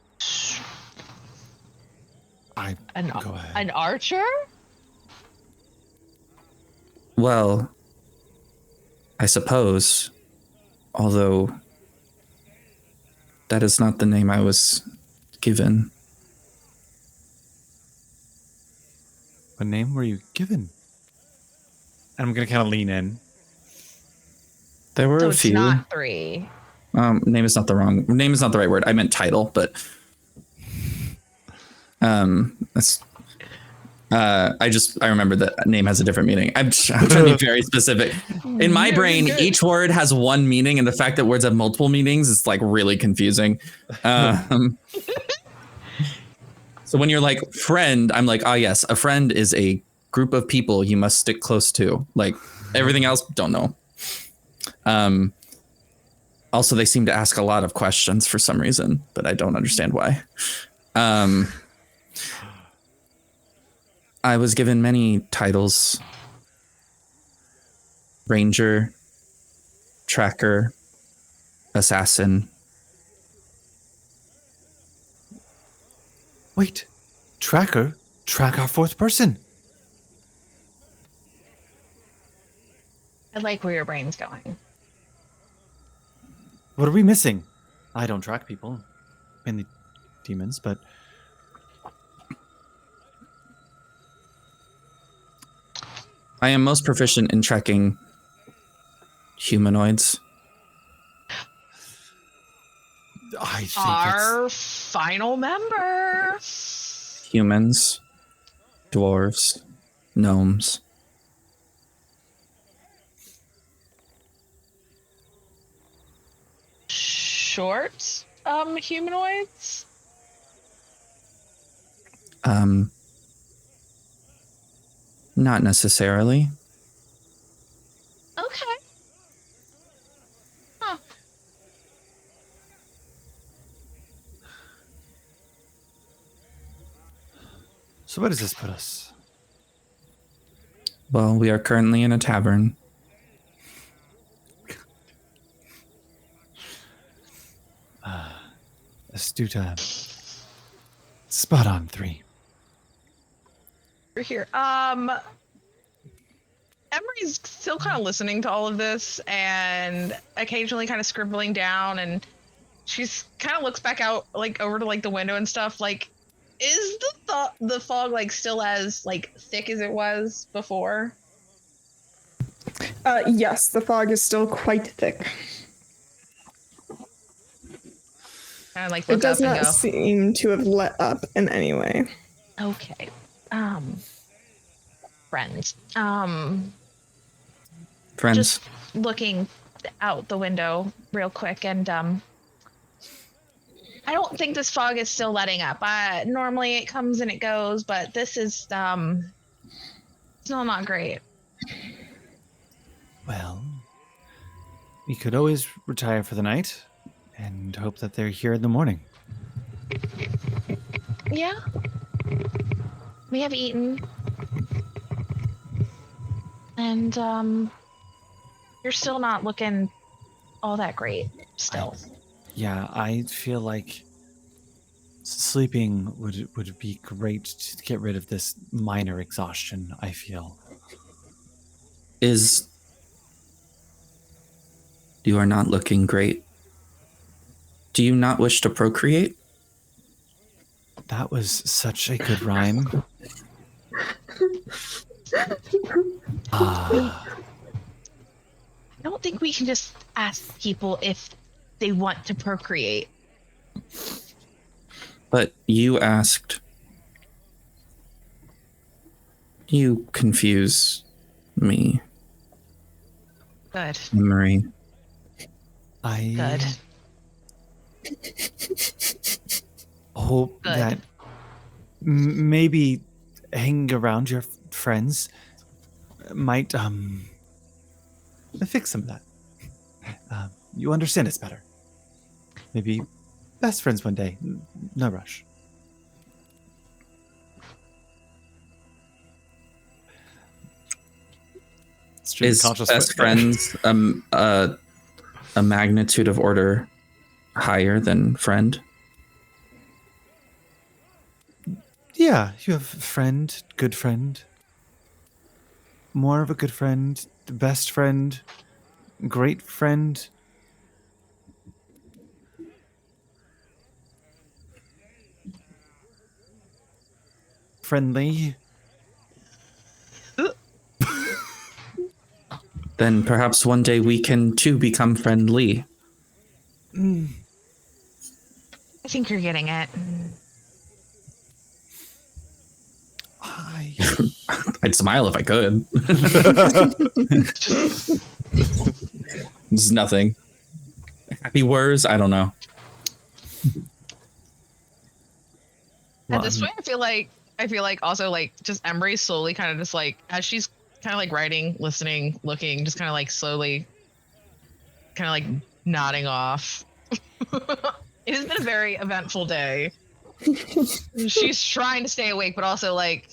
I An, go ahead. an archer? Well, I suppose, although that is not the name I was given. What name were you given? And I'm gonna kind of lean in. There were So a it's few. not three. Name is not the right word. I meant title, but that's I remember that name has a different meaning. I'm trying to be very specific. In my brain, each word has one meaning, and the fact that words have multiple meanings is like really confusing. So when you're like friend, I'm like, yes, a friend is a group of people you must stick close to. Like everything else, don't know. Also, they seem to ask a lot of questions for some reason, but I don't understand why. I was given many titles: Ranger, Tracker, Assassin. Wait, track our fourth person. I like where your brain's going. What are we missing? I don't track people, mainly demons, but I am most proficient in tracking humanoids. I think Our final member. Humans, dwarves, gnomes. Short humanoids. Not necessarily. Okay. Huh. So where does this put us? Well, we are currently in a tavern. astute. Spot on 3. We're here. Emery's still kind of listening to all of this and occasionally kind of scribbling down, and she's kind of looks back out like over to like the window and stuff. Like, is the fog like still as like thick as it was before? Yes, the fog is still quite thick. Kind of like It look does up and not go, seem to have let up in any way. okay, friends, Friends. just looking out the window real quick, and I don't think this fog is still letting up. Normally it comes and it goes, but this is still not great. Well, we could always retire for the night and hope that they're here in the morning. Yeah, we have eaten, and you're still not looking all that great still. Yeah, I feel like sleeping would be great to get rid of this minor exhaustion, I feel. You are not looking great. Do you not wish to procreate? That was such a good rhyme. I don't think we can just ask people if they want to procreate. But you asked. You confuse me, Good. Marie. Good. Hope Good. that maybe hanging around your friends might fix some of that. You understand us better. Maybe best friends one day. No rush. Is best friends a magnitude of order higher than friend? Yeah, you have friend, good friend, more of a good friend, best friend, great friend. Friendly. Then perhaps one day we can too become friendly. I think you're getting it. I'd smile if I could. It's nothing. Happy words? I don't know. At this point, I feel like also like just Emery slowly kind of just like as she's kind of like writing, listening, looking, just kind of like slowly, kind of like nodding off. It has been a very eventful day. She's trying to stay awake, but also like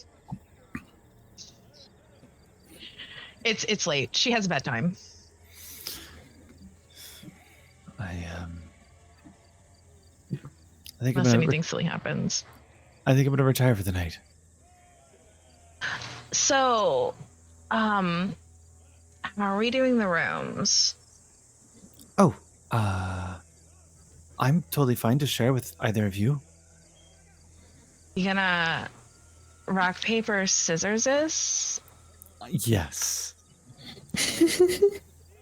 it's late. She has bedtime. I think Unless anything silly happens. I think I'm gonna retire for the night. So, how are we doing the rooms? Oh, I'm totally fine to share with either of you. You gonna rock, paper, scissors this? Yes.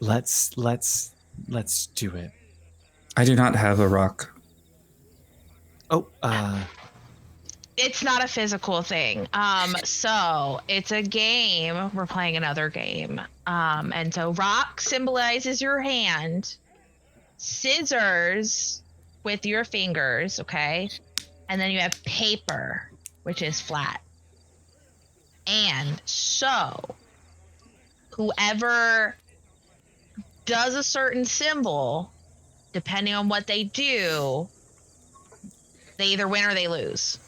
Let's do it. I do not have a rock. Oh, It's not a physical thing. So it's a game. We're playing another game. And so rock symbolizes your hand, scissors with your fingers, okay? And then you have paper, which is flat. And so whoever does a certain symbol, depending on what they do, they either win or they lose.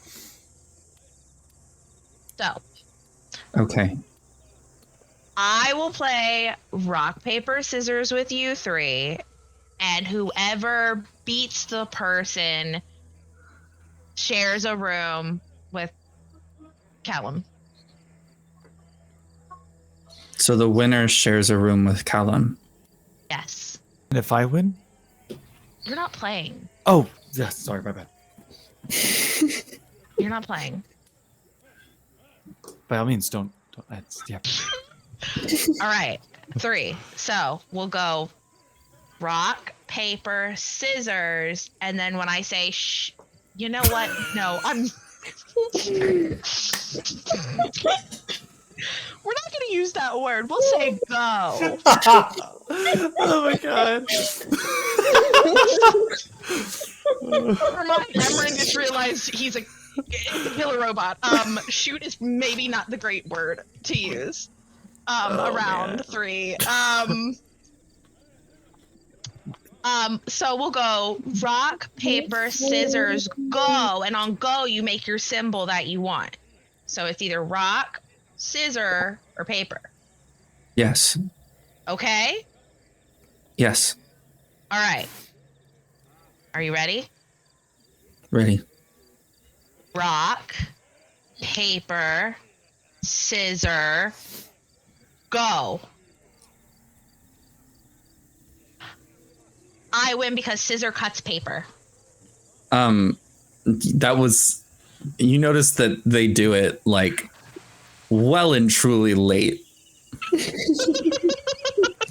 So, Okay. I will play rock, paper, scissors with you three, and whoever beats the person shares a room with Callum. So the winner shares a room with Callum. Yes. And if I win? You're not playing. Oh, yes. Sorry, my bad. You're not playing. By all means, don't yeah. All right. 3. So we'll go rock, paper, scissors, and then when I say shh, you know what? No, I'm. We're not going to use that word. We'll say go. Oh my god. Emran just realized he's a killer robot. Shoot is maybe not the great word to use. Around man. 3. So we'll go rock, paper, scissors, go, and on go you make your symbol that you want. So it's either rock, scissor, or paper. Yes. Okay? Yes. All right. Are you ready? Ready. Rock, paper, scissor, go. I win because scissor cuts paper. That was, you notice that they do it like well and truly late.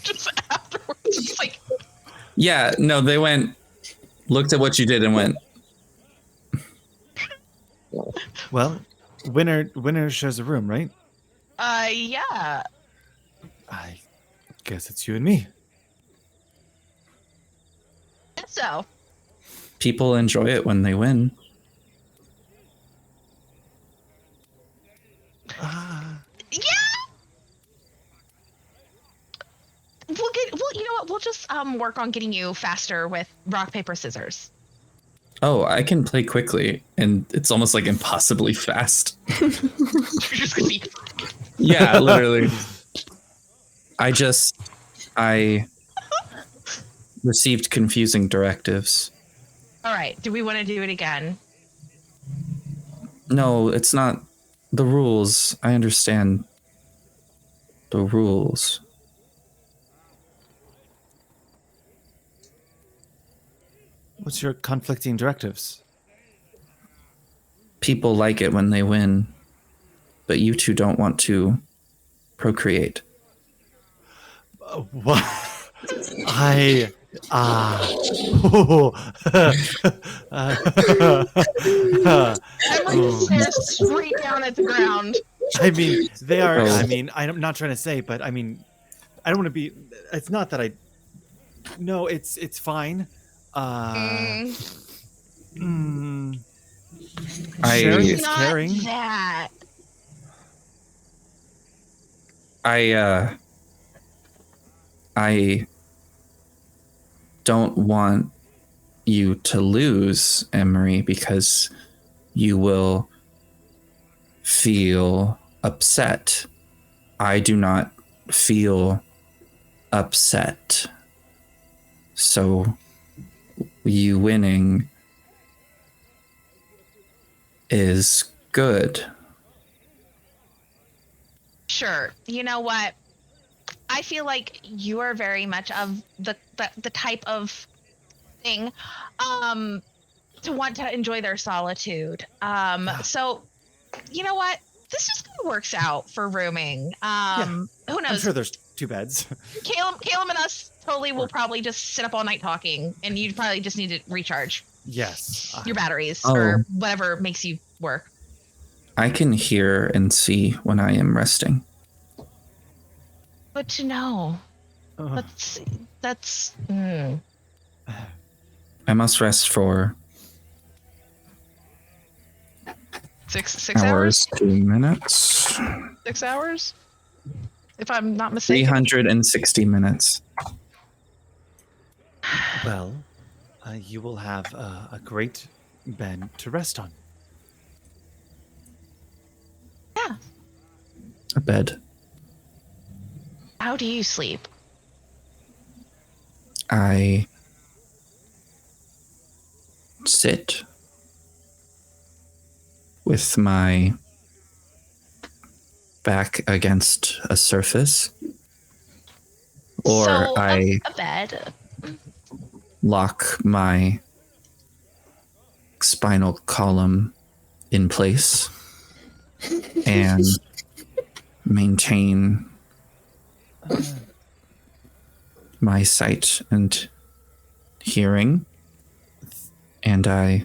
Just afterwards, it's like, Yeah, no, they went, looked at what you did and went, Well, winner shares a room, right? yeah. I guess it's you and me. So, people enjoy it when they win. yeah. You know what? We'll just work on getting you faster with rock, paper, scissors. Oh, I can play quickly, and it's almost like impossibly fast. You're just gonna be. Yeah, literally. I received confusing directives. All right. Do we want to do it again? No, it's not the rules. I understand the rules. What's your conflicting directives? People like it when they win, but you two don't want to procreate. What? Emily stares straight down at the ground. I mean, they are. Oh. I mean, I'm not trying to say, but I mean, I don't want to be. It's not that I. No, it's fine. Sharing is Not caring. that. I don't want you to lose, Emery, because you will feel upset. I do not feel upset. So you winning is good. Sure. You know what? I feel like you are very much of the type of thing to want to enjoy their solitude. So you know what? This just kind of works out for rooming. Who knows? I'm sure there's 2 beds. Caleb and us totally will probably just sit up all night talking, and you probably just need to recharge Yes. your batteries Oh. or whatever makes you work. I can hear and see when I am resting. Good to know. That's. I must rest for 6 hours, 2 minutes. 6 hours, if I'm not mistaken. 360 minutes. Well, you will have a great bed to rest on. Yeah. A bed. How do you sleep? I sit. with my back against a surface, or So, I a bed. lock my spinal column in place and maintain my sight and hearing, and I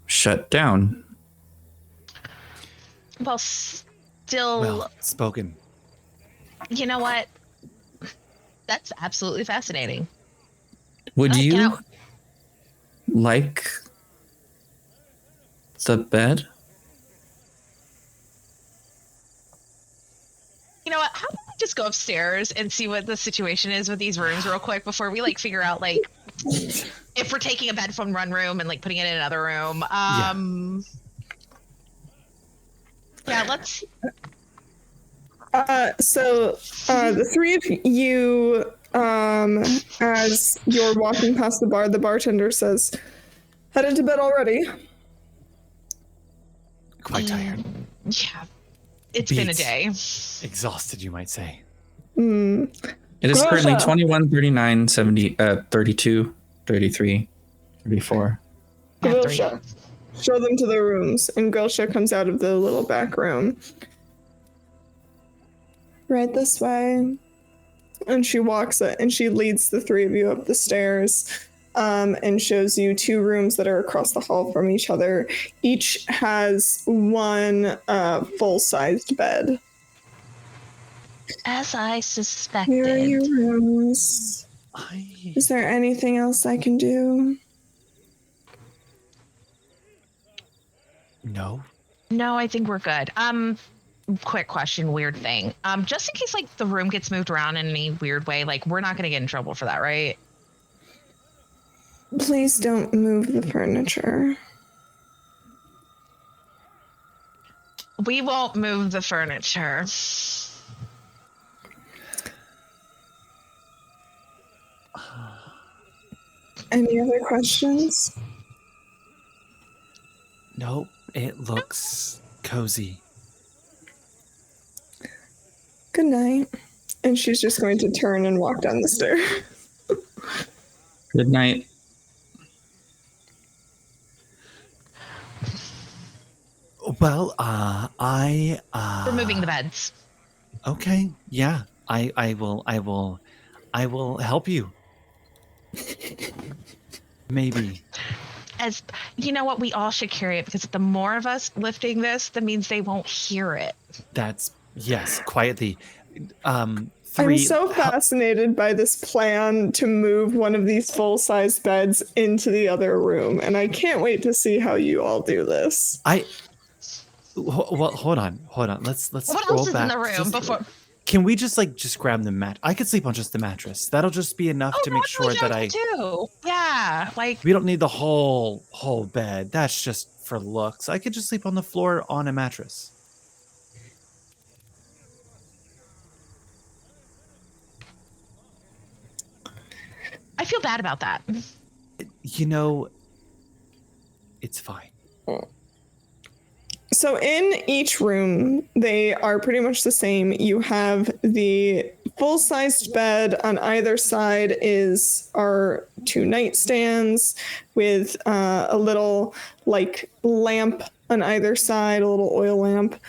shut down. Well, still, Well spoken. you know what? That's absolutely fascinating. Would Can you I- like the bed? You know what? How about we just go upstairs and see what the situation is with these rooms real quick before we like figure out like if we're taking a bed from one room and like putting it in another room. Yeah, let's. The three of you, as you're walking past the bar, the bartender says, "Headed to bed already?" Quite tired. Yeah, it's been a Beat. day. Exhausted, you might say. Hmm. It is currently Grosha. 21, 39, 70, 32, 33, 34. Yeah, three. Grilsha, show them to their rooms, and Grilsha comes out of the little back room. Right this way. And she walks it, and she leads the three of you up the stairs, and shows you two rooms that are across the hall from each other. Each has one full-sized bed. As I Here are suspected. your rooms. Is there anything else I can do? No. No, I think we're good. Quick question, weird thing. Just in case like the room gets moved around in any weird way, like we're not gonna get in trouble for that, right? Please don't move the furniture. We won't move the furniture. Any other questions? Nope. It looks cozy. Good night. And she's just going to turn and walk down the stairs. Good night. Well, We're moving the beds. Okay, yeah. I will help you. Maybe. As you know what, we all should carry it because the more of us lifting this, that means they won't hear it. That's yes, quietly. I'm Three. so fascinated by this plan to move one of these full-sized beds into the other room, and I can't wait to see how you all do this. Well, hold on. Let's What scroll else is back. in the room before? Can we just grab the mat? I could sleep on just the mattress. That'll just be enough to make sure that I. Do. Yeah, like We don't need the whole bed. That's just for looks. I could just sleep on the floor on a mattress. I feel bad about that. You know, it's fine. So in each room, they are pretty much the same. You have the full-sized bed on either side are two nightstands with a little lamp on either side, a little oil lamp.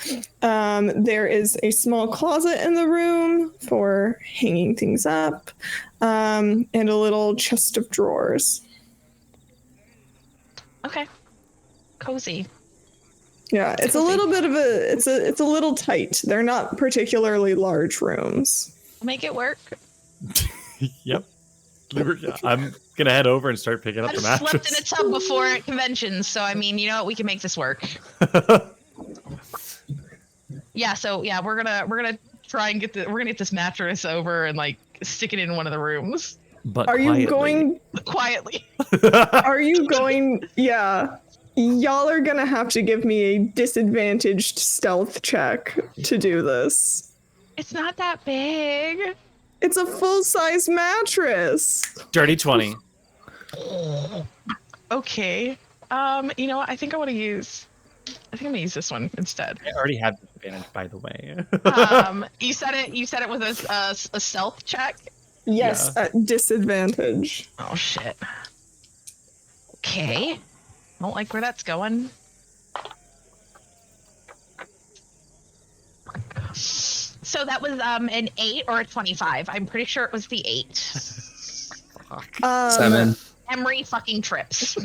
There is a small closet in the room for hanging things up, and a little chest of drawers. Okay, cozy. Yeah, it's a little bit of it's a little tight. They're not particularly large rooms. Make it work. Yep. I'm gonna head over and start picking up I've the slept in a mattress. tub before at conventions, so I mean, you know what, we can make this work. Yeah, so yeah, we're gonna try and get this mattress over and stick it in one of the rooms But Are you quietly. quietly. Are you going? Yeah. Y'all are gonna have to give me a disadvantaged stealth check to do this. It's not that big. It's a full-size mattress. Dirty 20. Okay. You know what? I think I want to use I think I'm gonna use this one instead. I already had this advantage, by the way. You said it. You said it with a stealth check. Yes, Yeah. at disadvantage. Oh shit. Okay. Don't like where that's going. So that was an 8 or a 25. I'm pretty sure it was the 8. Fuck. 7. Emery fucking trips.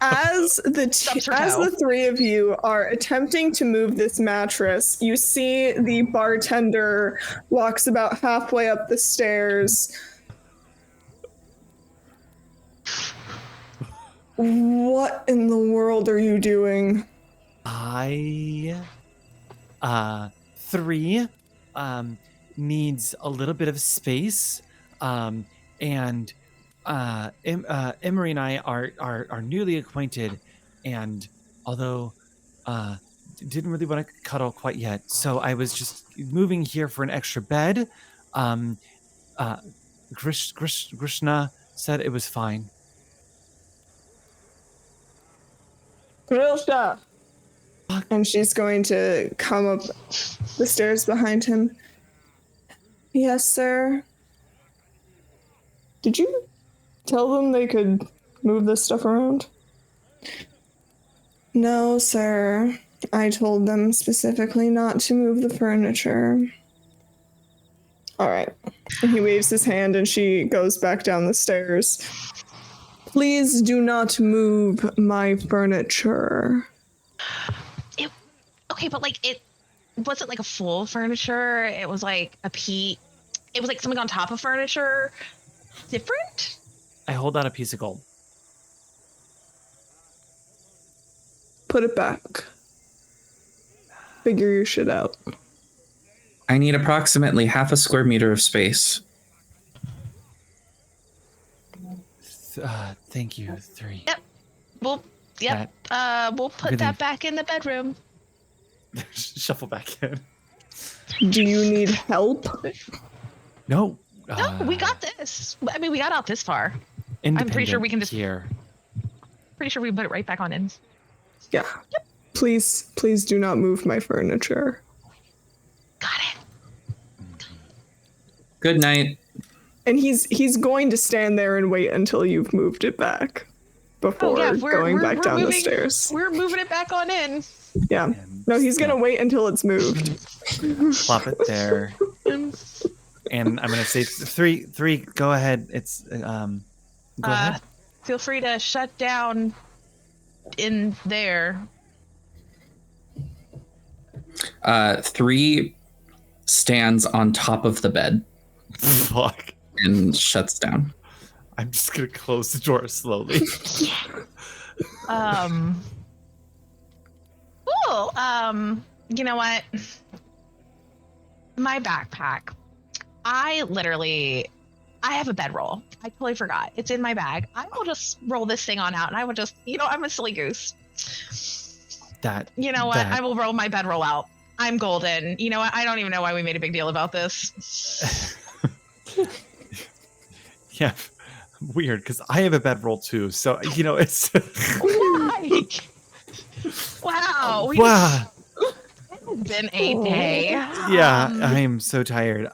As Stumps her toe. the three of you are attempting to move this mattress, you see the bartender walks about halfway up the stairs. What in the world are you doing? I 3 needs a little bit of space, and Emery and I are newly acquainted, and although didn't really want to cuddle quite yet, so I was just moving here for an extra bed. Krishna said it was fine. Grilsha! And she's going to come up the stairs behind him. Yes, sir. Did you tell them they could move this stuff around? No, sir. I told them specifically not to move the furniture. All right. And he waves his hand and she goes back down the stairs. Please do not move my furniture. Okay, but like it wasn't like a full furniture. It was like it was like something on top of furniture. Different? I hold out a piece of gold. Put it back. Figure your shit out. I need approximately half a square meter of space. Thank you, 3. Yep. We'll put Really? that back in the bedroom. Shuffle back in. Do you need help? No. No, we got this. I mean, we got out this far. I'm pretty sure we can just. Here. Pretty sure we can put it right back on in. Yeah. Yep. Please do not move my furniture. Got it. Good night. And he's going to stand there and wait until you've moved it back before going back down the stairs. We're moving it back on in. Yeah. And No, he's gonna step- wait until it's moved. Plop it there. And I'm gonna say 3. Go ahead. It's go ahead. Feel free to shut down in there. 3 stands on top of the bed Fuck. and shuts down. I'm just gonna close the door slowly. Cool. You know what? My backpack. I have a bedroll. I totally forgot. It's in my bag. I will just roll this thing on out and I will just, I'm a silly goose. You know what? I will roll my bedroll out. I'm golden. You know what? I don't even know why we made a big deal about this. Yeah. Weird, because I have a bedroll too. So it's Why? Wow. wow. It's been a day. Yeah, I am so tired.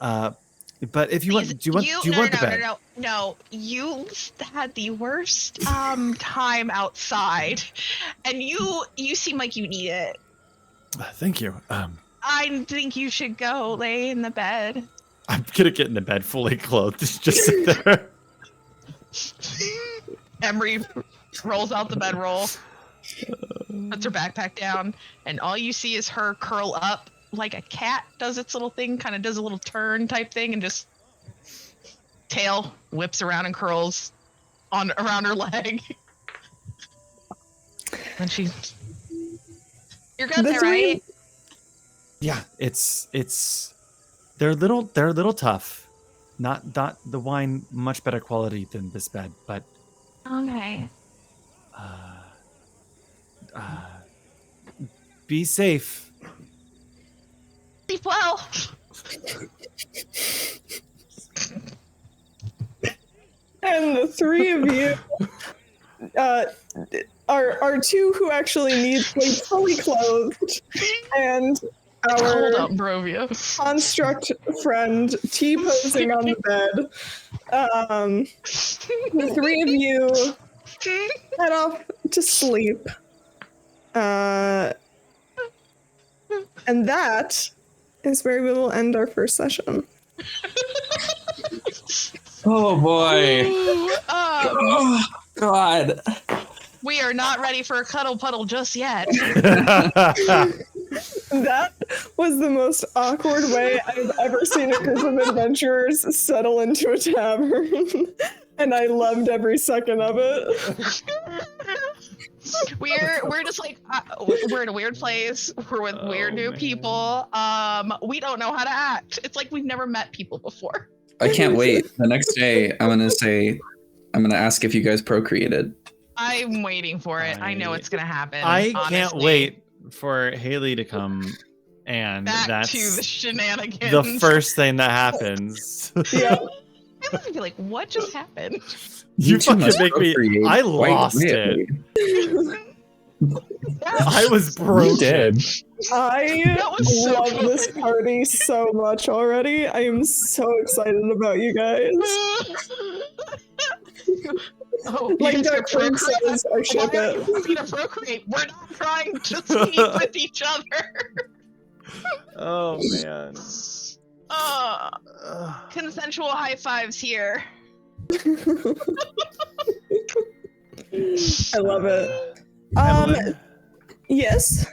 But if you want, do you want the bed? No. You had the worst time outside, and you seem like you need it. Thank you. I think you should go lay in the bed. I'm gonna get in the bed fully clothed. Just sit there. Emery rolls out the bedroll, puts her backpack down, and all you see is her curl up like a cat does its little thing, kind of does a little turn type thing, and just tail whips around and curls around her leg. And you're good there, right? Yeah, they're a little tough. Not the wine much better quality than this bed, but Okay. Be safe. Sleep well. And the three of you our two who actually need sleep fully clothed, and Hold our up, Barovia. construct friend T-posing on the bed. The three of you head off to sleep. And that is where we will end our first session. Oh boy. Um, God. we are not ready for a cuddle puddle just yet. That was the most awkward way I've ever seen a group of adventurers settle into a tavern. And I loved every second of it. We're just like we're in a weird place. We're with weird new people. We don't know how to act. It's like we've never met people before. I can't wait. The next day, I'm gonna ask if you guys procreated. I'm waiting for it. I know it's gonna happen. I honestly. can't wait for Haley to come, and Back that's to the shenanigans. the first thing that happens. Yeah. I would be like, what just happened? You two fucking must make me. procreate I quite lost quickly. it. I was broken. You did. I That was so love good. this party so much already. I am so excited about you guys. Oh, Like you guys Dark can Queen procreate? says, I ship Why are it. you happy to procreate? We're not trying to sleep with each other. Oh man. Consensual high fives here. I love it. Evelyn, Yes.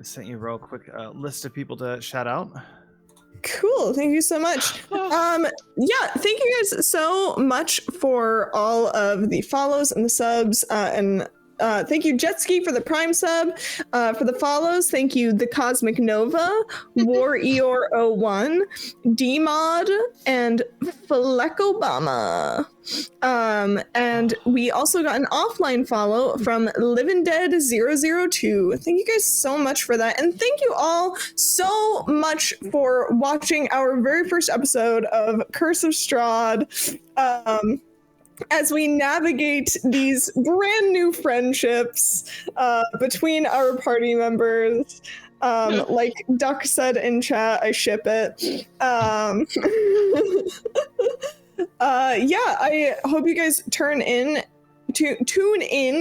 sent you a real quick list of people to shout out. Cool. Thank you so much. Yeah, thank you guys so much for all of the follows and the subs, and thank you Jetski for the Prime sub, for the follows. Thank you The Cosmic Nova, War Eeyore 01, Dmod, and Fleck Obama. And we also got an offline follow from Living Dead 002. Thank you guys so much for that. And thank you all so much for watching our very first episode of Curse of Strahd. As we navigate these brand new friendships between our party members. Like Duck said in chat, I ship it. Yeah, I hope you guys tune in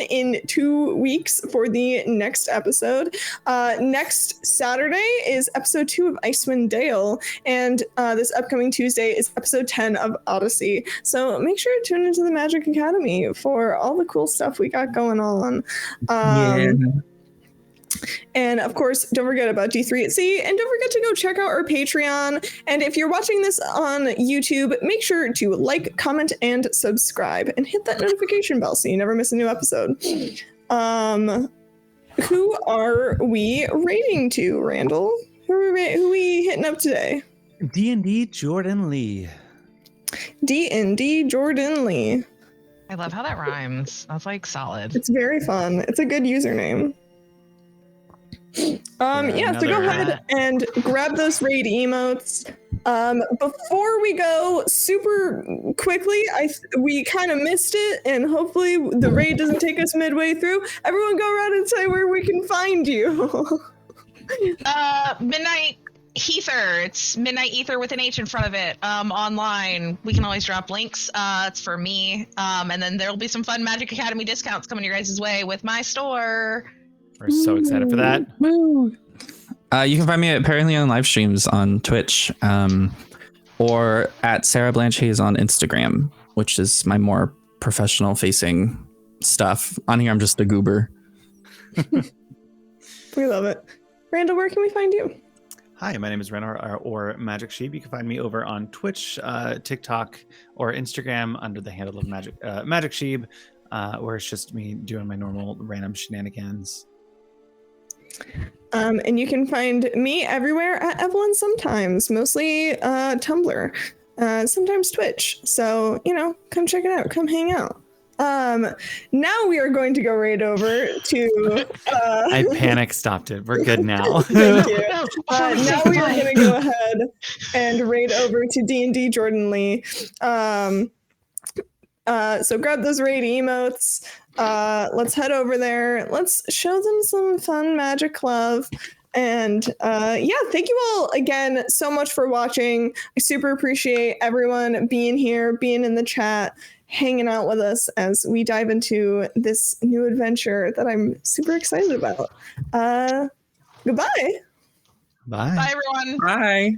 in 2 weeks for the next episode. Next Saturday is episode 2 of Icewind Dale, and this upcoming Tuesday is episode 10 of Odyssey. So make sure to tune into the Magic Academy for all the cool stuff we got going on. Yeah. And of course, don't forget about D3 at Sea, and don't forget to go check out our Patreon. And if you're watching this on YouTube, make sure to like, comment, and subscribe, and hit that notification bell so you never miss a new episode. Who are we rating to, Randall? Who are we hitting up today? D&D Jordan Lee. D&D Jordan Lee. I love how that rhymes. That's like solid. It's very fun. It's a good username. Yeah, so go ahead and grab those raid emotes. Before we go, super quickly, we kind of missed it, and hopefully the raid doesn't take us midway through. Everyone go around and say where we can find you. Midnight Ether. It's Midnight Ether with an H in front of it. Online. We can always drop links. It's for me. And then there'll be some fun Magic Academy discounts coming your guys' way with my store. We're so excited for that. You can find me apparently on live streams on Twitch, or at Sarah Blanche Hayes on Instagram, which is my more professional facing stuff. On here, I'm just a goober. We love it. Randall, where can we find you? Hi, my name is Renar or Magic Sheep. You can find me over on Twitch, TikTok, or Instagram under the handle of Magic Sheep, where it's just me doing my normal random shenanigans. And you can find me everywhere at Evelyn sometimes, mostly Tumblr, sometimes Twitch. So, come check it out. Come hang out. Now we are going to go right over to... I panic stopped it. We're good now. Thank you. Now we are going to go ahead and raid over to D&D Jordan Lee. So grab those raid emotes. Let's head over there. Let's show them some fun magic love. And thank you all again so much for watching. I super appreciate everyone being here, being in the chat, hanging out with us as we dive into this new adventure that I'm super excited about. Goodbye. Bye. Bye, everyone. Bye.